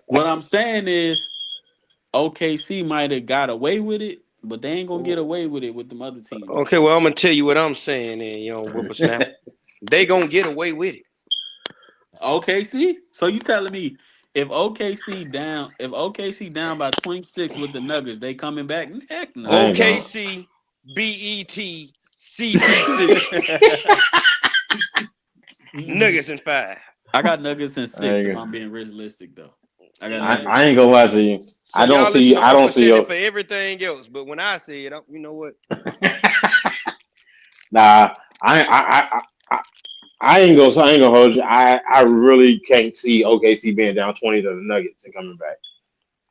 what I'm saying is OKC might have got away with it, but they ain't gonna get away with it with them other teams Okay, man. well, I'm gonna tell you what I'm saying, then, young whippersnapper. They gonna get away with it. OKC? So you telling me if OKC down by 26 with the Nuggets, they coming back? Heck I no. ain't gonna. OKC, BET, CP3, Nuggets in 5. I got Nuggets in I 6 if I'm ain't, being realistic though. I got Nuggets I in ain't gonna 6. lie to you. So y'all listen to Uncle Silly for everything else, but when I say it, you know what? Nah, I ain't gonna hold you. I really can't see OKC being down 20 to the Nuggets and coming back.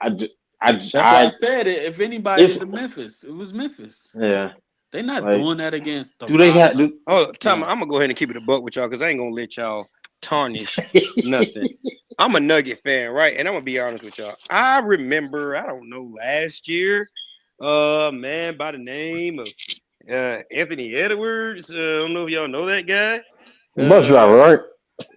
I just, That's why I said it. If anybody if was in Memphis, it was Memphis. yeah, They not like doing that against the do they rock. got do Oh, Tom, No. I'm gonna go ahead and keep it a buck with y'all because I ain't gonna let y'all. tarnish nothing. I'm a Nugget fan, right? And I'm gonna be honest with y'all. I remember, I don't know, last year, man by the name of Anthony Edwards. I don't know if y'all know that guy. Bus driver, Uh, right?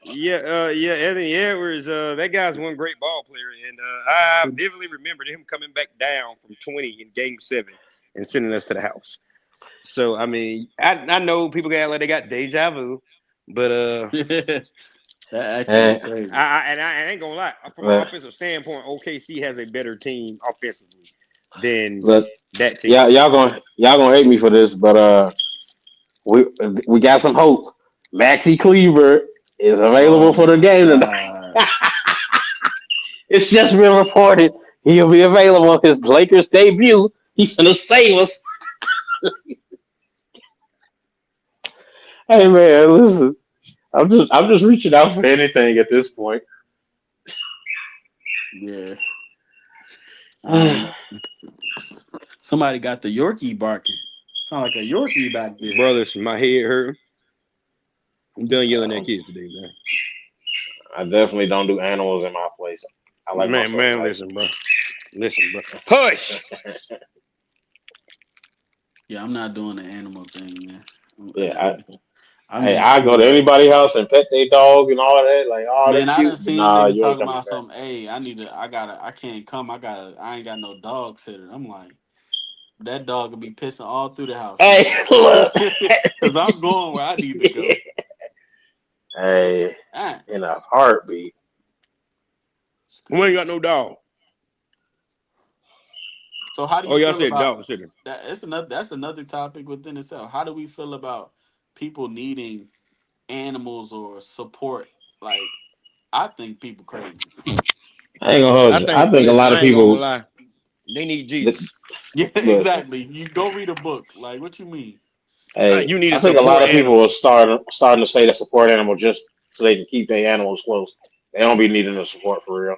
yeah, Anthony Edwards. That guy's one great ball player, and I vividly remembered him coming back down from 20 in Game 7 and sending us to the house. So I mean, I know people got like they got deja vu, but That actually is And crazy. I ain't gonna lie. From an uh, offensive standpoint, OKC has a better team offensively than look, that yeah, team. y'all gonna hate me for this, but we we got some hope. Maxi Kleber is available Oh for the my game tonight. god. It's just been reported he'll be available his Lakers debut. He's gonna save us. Hey man, listen, I'm just reaching out for anything at this point. Yeah. Man, somebody got the Yorkie barking. Sound like a Yorkie back there. Brothers, my head hurt. I'm done yelling at Um, kids today, man. I definitely don't do animals in my place. I like my stuff Man, nice. listen, bro. Push. Yeah, I'm not doing the animal thing, man. Yeah, I'm hey, just I go to cool. anybody's house and pet their dog and all that. Like, oh, Man, that's I cute. done But seen nah, niggas you ain't talking coming about back. something. Hey, I can't come. I ain't got no dog sitter. I'm like, that dog will be pissing all through the house, Hey, cause, look. cause I'm going where I need to go. Hey, Ah, in a heartbeat. it's We ain't crazy. got no dog. So how do Oh, you y'all feel said about dog sitting. that? That's another topic within itself. How do we feel about people needing animals or support? Like, I think people crazy. I ain't gonna hold I you. I think, think a listen, lot of I ain't gonna people. lie. They need That, Jesus. Yeah, listen, exactly. You go read a book. Like, what you mean? hey, You need I a think a lot support of people are animal. starting to say that support animal just so they can keep their animals close. They don't be needing the support for real.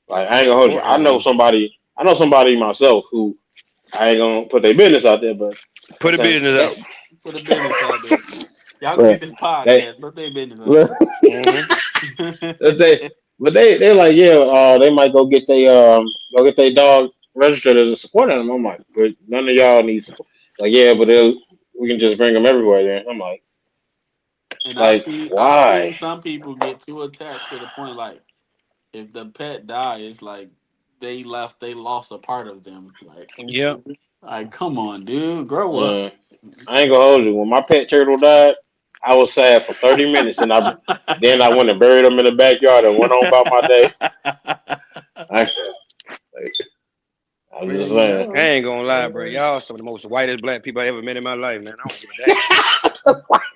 Like, I ain't gonna hold you. Support animal. I know somebody myself who I ain't gonna put their business out there, but I'm Put a saying business out. Put a business out there. Y'all gonna but get this they podcast. Put their business out look, there. Mm-hmm. that they but they like yeah, they might go get their dog registered as a support animal. I'm like, but none of y'all need support. Like yeah, but we can just bring them everywhere. Then I'm And like I've seen why? some people get too attached to the point like if the pet dies, like they lost a part of them. Yep. Like come on, dude, grow up. Mm, I ain't gonna hold you. When my pet turtle died, I was sad for 30 minutes, and I went and buried him in the backyard and went on about my day. I, like, I'm There just you saying. I go. ain't gonna lie, bro. Uh, Y'all some of the most whitest black people I ever met in my life, man. I don't give a damn.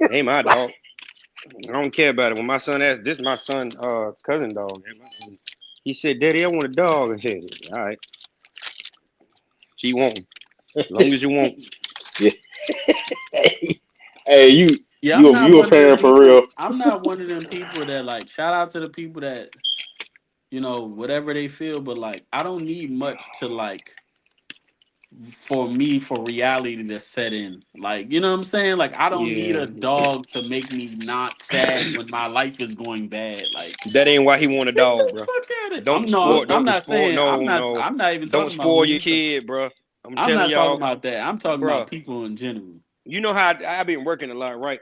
Ain't my dog. I don't care about it. When my son asked, this my son cousin dog. He said, Daddy, I want a dog. I said, all right, she won't. As long as you want. Yeah. Hey, yeah, I'm not you a one of them parent for real? people. I'm not one of them people that like shout out to the people that whatever they feel, but like I don't need much to like for reality to set in. Like, you know what I'm saying? Like I don't need Yeah. a dog to make me not sad when my life is going bad. Like That ain't why he want a get dog, the bro. fuck at it. Don't spoil I'm don't not spoil saying no no. I'm not even Don't talking about spoil when your you talk, kid, bro. I'm I'm telling not talking y'all, about that. I'm talking bro. about people in general. You know how I been working a lot, right?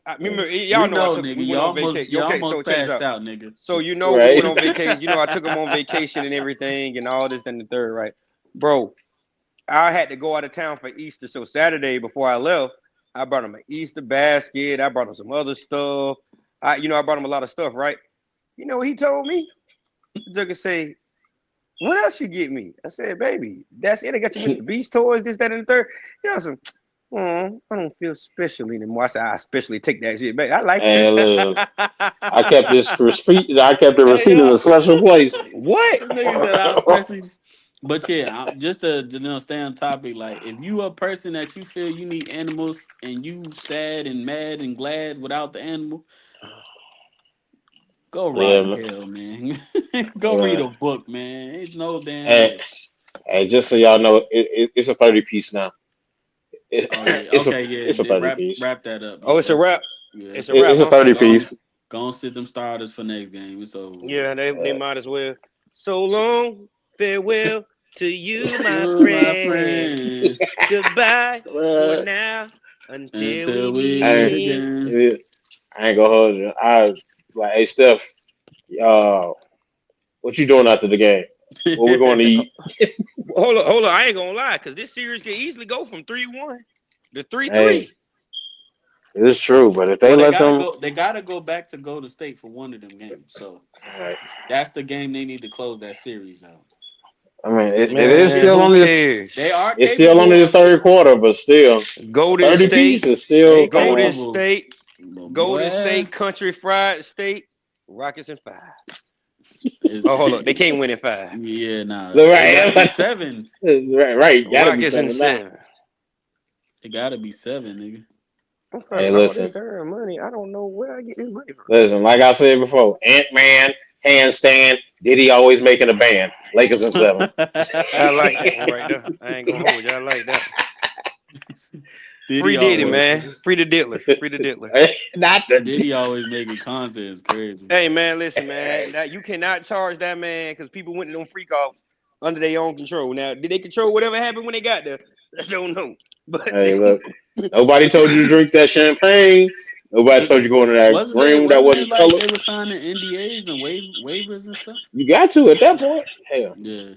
I remember We y'all know know, nigga. we went on vacation. You Okay, so almost check this passed out. out, nigga. So we went Right. on vacation. I took him on vacation and everything and all this and the third, right? Bro, I had to go out of town for Easter. So Saturday before I left, I brought him an Easter basket. I brought him some other stuff. I brought him a lot of stuff, right? You know what he told me? He took and say, what else you get me? I said, baby, that's it. I got you Mr. Beast toys, this, that, and the third. You know, some, oh, I don't feel special anymore. I said, I especially take that shit back. I like it. And look, I kept this receipt. I kept the Hey receipt in yo, a special place. What? this nigga said I especially. But yeah, just to stay on topic, like if you a person that you feel you need animals and you sad and mad and glad without the animal, go Yeah, rot in man. hell, man. Go read Yeah. a book, man. It's no damn And, way. and just so y'all know, it's a 30 piece now. Oh yeah, It's a okay, yeah. it's a 30 Wrap piece. wrap that up. Oh, Yeah, it's a wrap. yeah. It's a wrap, It's a huh? 30 Go piece. Go and sit them starters for next game. It's over with. Yeah, they might as well. So long, farewell to you, my My friend. friends, Goodbye for Well, now until we until we meet meet hey, again. again. I ain't gonna hold you. I like, hey Steph, what you doing after the game? What we going to eat? Hold on. I ain't gonna lie, cause this series can easily go from 3-1 to 3-3. Hey, it's true, but if they Well, they let gotta them, go. They gotta go back to Golden State for one of them games. So all that's the game they need to close that series out. I mean, Because it if they is don't Man, get, still who only cares? they are it's still only capable the of third it. quarter, but still, a Golden 30 piece State, is still. They Come Golden on, capable, State, but Golden boy, State, Country Fried State, Rockets in 5. it's, Oh, hold on, they can't win in 5. yeah, nah, it got to be right, seven. right, gotta be Rockets in something now. 7. It got to be seven, nigga. I'm trying Hey, to all this listen, darn money. I don't know where I get this money from. listen. Like I said before, Ant Man, handstand. Diddy always making a band. Lakers in 7. I like that one right there. I ain't gonna hold you. I like that one. Diddy Free Diddy, always, man. Free the Diddler. Free the Diddler. Not the. Diddy always making content is crazy. Hey man, listen, man. Now you cannot charge that man because people went to them freak offs under their own control. Now, did they control whatever happened when they got there? I don't know. But Hey, look. Nobody told you to drink that champagne. Nobody told you to go into that room that Wasn't it wasn't like colored. they were signing NDAs and waivers and stuff? You got to at that point. Hell, Yeah,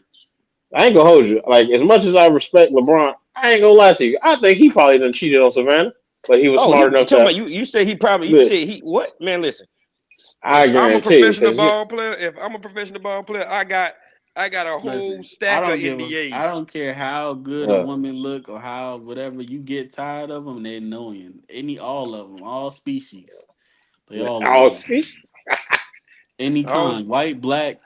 I ain't gonna hold you. Like as much as I respect LeBron, I ain't gonna lie to you. I think he probably done cheated on Savannah, but he was oh, he smart enough talking to. about you. You say he probably. You Look, said he what? Man, listen. I guarantee because If I'm a professional ball player, I got a whole listen, I stack of don't give a, I NDAs. don't care how good a uh, woman look or how whatever you get tired of them, they annoying. All of them, all species, they all all annoying. speech. Any I was kind, white, black,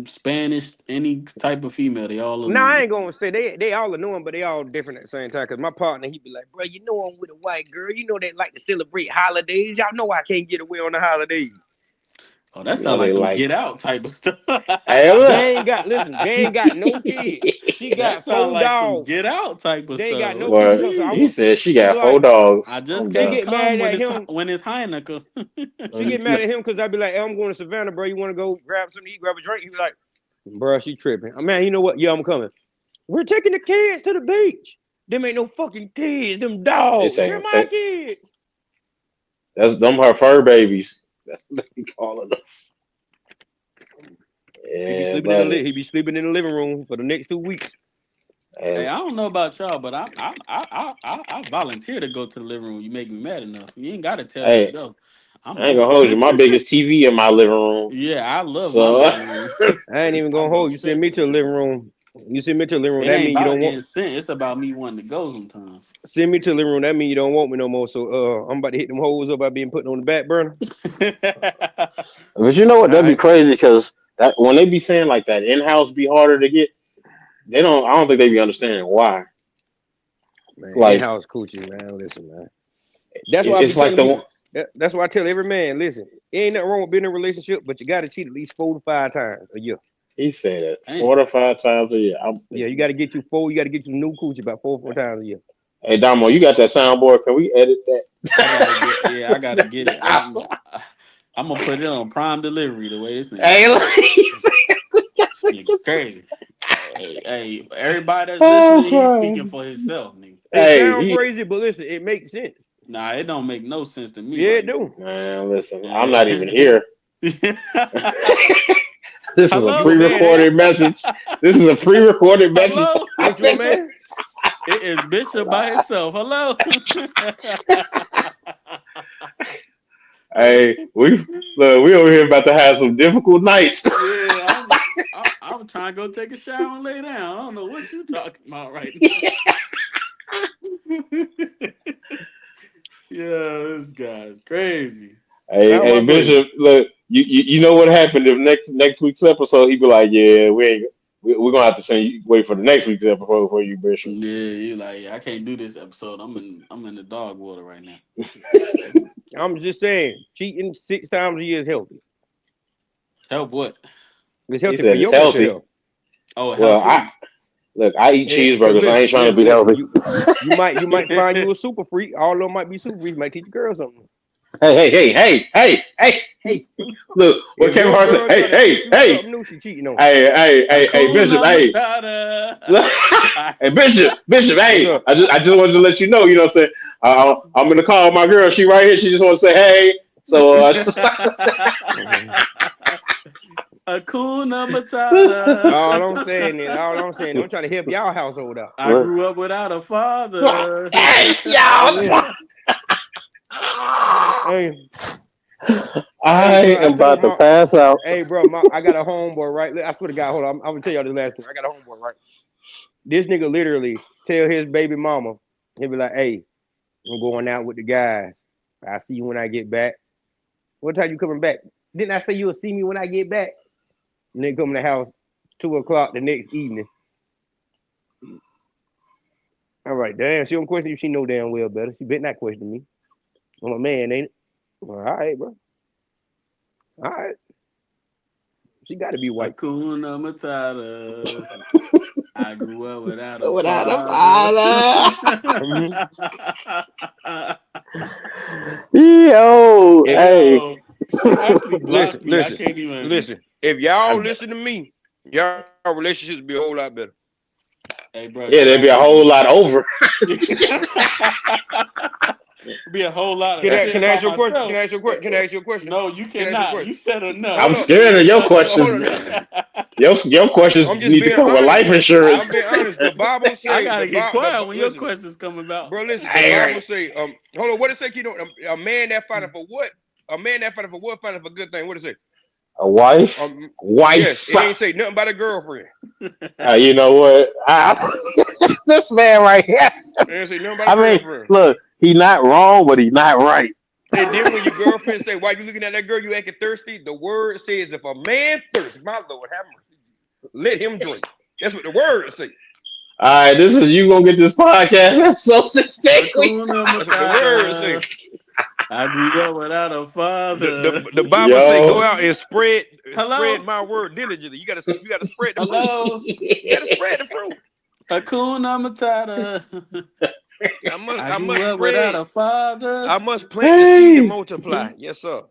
Spanish, any type of female, they all No, I annoying. ain't gonna say they all annoying, but they all different at the same time. Cause my partner, he be like, bro, you know I'm with a white girl. You know they like to celebrate holidays. Y'all know I can't get away on the holidays. Oh, You that know sounds like they some like. get out type of stuff. Hey, look. They ain't got no kids. She That got sounds 4 like some dogs. get out type of They ain't stuff. got no What you kids. Boy, So he mean? said she she be got four like, I dogs. just I'm she can't done. get mad come at him. when it's Heineken. She get mad at him because I be like, hey, I'm going to Savannah, bro. You want to go grab something to eat, grab a drink? He be like, bro, she tripping. Man, you know what? Yeah, I'm coming. We're taking the kids to the beach. Them ain't no fucking kids. Them They dogs. They're take my kids. that's them her fur babies. That's what they calling them. Yeah, buddy. He be sleeping in the living room for the next 2 weeks. Hey, And I don't know about y'all, but I volunteer to go to the living room. You make me mad enough. You ain't got to tell me to hey, go. I'm I ain't gonna going. hold you. My biggest TV in my living room. Yeah, I love my So living room. I ain't even I gonna go hold you. Send straight me to to the the living living room. room. You send me to the living room. It That ain't mean you about don't want. getting sent. It's about me wanting to go sometimes. Send me to the living room. That mean you don't want me no more. So I'm about to hit them hoes up by being put on the back burner. but you know what? All That'd be right, crazy because that when they be saying like that in house be harder to get, they don't. I don't think they be understanding why. man. In Like house coochie, man. Listen, man. That's why I be it's like telling the one. people. That's why I tell every man, listen, ain't nothing wrong with being in a relationship, but you got to cheat at least 4 to 5 times a year. He said it Damn. 4 to 5 times a year. I'm Yeah, you thinking, got to get you 4. You got to get you new coochie about 4 times a year. hey Damo, you got that soundboard? Can we edit I gotta get. Yeah, I gotta get it. that? I'm gonna put it on prime delivery. The way this nigga Hey, talking, like, this nigga's crazy. Hey, everybody that's oh listening, he's speaking Christ. for himself, nigga. It Hey, sounds he, crazy, but listen, it makes sense. Nah, it don't make no sense to me. Yeah, it Like, do. man, listen, I'm not even yeah. here. This is a You Hello, a man, ain't pre-recorded it? message. This is a pre-recorded message. hello. Ain't you a man? It is Bishop by himself. Hello. Hey, we over here about to have some difficult nights. Yeah, I'm trying to go take a shower and lay down. I don't know what you talking about right now. Yeah, this guy's crazy. Hey, How am I hey, crazy? Bishop, look, you know what happened if next week's episode he be like, yeah, we're gonna have to send you wait for the next week's episode for you, Bishop. Yeah, you like I can't do this episode. I'm in the dog water right now. I'm just saying, cheating 6 times a year is healthy. Help what? It's He healthy for said it's your mental healthy. health. Oh, Well, healthy. I eat Because cheeseburgers. I ain't trying to be listen. healthy. You might find you a super freak. All of them might be super freaks. Might teach a girl something. Hey. Look, what If Kevin your Hart said. girl trying to teach you Hey. something new, she cheating on you. Hey, Bishop. Hakuna Hey, Matata. hey, Bishop. What's Hey, up? I just wanted to let you know. You know what I'm saying? I'm gonna call my girl. She right here. She just want to say hey. So, Hakuna Matata. All I'm saying, I'm trying to help y'all household out. I grew up without a father. hey, Hey, y'all. listen. Hey, hey, I bro. I am told about to my, pass out. hey, bro. I got a homeboy, right? I swear to God, hold on. I'm gonna tell y'all this last thing. I got a homeboy, right? This nigga literally tell his baby mama, he'll be like, "Hey, I'm going out with the guys. I'll see you when I get back. What time you coming back? Didn't I say you'll see me when I get back?" And then come to the house 2 o'clock the next evening. All right, damn. She don't question you. She know damn well better. She better not question me. I'm a man, ain't it? Well, all right, bro. All right. She got to be white. Hakuna Matata. I grew up without a Without a father. father. Mm-hmm. Yo, If hey. Yo, she actually listen, blocked me. I listen, can't even. listen. If y'all I- listen to me, y'all relationships be a whole lot better. Hey, bro, yeah, you there'd be a right. whole lot over. Be a whole lot of Can I shit can I ask about you a question? Can myself. I ask you a question? Can I ask you a question? No, you Can I ask you a cannot. question? You said enough. Hold I'm up. scared of your Hold questions. on. Your I'm questions just need to being come with honest. life I, I'm insurance. being honest. The Bible I say gotta get quiet when your listen, questions come about. bro. Listen, the Hey, Bible say hold on. What it say? You know, a man that fighting for what? A man that fighting for what? Fighting for good thing. What it say? a wife, Yes. wife. It ain't say nothing about a girlfriend. You know what? This man right here. It ain't say nothing about a I mean, girlfriend. look, he's not wrong, but he's not right. And then when your girlfriend say, "Why you looking at that girl? You acting thirsty?" The word says, "If a man thirsts, my Lord, have mercy, let him drink." That's what the word say. All right, this is you gonna get this podcast episode 16. Hakuna That's what the word say. Matata. I grew up without a The, father. the, the Bible say, "Go Yo. out and spread Hello? my word diligently." You gotta spread the fruit. Hello? You gotta spread the fruit. Hakuna Matata. I must I I grew must up without spread. a father. I must plant the seed and Hey, multiply. Yes, sir.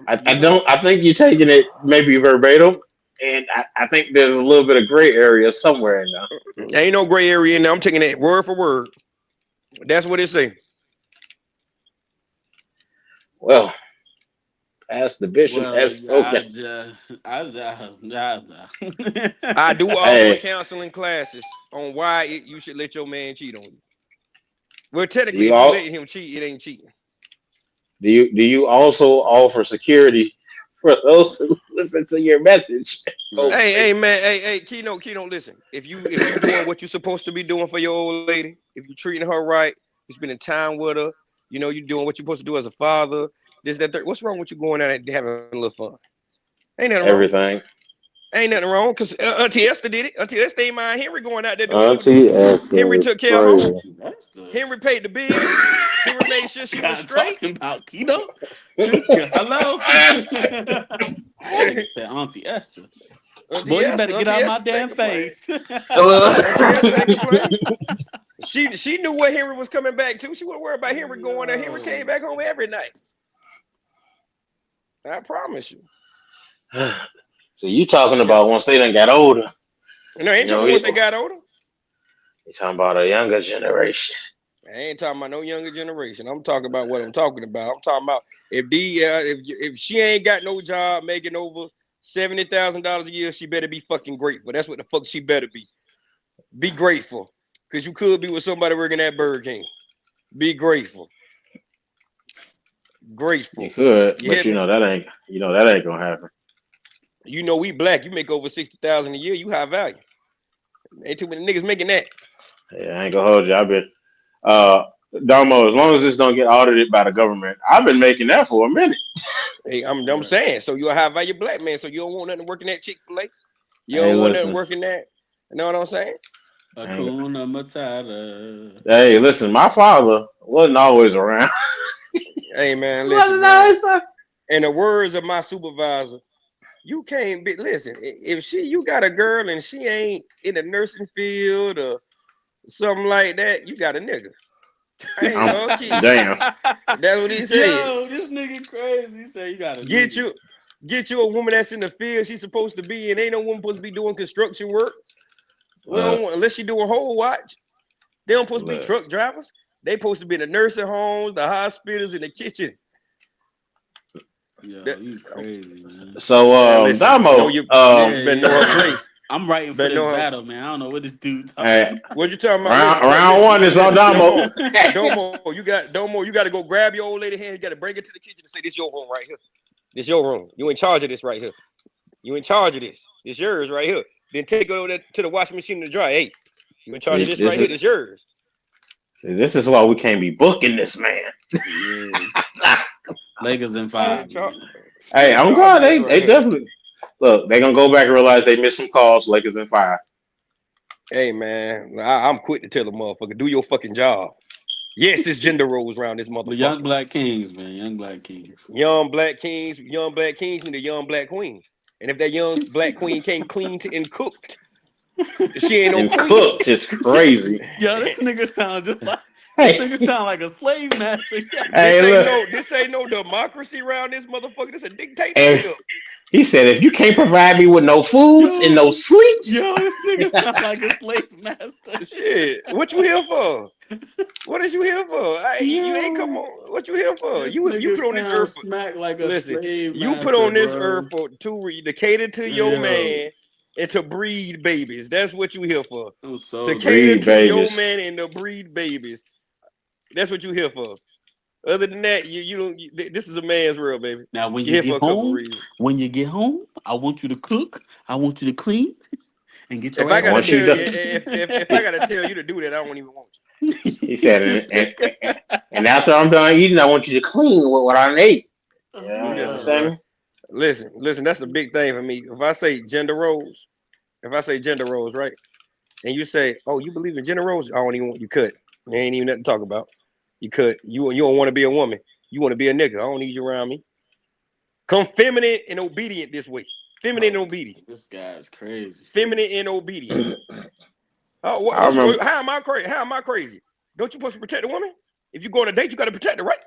I You know? don't. I think you're taking it maybe verbatim, and I think there's a little bit of gray area somewhere in there. Ain't no gray area in there. I'm taking that word for word. That's what it say. Well, ask the bishop. Well, That's okay. I do offer Hey, counseling classes on why you should let your man cheat on you. Well, do technically, you if you all letting him cheat, it ain't cheating. do you also offer security for those who listen to your message? Right. Hey, Hopefully, man, hey, keynote, listen. If you doing what you're supposed to be doing for your old lady, if you treating her right, you spending time with her, you doing what you're supposed to do as a father. This, that, third. What's wrong with you going out and having a little fun? Ain't nothing wrong. everything. Ain't nothing wrong. Cause Auntie Esther did it. Auntie Esther ain't mind Henry going out there doing what he was doing. Auntie Esther Henry is took care of home. crazy. Auntie Esther. Henry paid the bills. Henry made sure This she was guy straight. talking about keto? This guy, hello? That nigga said Auntie Esther. Boy, you better get Auntie out my Esther ain't damn complain. face. Auntie Esther ain't complain. She knew what Henry was coming back to. She wasn't worried about Henry going there. Henry came Yo. back home every night. I promise you. So you talking Yeah. about once they done got older? No, I You ain't talking know, about you once they got older. talking about a younger generation. I ain't talking about no younger generation. I'm talking about what I'm talking about. I'm talking about if she ain't got no job making over $70,000 a year, she better be fucking grateful. That's what the fuck she better be. Be grateful, cause you could be with somebody working at Burger King. Be grateful. You Grateful. could, You but hear me? that ain't gonna happen. We black. You make over 60,000 a year. You high value. Ain't too many niggas making that. Yeah, I ain't gonna hold you. I've been uh Darmo, as long as this don't get audited by the government, I've been making that for a minute. Hey, I'm Right. saying. So you're a high value black man. So you don't want nothing working at Chick-fil-A. You Hey, don't want nothing listen. working at. You know what I'm saying? I ain't, Hakuna Matata. hey, listen, my father wasn't always around. Hey man, He listen, wasn't man. always around. In the words of my supervisor, you can't be listen. If you got a girl and she ain't in the nursing field or something like that, you got a nigga. I ain't gonna keep. Damn. That's what he said. Yo, this nigga crazy. He said you got a Get nigga. you, get you a woman that's in the field she's supposed to be in. Ain't no woman supposed to be doing construction work. Look, Well, unless she do a whole watch. They don't supposed to be look. truck drivers. They supposed to be in the nursing homes, the hospitals, in the kitchen. Yo, That- you crazy, man. So, Man, listen, Damo, Yeah, you better know her yeah. place. I'm writing for Better this know her. battle, man. I don't know what this dude talking hey, about. What you talking about? round Listen, round one is on Damo. Domo, you got to go grab your old lady hand. You got to bring it to the kitchen and say, "This your room right here. This your room. You in charge of this right here. You in charge of this. This yours right here." Then take it over there to the washing machine to dry. Hey, you in charge See, of this right here? This yours. this is why we can't be booking this man. Yeah. Lakers in You in 5, charge. man. Hey, You in I'm charge glad of this they right they here. definitely look. They gonna go back and realize they missed some calls. Lakers in 5. Hey man, I'm quick to tell the motherfucker, do your fucking job. Yes, it's gender roles around this The young motherfucker. black kings, man. Young black kings. Young black kings need a young black queen. And if that young black queen can't clean and cooked, she ain't no And queen. cooked is crazy. Yo, this nigga sound just like this Hey, nigga sound like a slave master. Yo, hey, look. This ain't no democracy around this motherfucker. This a And dictatorship. he said, if you can't provide me with no foods and no yo, sleeps, this nigga sound like a slave master. Shit, what you here for? What is you here for? You ain't come Yo, on. What you here for? this You nigga put on this earth sound for. smack like a Listen, slave you put master, on this earth bro. for to cater to your Yo, man and to breed babies. That's what you here for. I'm To so cater breed done. to your babies. man and to breed babies. That's what you here for. Other than that, you don't. This is a man's world, baby. Now, when You you here for get a couple of home, reasons. I want you to cook. I want you to clean and get If your I ass And gotta to once you tell do, you, bed. if I gotta tell you to do that, I don't even want he said, This nigga. and after I'm done eating, I want you to clean with what I ate. Yeah, you. you Listen, Oh, bro. understand me? Listen. That's a big thing for me. If I say gender roles, right? And you say, "Oh, you believe in gender roles?" I don't even want you cut. There ain't even nothing to talk about. You cut. You don't want to be a woman. You want to be a nigga. I don't need you around me. Come feminine and obedient this way. Feminine and oh, obedient. this guy's crazy. Feminine and obedient. I remember. How am I crazy? How am I crazy? Don't you supposed to protect the woman? If you go on a date, you got to protect her, right?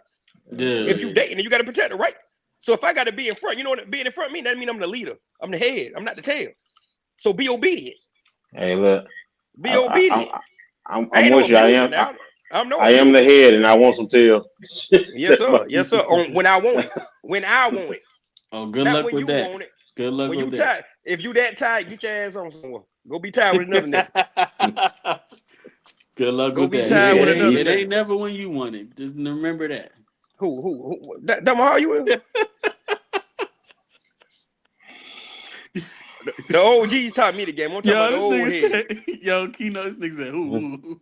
If you Yeah. dating, you got to protect her, right? So if I got to be in front, you know what being in front mean? That means I'm the leader. I'm the head. I'm not the tail. So be obedient. Hey, look, Be obedient. I I'm ain't no with you. abuser now. I'm no I am the abuser. head, and I want some tail. Yes, sir. Yes, sir. When I want it. When I want it. Oh, good Not luck when with you that. want it. Good luck When with you that. tired. If you that tired, get your ass on somewhere. Go be tired with another nigga. Good luck Go with be that. tired with another It nigga. ain't never when you want it. Just remember that. Who? That how you is? The OGs taught me the game. I'm talking about the Yo, old this head. nigga said, yo, Keno, this nigga said, who?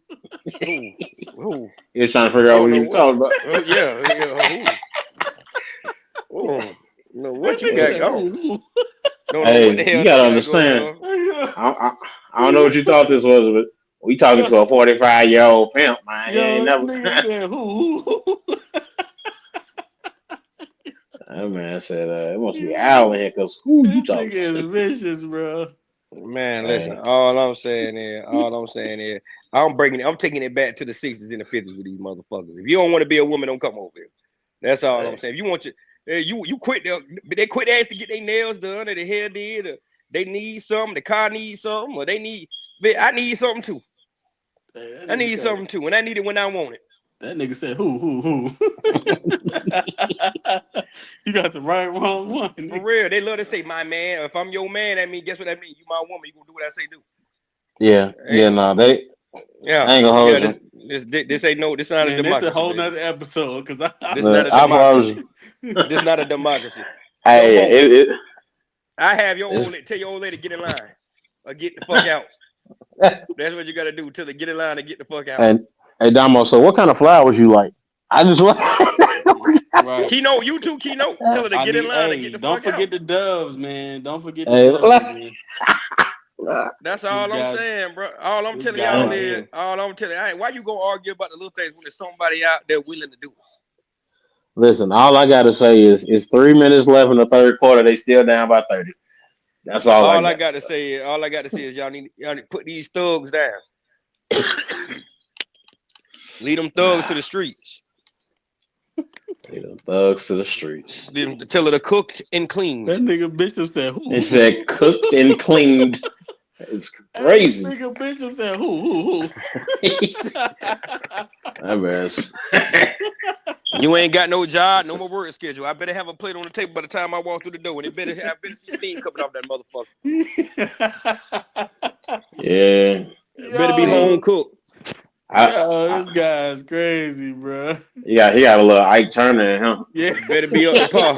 Who? Who? He was trying to figure I out don't what he know was what. talking about. Yeah. Who? Oh, no, That what you nigga got said, going? who? Don't know what the Hey, you hell they gotta got going understand. on. I don't know what you thought this was, but we talking yo, to a 45-year-old pimp, man. He ain't yo, this never. nigga said, who? That man said, "It must be Al in here, cause who you This talking nigga to?" is vicious, bro. Man, listen. Hey, All I'm saying is, I'm taking it back to the '60s and the '50s with these motherfuckers. If you don't want to be a woman, don't come over here. That's all I'm hey, saying. If you want you quit. They quit asking to get their nails done, or their hair did, or they need something. The car needs something, or they need. I need something too. Hey, I need something too, and I need it when I want it. that nigga said, who? You got the wrong one. For real, they love to say "my man." If I'm your man, that mean guess what that mean? You my woman. You gonna do what I say do. yeah, Hey, no, they. yeah, I ain't gonna yeah. hold you. This ain't no. This not a Man, that's a democracy, whole baby. nother episode because This not a I promise democracy. you. This not a democracy. Yo, Hey, Mo, it I have it's, tell your old lady get in line or get the fuck out. That's what you gotta do. Tell her get in line and get the fuck out. and hey, Damo. So, what kind of flowers you like? I just want. right. Keynote, you too, keynote. Tell her to I get in need, line and get hey, the don't fuck out. forget the doves, man. Don't forget the Hey, doves, man. That's These all I'm guys, saying, bro. All I'm this telling guy y'all right is, here. why you gonna argue about the little things when there's somebody out there willing to do it? listen, all I gotta say is it's 3 minutes left in the third quarter. They still down by 30. That's all I got to say. All I got to say is y'all need to put these thugs down. Lead them thugs to the streets. Lead them thugs to the streets. Them to tell her to cooked and cleaned. That nigga Bishop said who? It said cooked and cleaned. It's Hey, this crazy. nigga Bishop said who? I bet. You ain't got no job, no more work schedule. I better have a plate on the table by the time I walk through the door, and I better see steam coming off that motherfucker. Yeah. It better be home cooked. This guy's crazy, bro. Yeah, he got a little Ike Turner in him. Yeah, Better be up to par.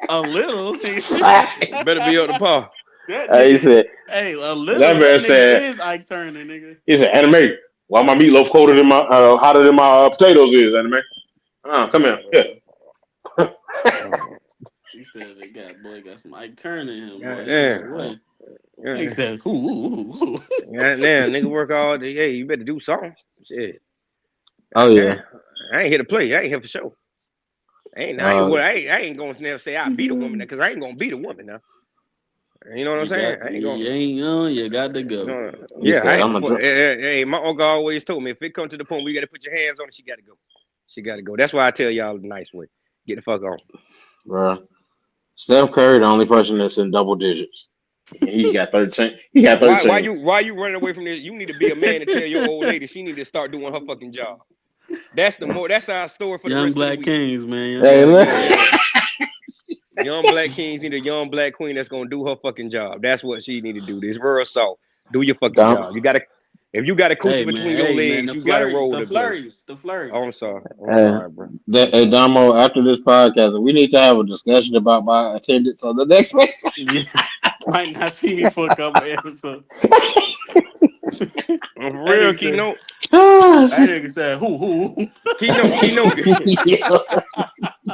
a little. Better be up to par. He said, "Hey, a little." That man nigga said, is Ike Turner, nigga. he said, Anime, why my meatloaf colder than my hotter than my potatoes is, Anime? Come here. He said boy got some Ike Turner in him, boy. Yeah. He said, who? Goddamn, nigga work all day. Hey, you better do something. Shit. Oh yeah. I ain't here to play. I ain't here for show. I ain't gonna never say I beat a woman because I ain't gonna beat a woman now. You know what I'm saying? I ain't gonna. You ain't young, you got to go. Hey, my uncle always told me if it comes to the point where you got to put your hands on it, she got to go. She got to go. That's why I tell y'all the nice way. Get the fuck on. Bro. Steph Curry, the only person that's in double digits. He got 13. He got 13. Why you running away from this? You need to be a man and tell your old lady she need to start doing her fucking job. That's our story for the Young rest Black of the week. Kings, man. Young Black Kings need a young Black queen that's gonna do her fucking job. That's what she need to do. This real soft. Do your fucking job. If you got a coochie between your legs, you gotta roll the flurries. The flurries. Oh, I'm sorry, bro. Hey, Damo, after this podcast, we need to have a discussion about my attendance on the next one. Yeah. Might not see me for a couple episodes. For real, Keynote. That nigga said, who?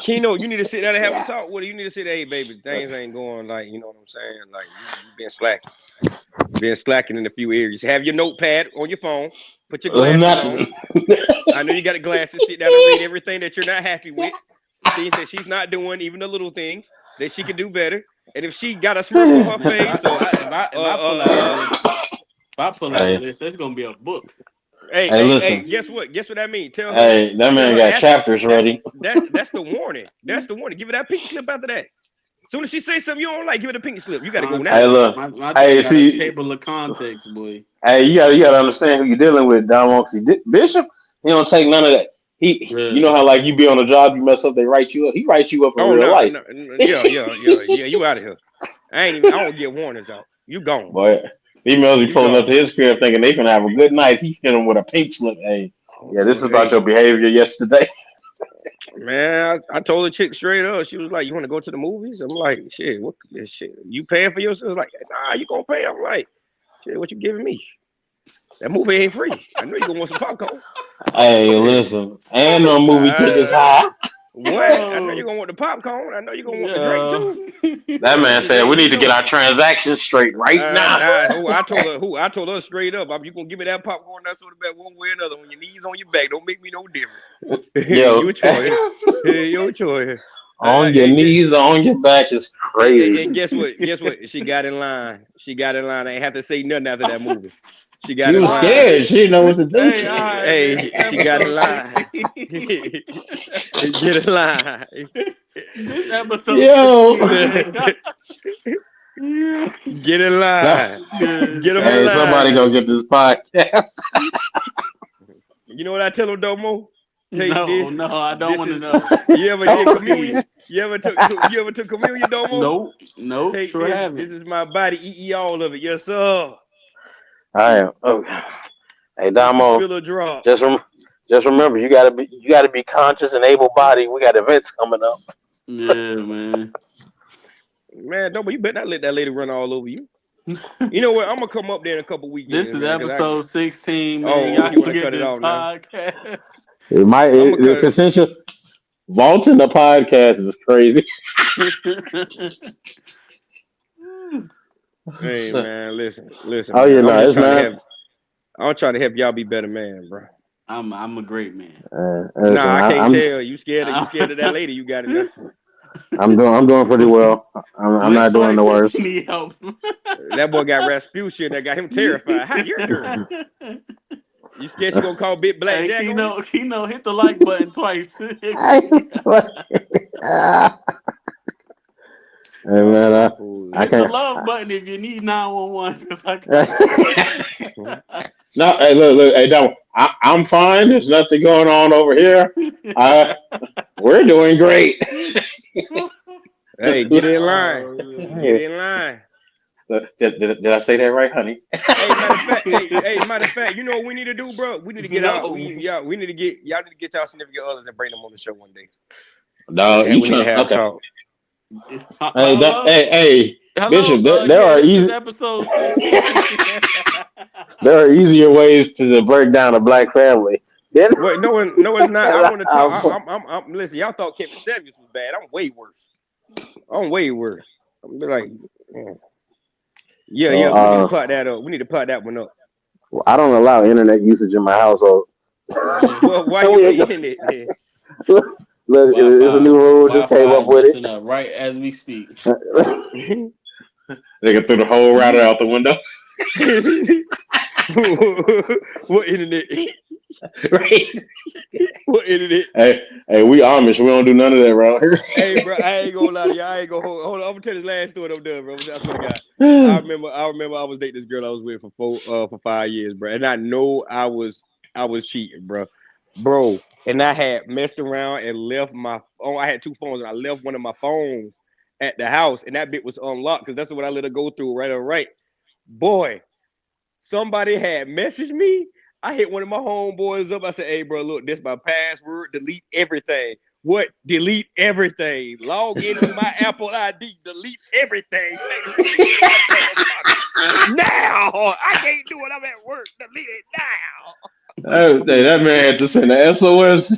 Keynote, you need to sit down and have a talk with her. You need to say, hey, baby, things ain't going like, you know what I'm saying? Like, you been slacking. Been slacking in a few areas. Have your notepad on your phone. Put your glasses on. I know you got the glasses. Sit down and read everything that you're not happy with. Things that she's not doing, even the little things that she can do better. And if she got a smirk on her face, if I pull out a list, it's gonna be a book. Hey, guess what? Guess what that means? Tell her. Hey, that man got chapters ready. That's the warning. That's the warning. Give her that pink slip after that. As soon as she say something you don't like, give her the pink slip. You gotta go now. Hey, look. My got a table of context, boy. Hey, you gotta understand who you're dealing with, Don. Bishop, he don't take none of that. You know how like you be on a job, you mess up, they write you up. He writes you up in real life. Yeah. You out of here. I don't get warnings out. You gone. Boy, females be pulling up to his crib thinking they finna have a good night. He hit them with a pink slip. Hey, this is about your behavior yesterday. Man, I told the chick straight up. She was like, "You want to go to the movies?" I'm like, "Shit, what this shit? You paying for yourself?" Like, "Nah, you gonna pay?" I'm like, "Shit, what you giving me? That movie ain't free. I know you gonna want some popcorn." Hey, listen, and no movie tickets high. What? I know you're gonna want the popcorn. I know you're gonna want the drink too. That man said we need to get our transactions straight right now. I told her straight up. You gonna give me that popcorn, that soda back one way or another. On your knees, on your back, don't make me no different. Your choice. Your choice. On your knees, on your back is crazy. And guess what? She got in line. I ain't have to say nothing after that movie. She was scared. She didn't know what to do. Hey, she got in line. Get in line. This episode. Get in line. Get them in line. Somebody go get this podcast. You know what I tell them, Domo? No, I don't want to know. You ever did communion? You ever took communion, Domo? Nope. Take this. This is my body. Eat all of it. Yes, sir. I am. Okay. Hey, Damo. Feel a drop. Just remember, you gotta be conscious and able-bodied. We got events coming up. Yeah, man. Man, Domo, you better not let that lady run all over you. You know what? I'm gonna come up there in a couple weeks. This is episode 16, man. Y'all you can get this podcast. It might. The potential. Vaulting the podcast is crazy. Hey man, listen. Oh yeah, no, it's not. I'm trying to help y'all be better man, bro. I'm a great man. I can't tell. You scared of that lady you got in there. I'm doing pretty well. I'm not doing the worst. Need help. That boy got Rasputia that got him terrified. How you're doing? You scared she gonna call Big Black Hey, Jack on you? Keno, hit the like button twice. Hey Y'all man, some fools. I Hit the can't. love button if you need 911. Cause I Mhm. No, hey, look, hey, don't. I'm fine. There's nothing going on over here. Uh, we're doing great. Hey, get in line. Oh Get man. in line. Did I say that right, honey? Hey, matter of fact, matter of fact, you know what we need to do, bro? We need to get out. No. We need to get y'all need to get y'all significant others and bring them on the show one day. No, you We need to trying? have a Okay. talk. Hey, Hello? hey, Hello? Bishop. There Yeah, are this is easy. episode 16. There are easier ways to break down a black family. Then, Wait, no, it's not. I want to talk. I'm- Listen, y'all thought Kevin Samuels was bad. I'm way worse. I'm way worse. I'm like, so, we need to pot that up. We need to pot that one up. I don't allow internet usage in my household. Man, Well, why you We on ain't the go- internet then? Look, it's a new rule. Just came Wi-Fi up is with messing up right as we speak. it. They can throw the whole router out the window. What internet? Right? What internet? Hey, we Amish. We don't do none of that around Hey, bro, I ain't gonna lie to you. I ain't gonna hold on. I'm gonna tell this last story I'm done, bro. I swear to God. here. I remember I was dating this girl I was with for 5 years, bro. And I know I was cheating, bro. Bro. And I had messed around and left my phone. I had two phones and I left one of my phones at the house, and that bit was unlocked because that's what I let her go through right or right. Boy, somebody had messaged me. I hit one of my homeboys up. I said, "Hey, bro, look, this my password. Delete everything. What? Delete everything. Log into my Apple ID. Delete everything. Say delete everything now. I can't do it. I'm at work. Delete it now." Hey, that man had to send an SOS.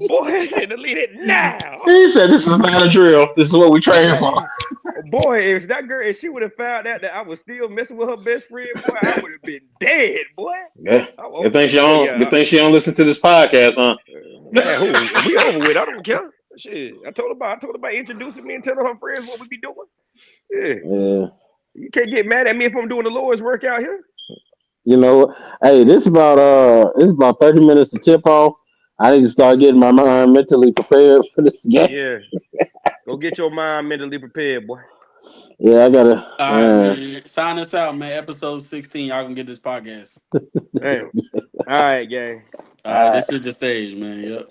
Boy, I said delete it now. He said, "This is not a drill. This is what we train for." Man, boy, if that girl, if she would have found out that I was still messing with her best friend, boy, I would have been dead, boy. Yeah. Oh, Good thing she but don't. Good yeah, thing she don't listen to this podcast, huh? man, who we over with? I don't care. Shit, I told her about introducing me and telling her friends what we be doing. Yeah, Yeah. you can't get mad at me if I'm doing the Lord's work out here. You know, hey, this about 30 minutes to tip off. I need to start getting my mind mentally prepared for this game. Yeah, go get your mind mentally prepared, boy. Yeah, I gotta. All right, man. Sign us out, man. Episode 16. Y'all can get this podcast. Damn. All right, gang. All right, this is the stage, man. Yep.